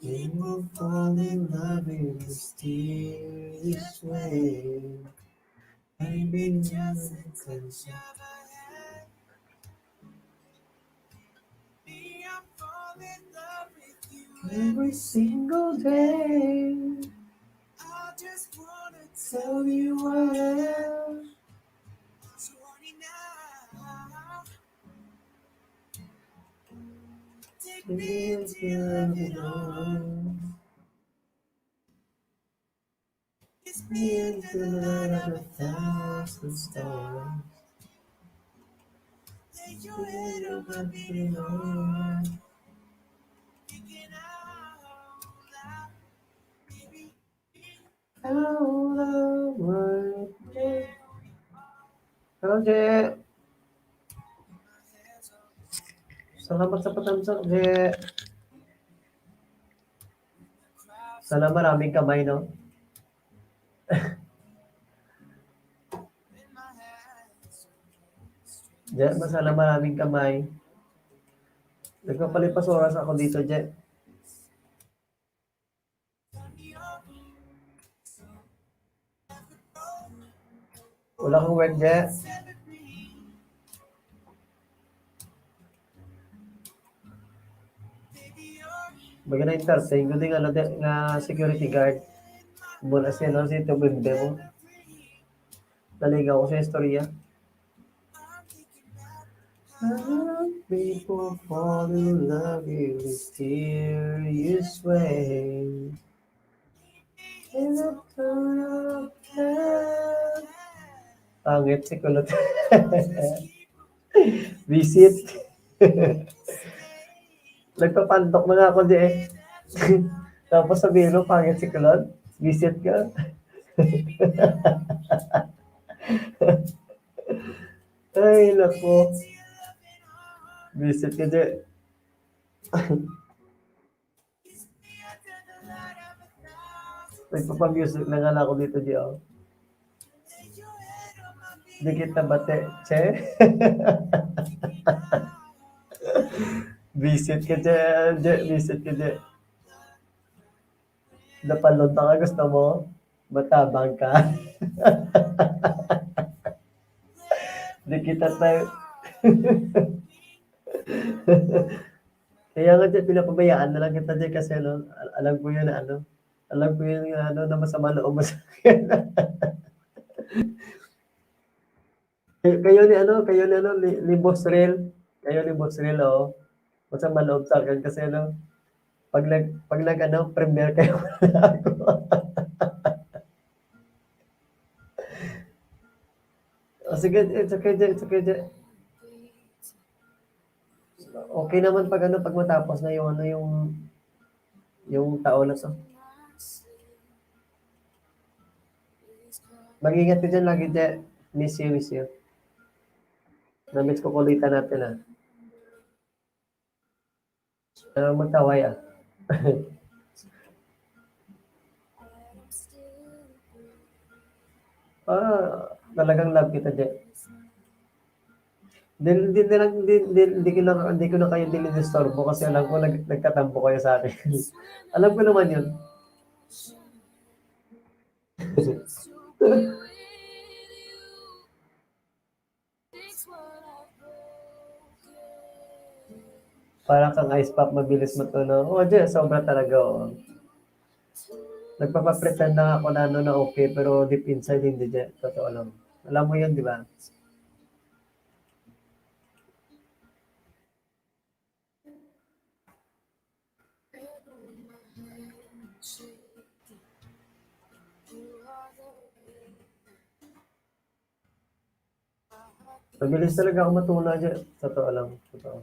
people fall in love in mysterious ways. Maybe just a touch of a hand. Me, I fall in love with you every single day. I just wanna tell you I am so horny now. Take me into your loving arms. Kiss me into the light of 1,000 stars. Lay your head on my beating heart. Thinking out loud, baby. Out of my head. Je, salamat sa patamsak, Je. Sana maraming kamay, no? Je, sana maraming kamay. Nagpapalipas oras ako dito, Je. Wala kang work, Je. Baga na-entertain ko din nga security guard. Mula siya no, si Tubimbe mo. Naligaw ko sa istorya. People fall in love in mysterious ways. In the turn Pangit si kulot. Visit. Nagpapandok na nga ako di eh. Tapos sabihin mo, pangit si kulot. Visit ka. Ay, naku. Visit ka di. Nagpapamusic na nga ako dito di oh. Di kita bate, che? Visit ka di, visit ka di. Napalod na ka, gusto mo? Matabang ka? Di kita tayo. Kaya nga dyan, pinapabayaan na lang kita dyan kasi ano, alam ko yun na ano, alam ko yun na ano, na masama loob mo sa akin. Kayo ni ano, ni Boss Real, kayo ni Boss Real, oh, masama loob sa akin kasi ano, pag ano, premiere kayo ako. Oh, sige, it's okay dyan, it's okay dyan. Okay naman pag ano, pag matapos na yung ano, yung taon na to. Mag-ingat ka dyan lagi dyan. Miss you, miss you. Na-miss ko kulitan natin ah. Magtaway ah. Talagang love kita dyan. Hindi ko na kayo dinidisturbo kasi alam ko nagtatampo kayo sa akin. Alam ko naman yun. Parang kang ice pop, mabilis matunaw. Oh, dyan, sobra talaga. Oh. Nagpapapretend lang ako na ano na okay, pero deep inside hindi dyan. Totoo lang. Alam mo yun, di ba? Mabilis talaga ako matuna dyan. Totoo lang. Totoo.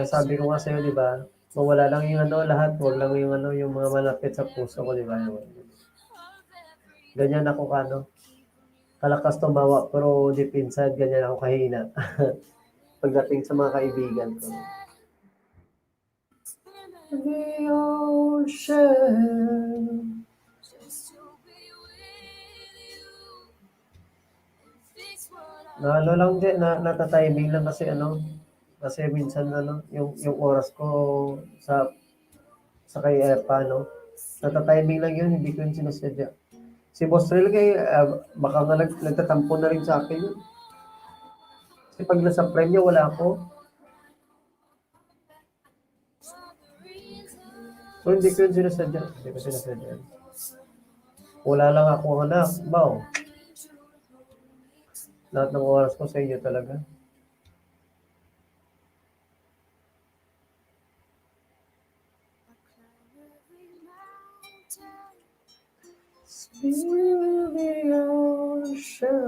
Sabi ko nga sa'yo, di ba? Mawala lang yung ano, lahat. Huwag lang yung ano, yung mga malapit sa puso ko, di ba? Ganyan ako kano. Kalakas tumawa, pero deep inside, ganyan ako kahina. Pagdating sa mga kaibigan ko. The ocean. Na ano lang din, natatiming lang kasi ano, kasi minsan ano, yung oras ko sa kay Epa, no, natatiming lang yun, hindi ko yun sinasadya. Si Boss Real kay, baka nga nagtatampo na rin sa akin yun. Kasi pag nasa premyo, wala ako. So, hindi ko yun sinasadya. Hindi ko sinasadya. Wala lang ako anak, bao. Lahat ng oras ko sa inyo talaga.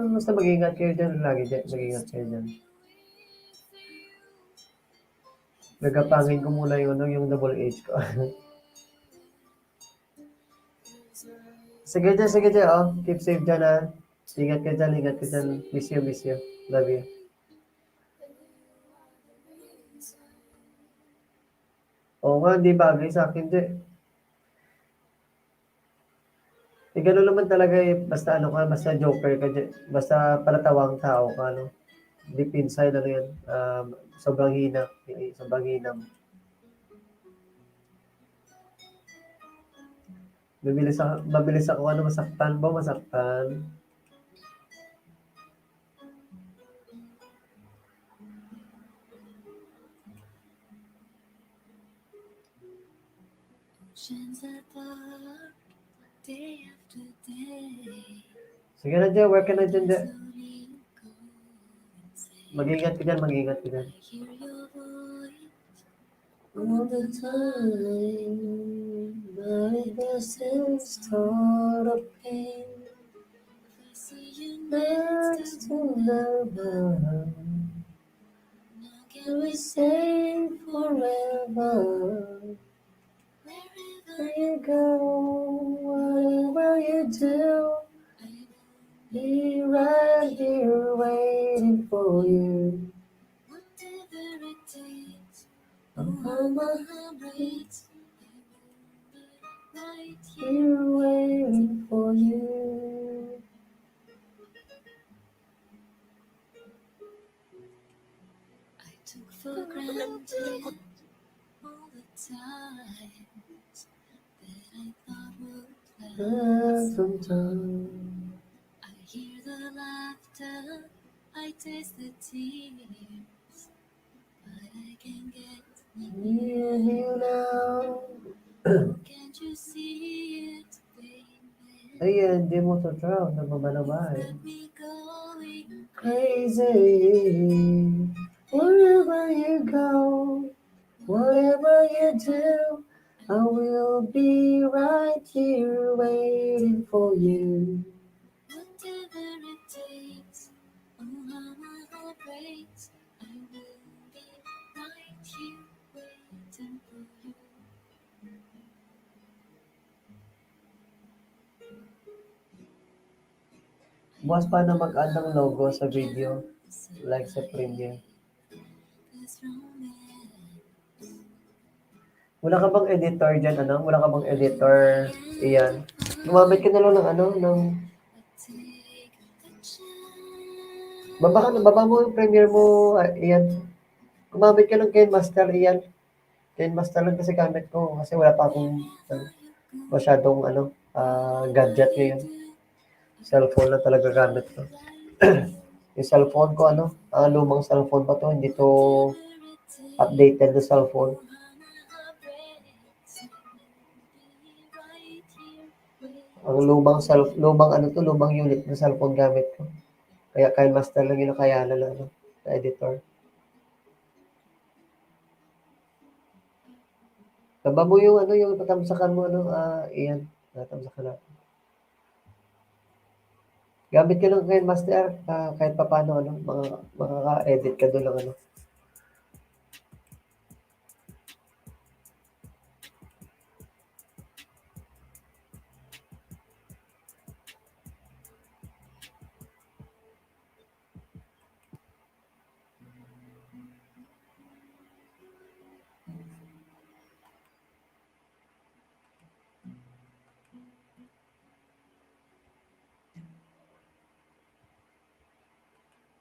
Basta mag-ingat kayo dyan. Lagi dyan. Mag-ingat kayo dyan. Nagapangin ko muna yung double H ko. Sige dyan. Oh. Keep safe dyan ha. Ingat ka dyan. Miss you. Love you. Oo nga, di bagay sa akin dyan. Gano'n naman talaga eh, basta ano ka, basta joker ka dyan, basta palatawang tao ka, ano, deep inside, ano yan, sobrang hina, sobrang hinam. Mabilis ako, ano, masaktan. Sige na dyan, work ka na dyan. Mag-ingat ka dyan. all the time, but it doesn't start a pain. See you next to the bar. Can we stay forever? Wherever you go, whatever you do, be right here waiting for you. Whatever it takes, oh how my heart breaks. Right here waiting for you. I took for granted all the times that I thought would last some time. I hear the laughter, I taste the tears, but I can't get near you now. Can't you see it, baby? Ayan, hindi mo to drown. Nagbabalabay. Got me going crazy. Wherever you go, whatever you do, I will be right here waiting for you. Whatever it takes, oh how my heart breaks, I will be right here waiting for you. Bukas pa na mag-add ng logo sa video. Like sa premiere. Wala ka bang editor dyan, ano? Wala ka bang editor? Iyan. Gumamit ka na lang ng ano, ng... Baba mo yung premiere mo, iyan. Gumamit ka ng KineMaster, iyan. KineMaster lang kasi gamit ko. Kasi wala pa akong masyadong, gadget ngayon. Cellphone na talaga gamit ko. Yung cellphone ko, lumang cellphone pa to. Hindi to updated na cellphone. Ang lumang unit ng cellphone gamit ko. Kaya KineMaster lang yung nakayanan na editor. Taba mo yung yung patamsakan mo iyan, tatamsakan natin. Gamit ka ng KineMaster kahit papaano makaka-edit ka doon ng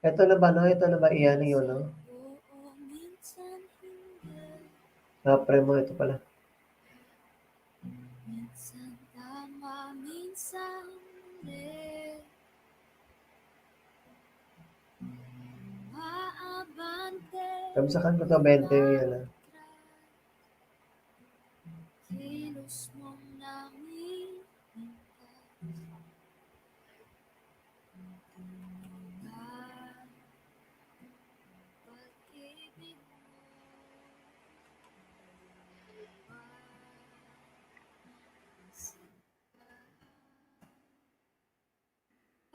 Ito na ba iyan yun, no? Pre mo, ito pala. Minsan tama, minsan hindi. Maabante. Tamsakan ko to 20 yan, Kilos mong namin. Pag-ibig mo.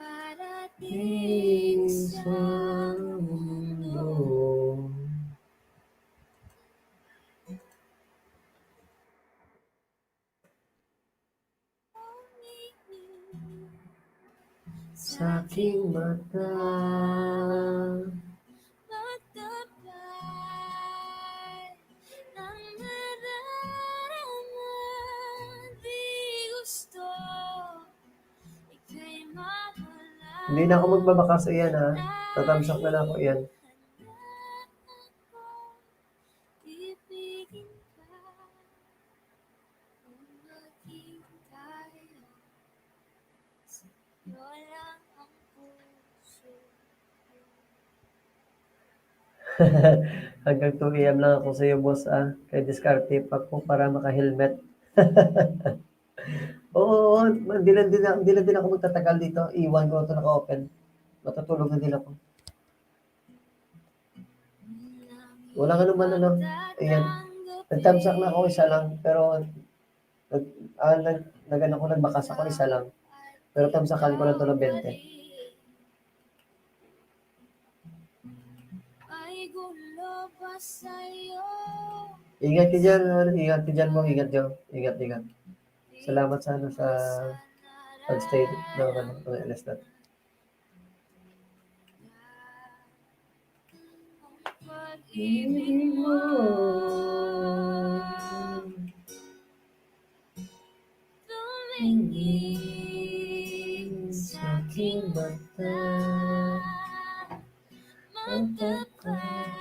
Parating sa mundo. Sa aking mata, magkabay ng nadarama, di gusto ika'y mawala. Hindi na ako magbabakas iyan, ha? Tatamsak na lang ako iyan. Ibigin ka, kung maging tayo, sa'yo lang ang puso. Hanggang 2 AM lang ako sa iyo, boss, Kay diskarte pa ko para maka-helmet. Oo, hindi lang din ako magtatagal dito. Iwan ko ito naka-open. Matutulog na din ako. Wala ka naman, ayan. Nagtamsak na ako isa lang, pero nagbakas ako isa lang. Pero tamsakan ko lang to ng 20. Ingat ka dyan, ingat dyan. Ingat. Salamat sa pag-stay ng LS natin. Ibig mo tumingin sa aking mata, matapad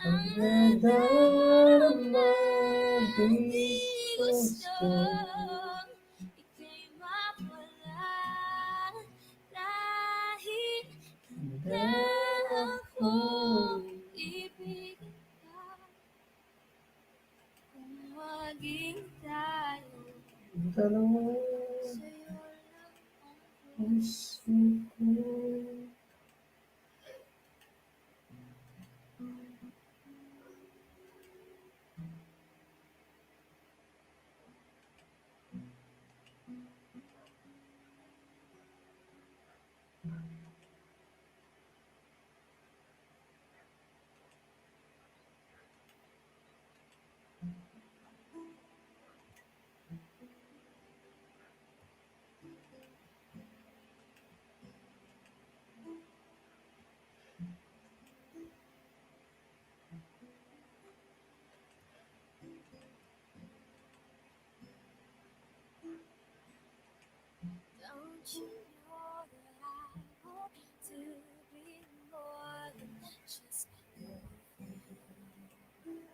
ang nadarama di gusto ika'y mawala dahil na akong ibigin ka kung maging tayo dalawa sa'yo lang ang gusto ko. Don't you know that I want to be more than just your friend?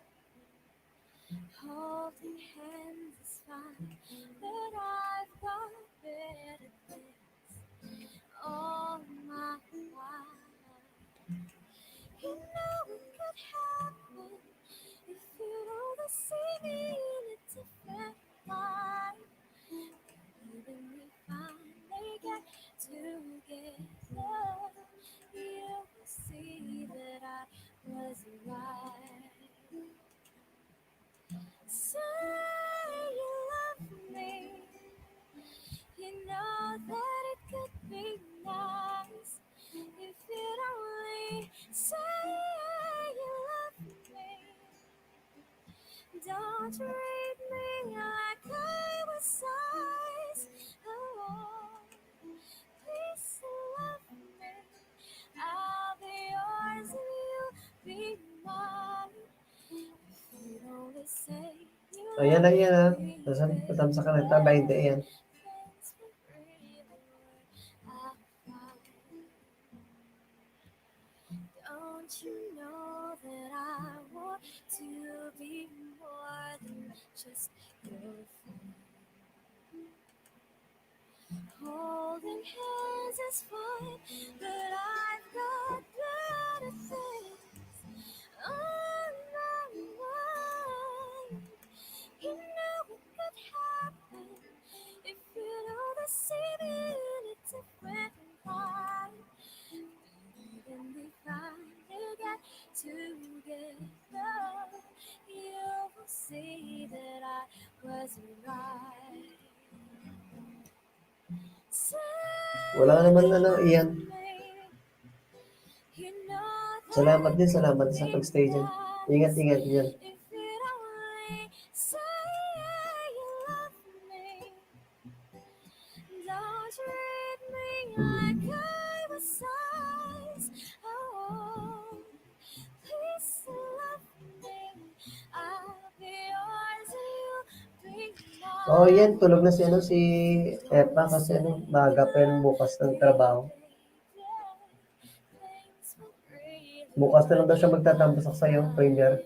Holding hands is fine, but I've got better things on my mind. You know it could happen if you only see me in a different light. Even we finally get together, you'll see that I was right. Say you love me, you know that it could be nice if you'd only say you love me. Don't treat me like I was size. Oh, please love me. I'll be yours and you'll be mine. If you'd only say you Ayan lang yan ha. love me. Natamsa ka na ta, 20 yan. Thanks for breathing where I find. Don't you know that I want to be more than just your friend? Holding hands is fine, but I've got better things on my mind. You know it could happen if you'd only see me in a different light. When we finally get together, you will see that I was right. Wala naman iyan. Salamat sa pag-stay dyan. Ingat dyan. Don't treat me like I was size. Oh, please love me. I'll be yours and you'll be mine. Oh, yan. Tulog na si Epa kasi maaga pa yan bukas ng trabaho. Bukas na lang daw siya magtatambasak sa'yo, Premier.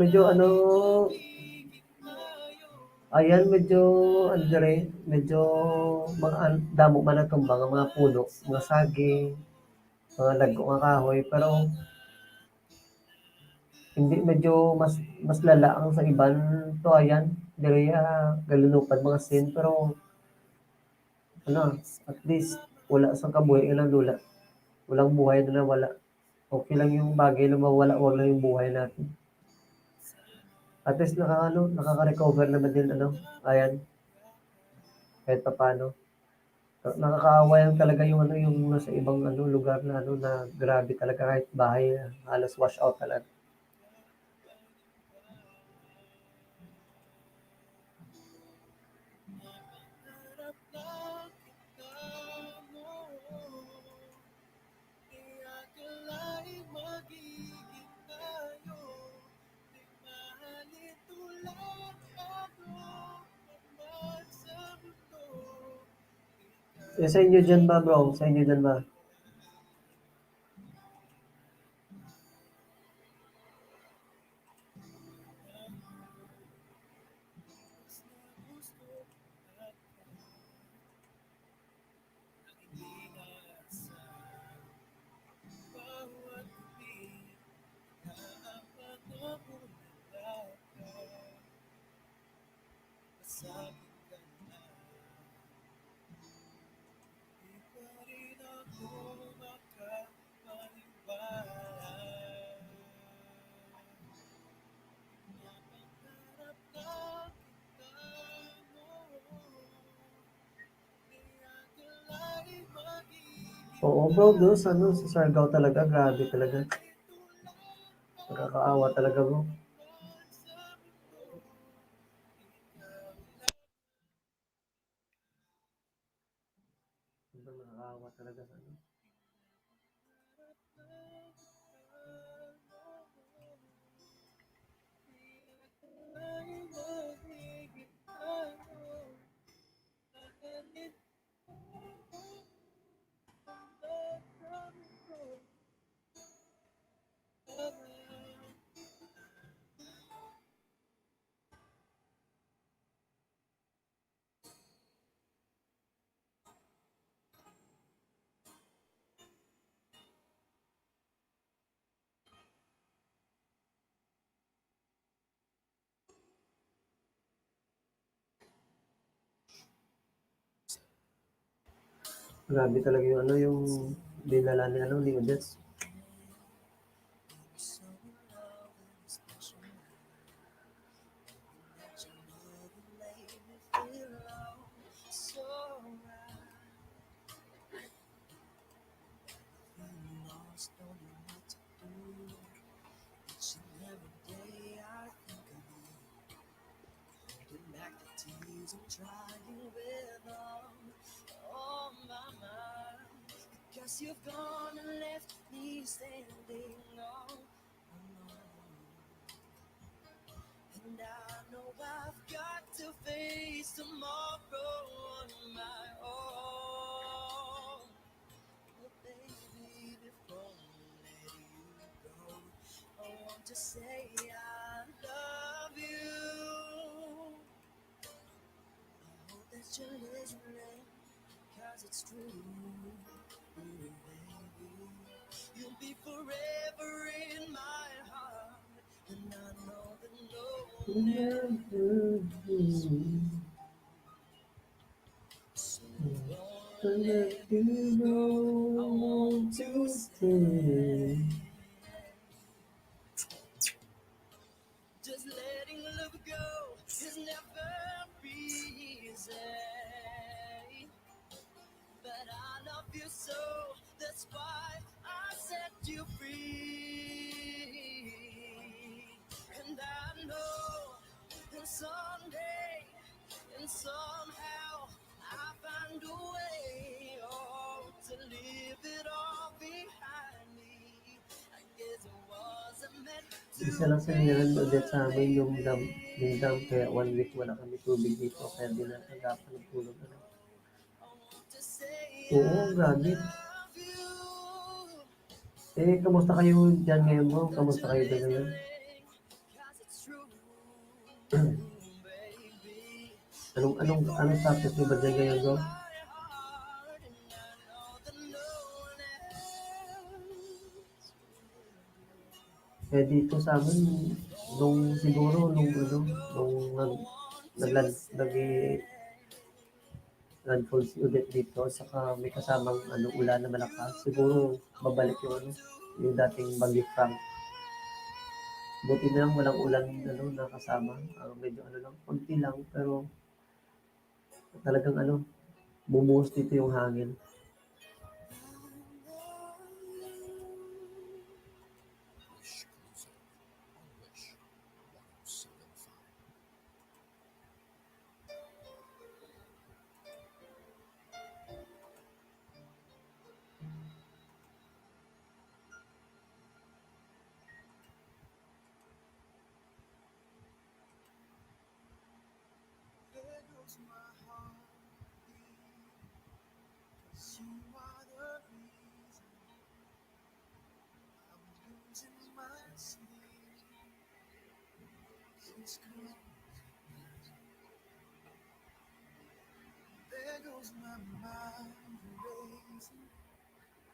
medyo ano, ayan, medyo damo man ang tumbang, ang mga puno, mga saging, mga lago nga kahoy, pero hindi medyo mas lala ang sa iban to ayan, diri galunupan mga sin, pero ano, at least wala sa kabuhi ng lula. Walang buhay na nawala. Okay lang yung bagay na mawala, wag lang yung buhay natin. At least nakaka-recover naman din ayan, kahit papaano. Nakakaawa yan talaga yung yung nasa ibang lugar na na grabe talaga kahit bahay halos wash out talaga. Sa inyo dyan ba, bro? Sa inyo dyan ba? Oo, bro, doon sa Siargao talaga, grabe talaga. Nakakaawa talaga, bro. Sobrang nakakaawa talaga sa Grabe talaga yung yung dinala ni Odette. But I love you so, that's why I set you free. And I know that someday and somehow I find a way, to leave it all behind me. I guess it wasn't meant to Isa lang sa nangyari ulit sa amin yung dam, kaya 1 week wala kami tubig dito, kaya di na agapan ng tulog. Ano. Oo, grabe. Kamusta kayo dyan ngayon mo? Kamusta kayo dyan ngayon? Anong status niyo ba dyan ngayon, bro? Dito sa amin, nung landfall si ulit dito, saka may kasamang ulan na malakas, siguro babalik yung dating Bagyo Frank. Buti na lang walang ulan na kasama. Medyo lang, konti lang, pero talagang bumuhos dito yung hangin. There goes my mind racing,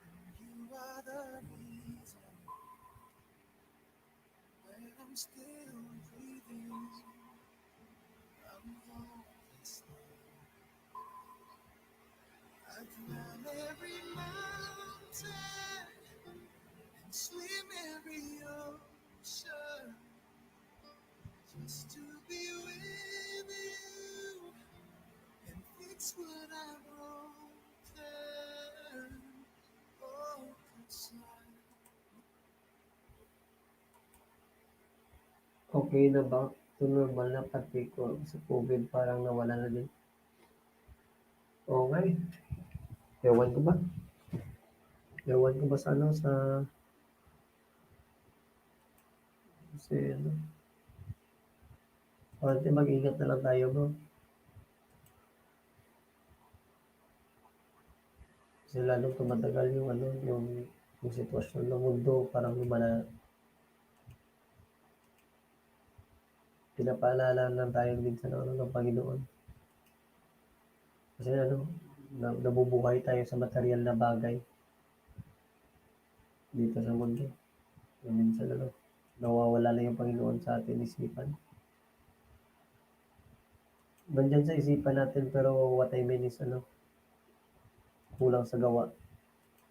and you are the reason when I'm still breathing. I'm hopeless. I climb every mountain and swim every ocean just to be with you and fix what I've broken. Oh, concern. Okay na ba? Ito normal na pati ko sa COVID parang nawala na din. Okay. Ewan ko ba? Ewan ko ba sa kasi Ate, mag-ingat na lang tayo, bro. Kasi lalong tumatagal yung sitwasyon ng mundo, parang lumala. Pinapaalala lang tayo minsan ng Panginoon. Kasi nabubuhay tayo sa material na bagay dito sa mundo. Minsan nawawala na yung Panginoon sa ating isipan. Nandyan sa isipan natin, pero what I mean is kulang sa gawa.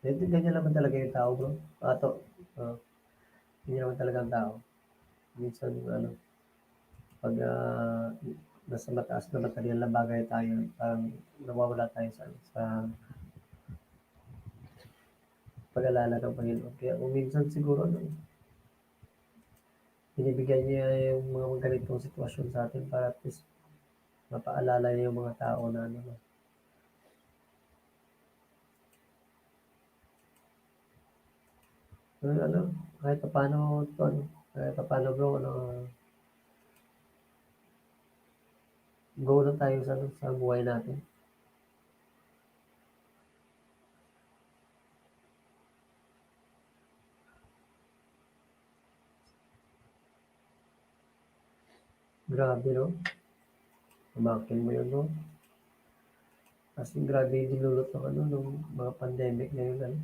Ganyan naman talaga yung tao, bro. Ganyan naman talaga ang tao. Minsan, pag nasa mataas na material na bagay tayo, parang nawawala tayo sa pag-alala ng Panginoon. Kaya kung minsan siguro, binibigyan niya yung mga ganitong sitwasyon sa atin para at least mapaalala niya yung mga tao na kahit paano bro, go lang tayo sa buhay natin. Grabe, no? Umakin mo yun, no? Kasi grabe yung dinulot nung mga pandemic ngayon,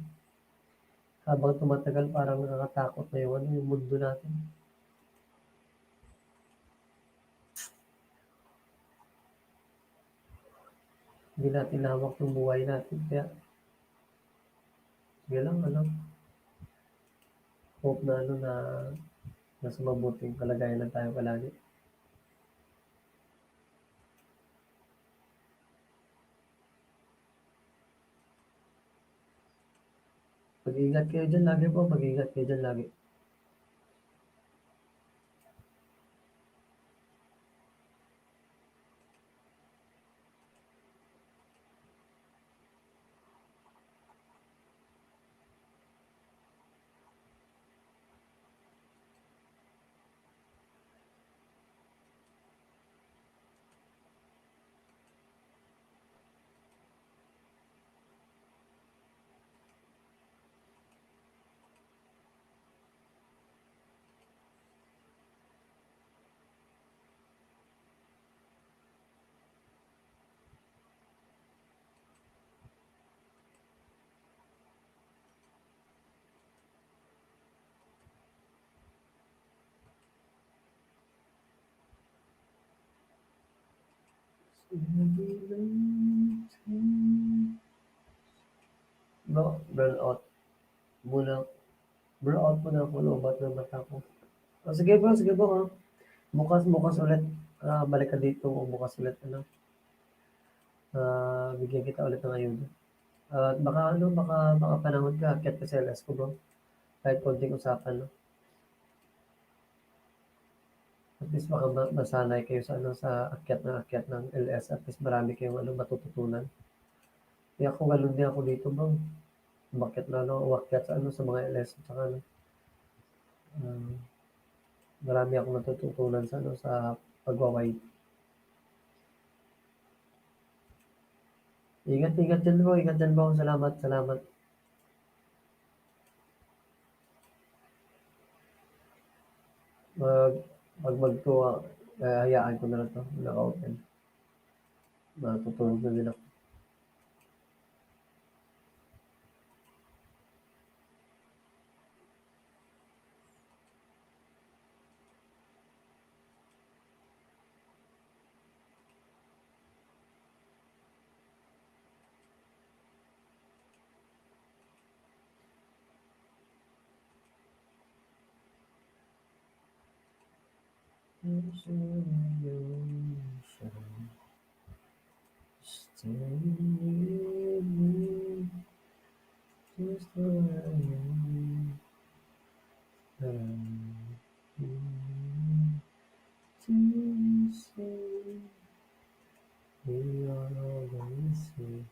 Habang tumatagal, parang nakakatakot na yung mundo natin. Hindi natin hawak yung buhay natin, kaya sige lang, hope na nasa mabuting kalagayan lang tayo palagi. Mag-ingat kayo dyan lagi po, mag-ingat kayo dyan lagi. No, burn out muna. Burn out muna ako, lobat ng mata ko. Sige po, ha. Bukas ulit. Balik ka dito o bukas ulit, ano. Bigyan kita ulit ng ayuda. At baka panahon ka, akyat ka sa LS ko, bro. Kahit konting usapan, no. At least baka masanay kayo sa ano, sa akyat ng LS. At least marami kayong ano, matututunan. Kaya ako ganun din ako dito, bro. Umakyat sa ano, sa mga LS at saka ano, um, marami akong natututunan sa ano, sa pagwa-wide. Ingat dyan bro. Salamat. Mag, pag magtuwa, hayaan ko na lang to, naka-open. Matutulog na din ako. Stay with me, just where I am. To say we are always here.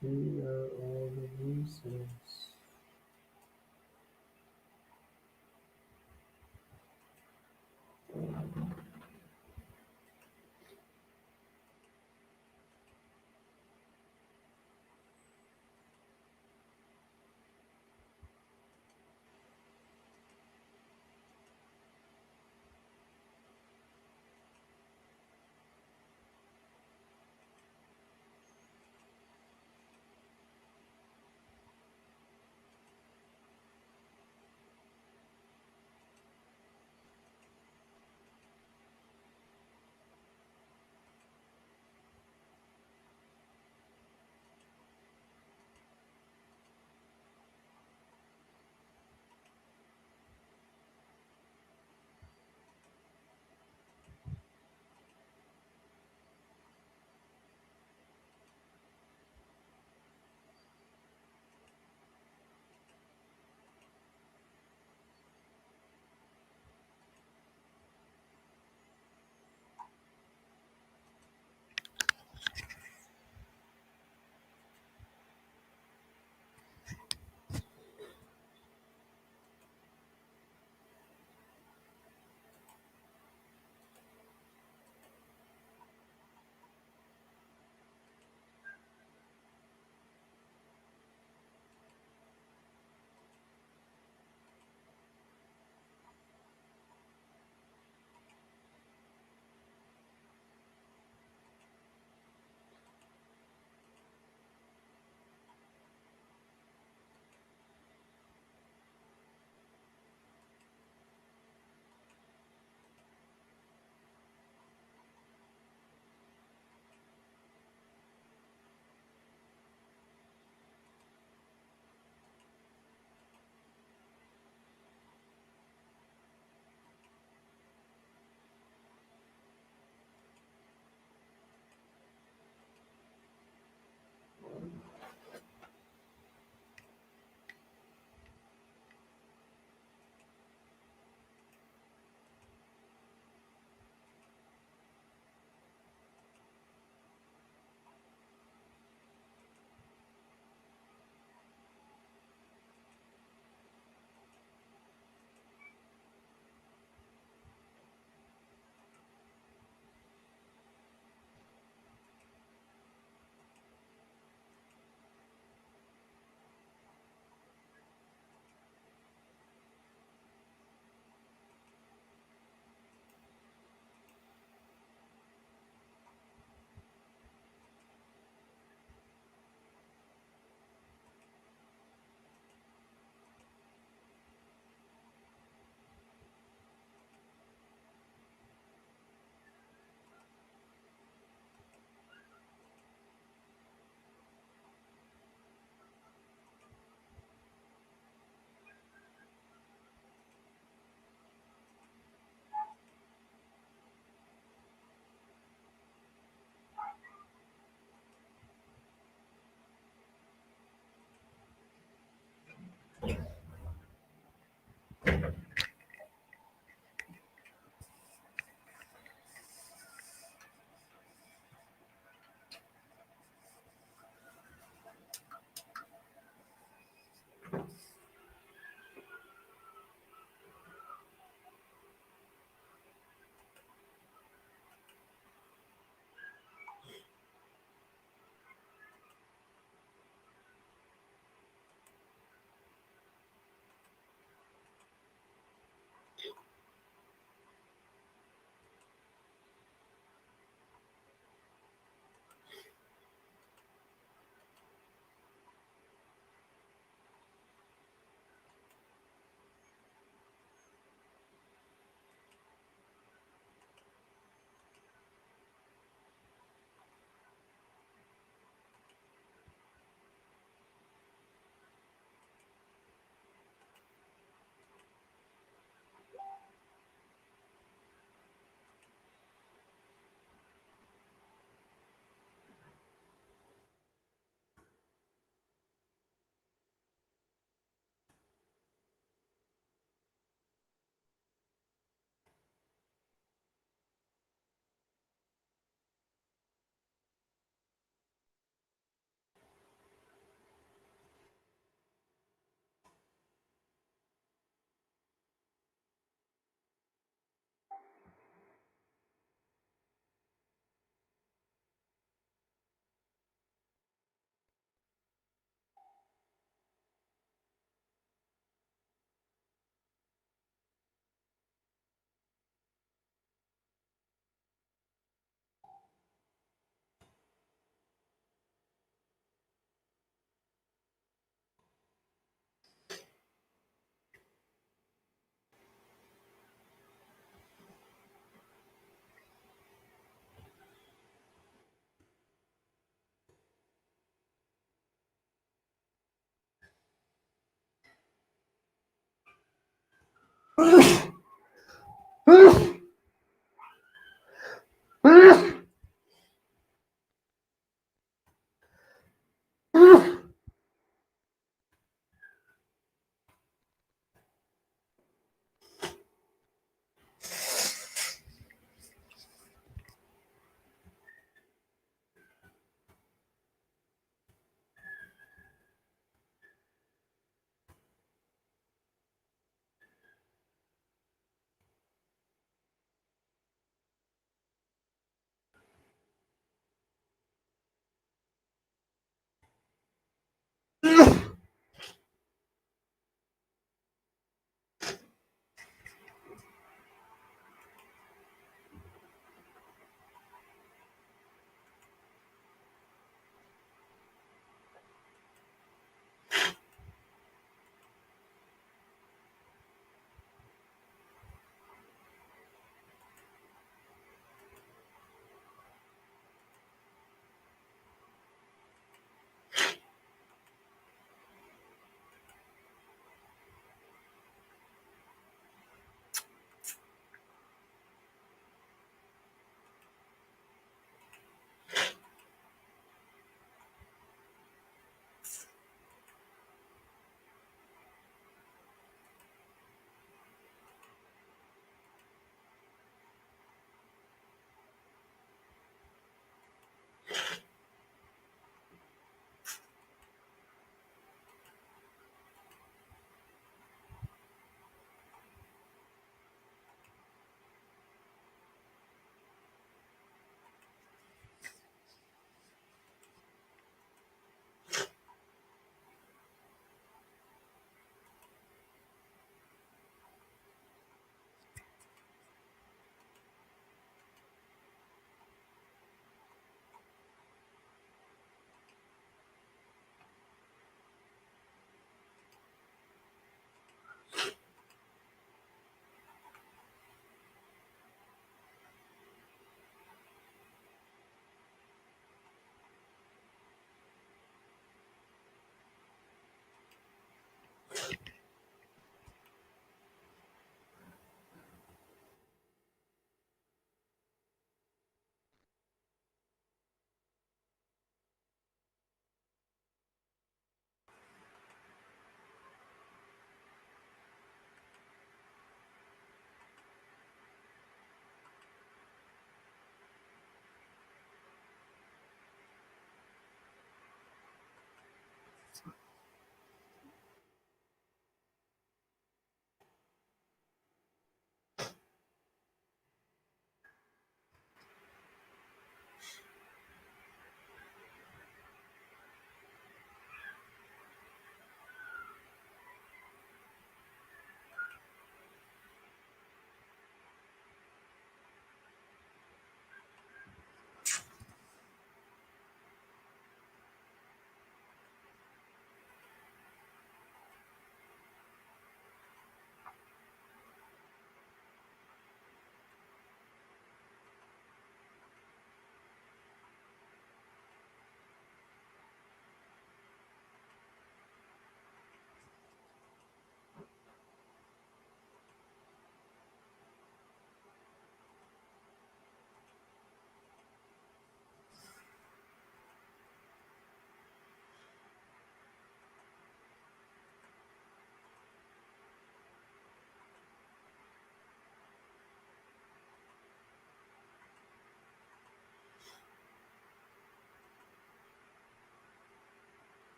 We are all the reasons.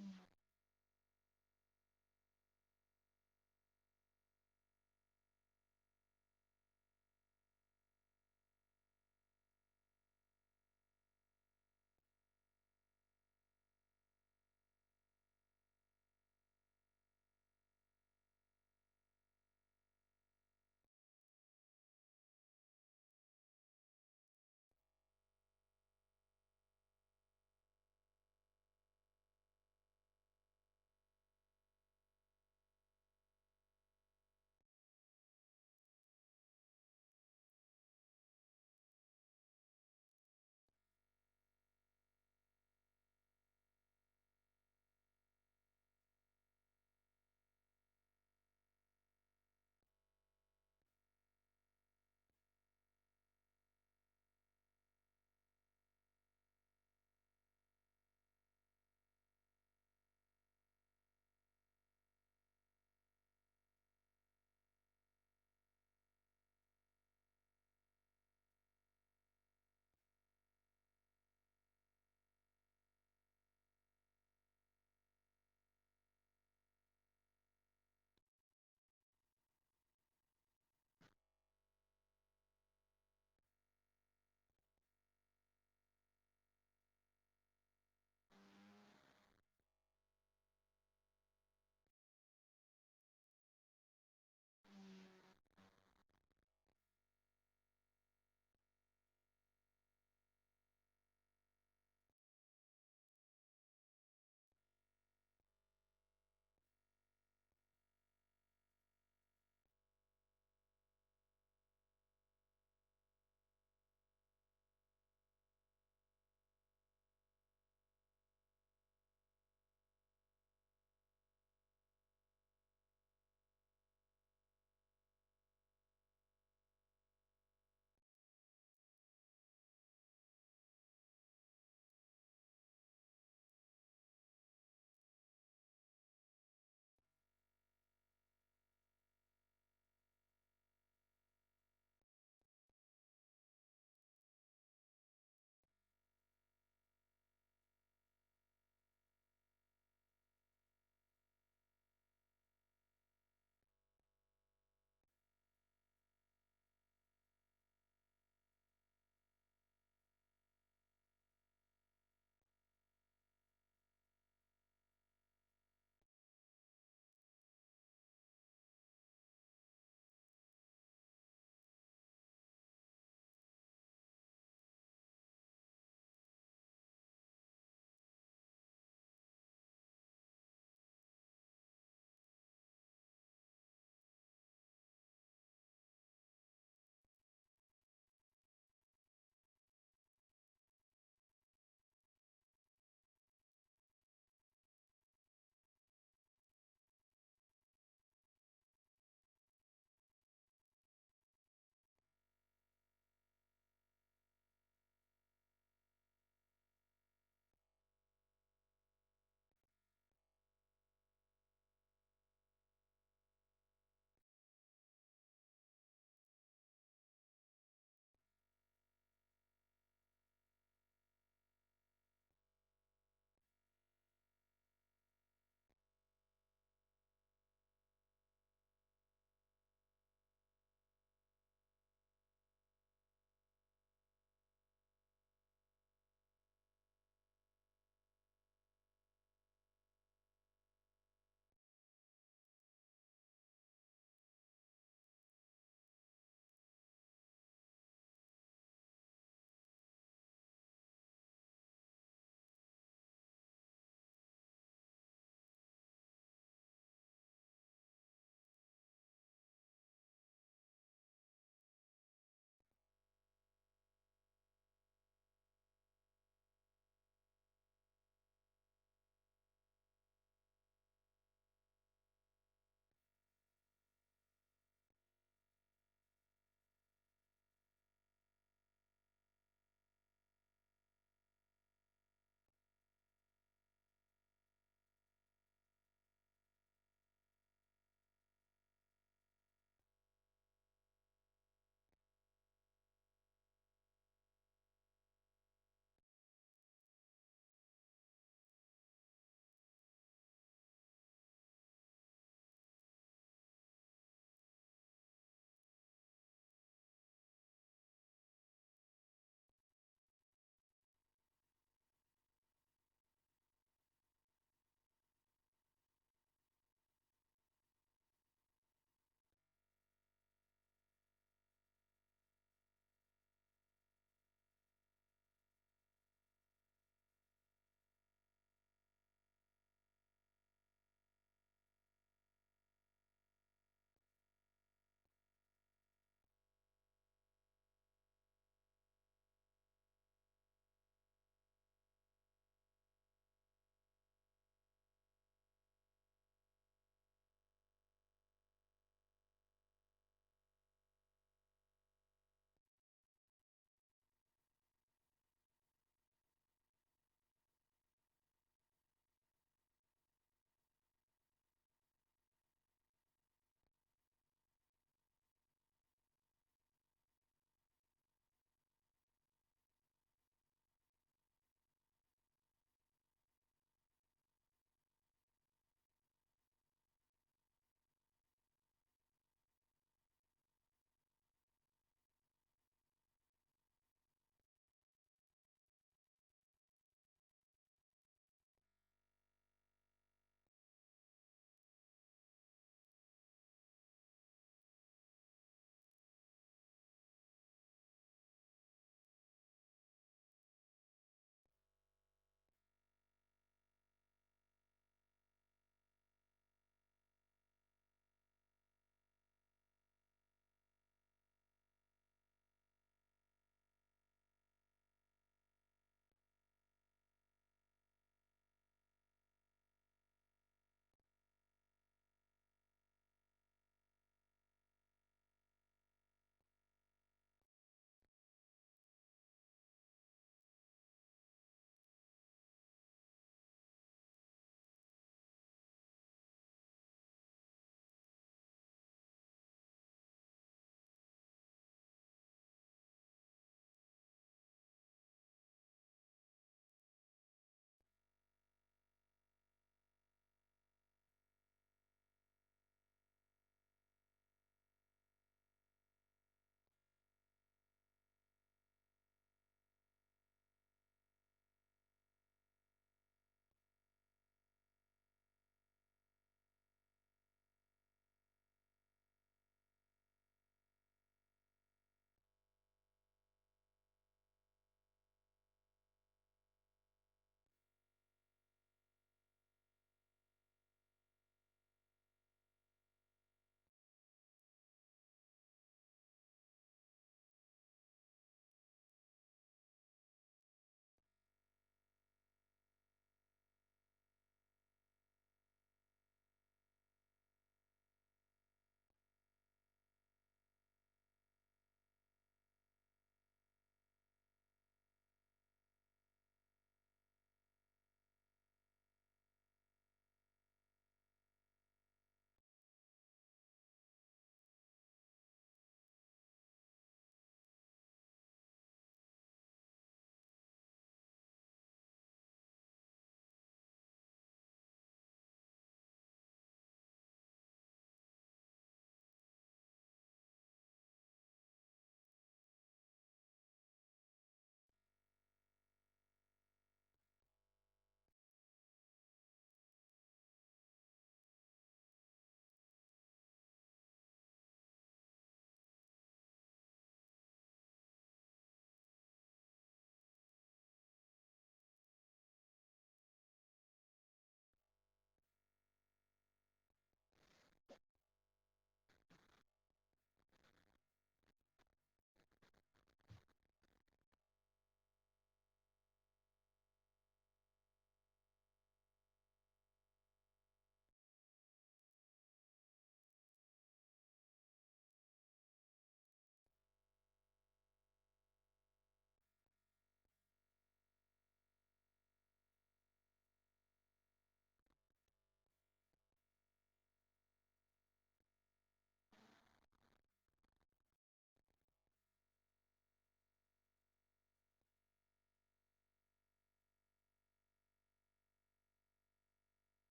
yung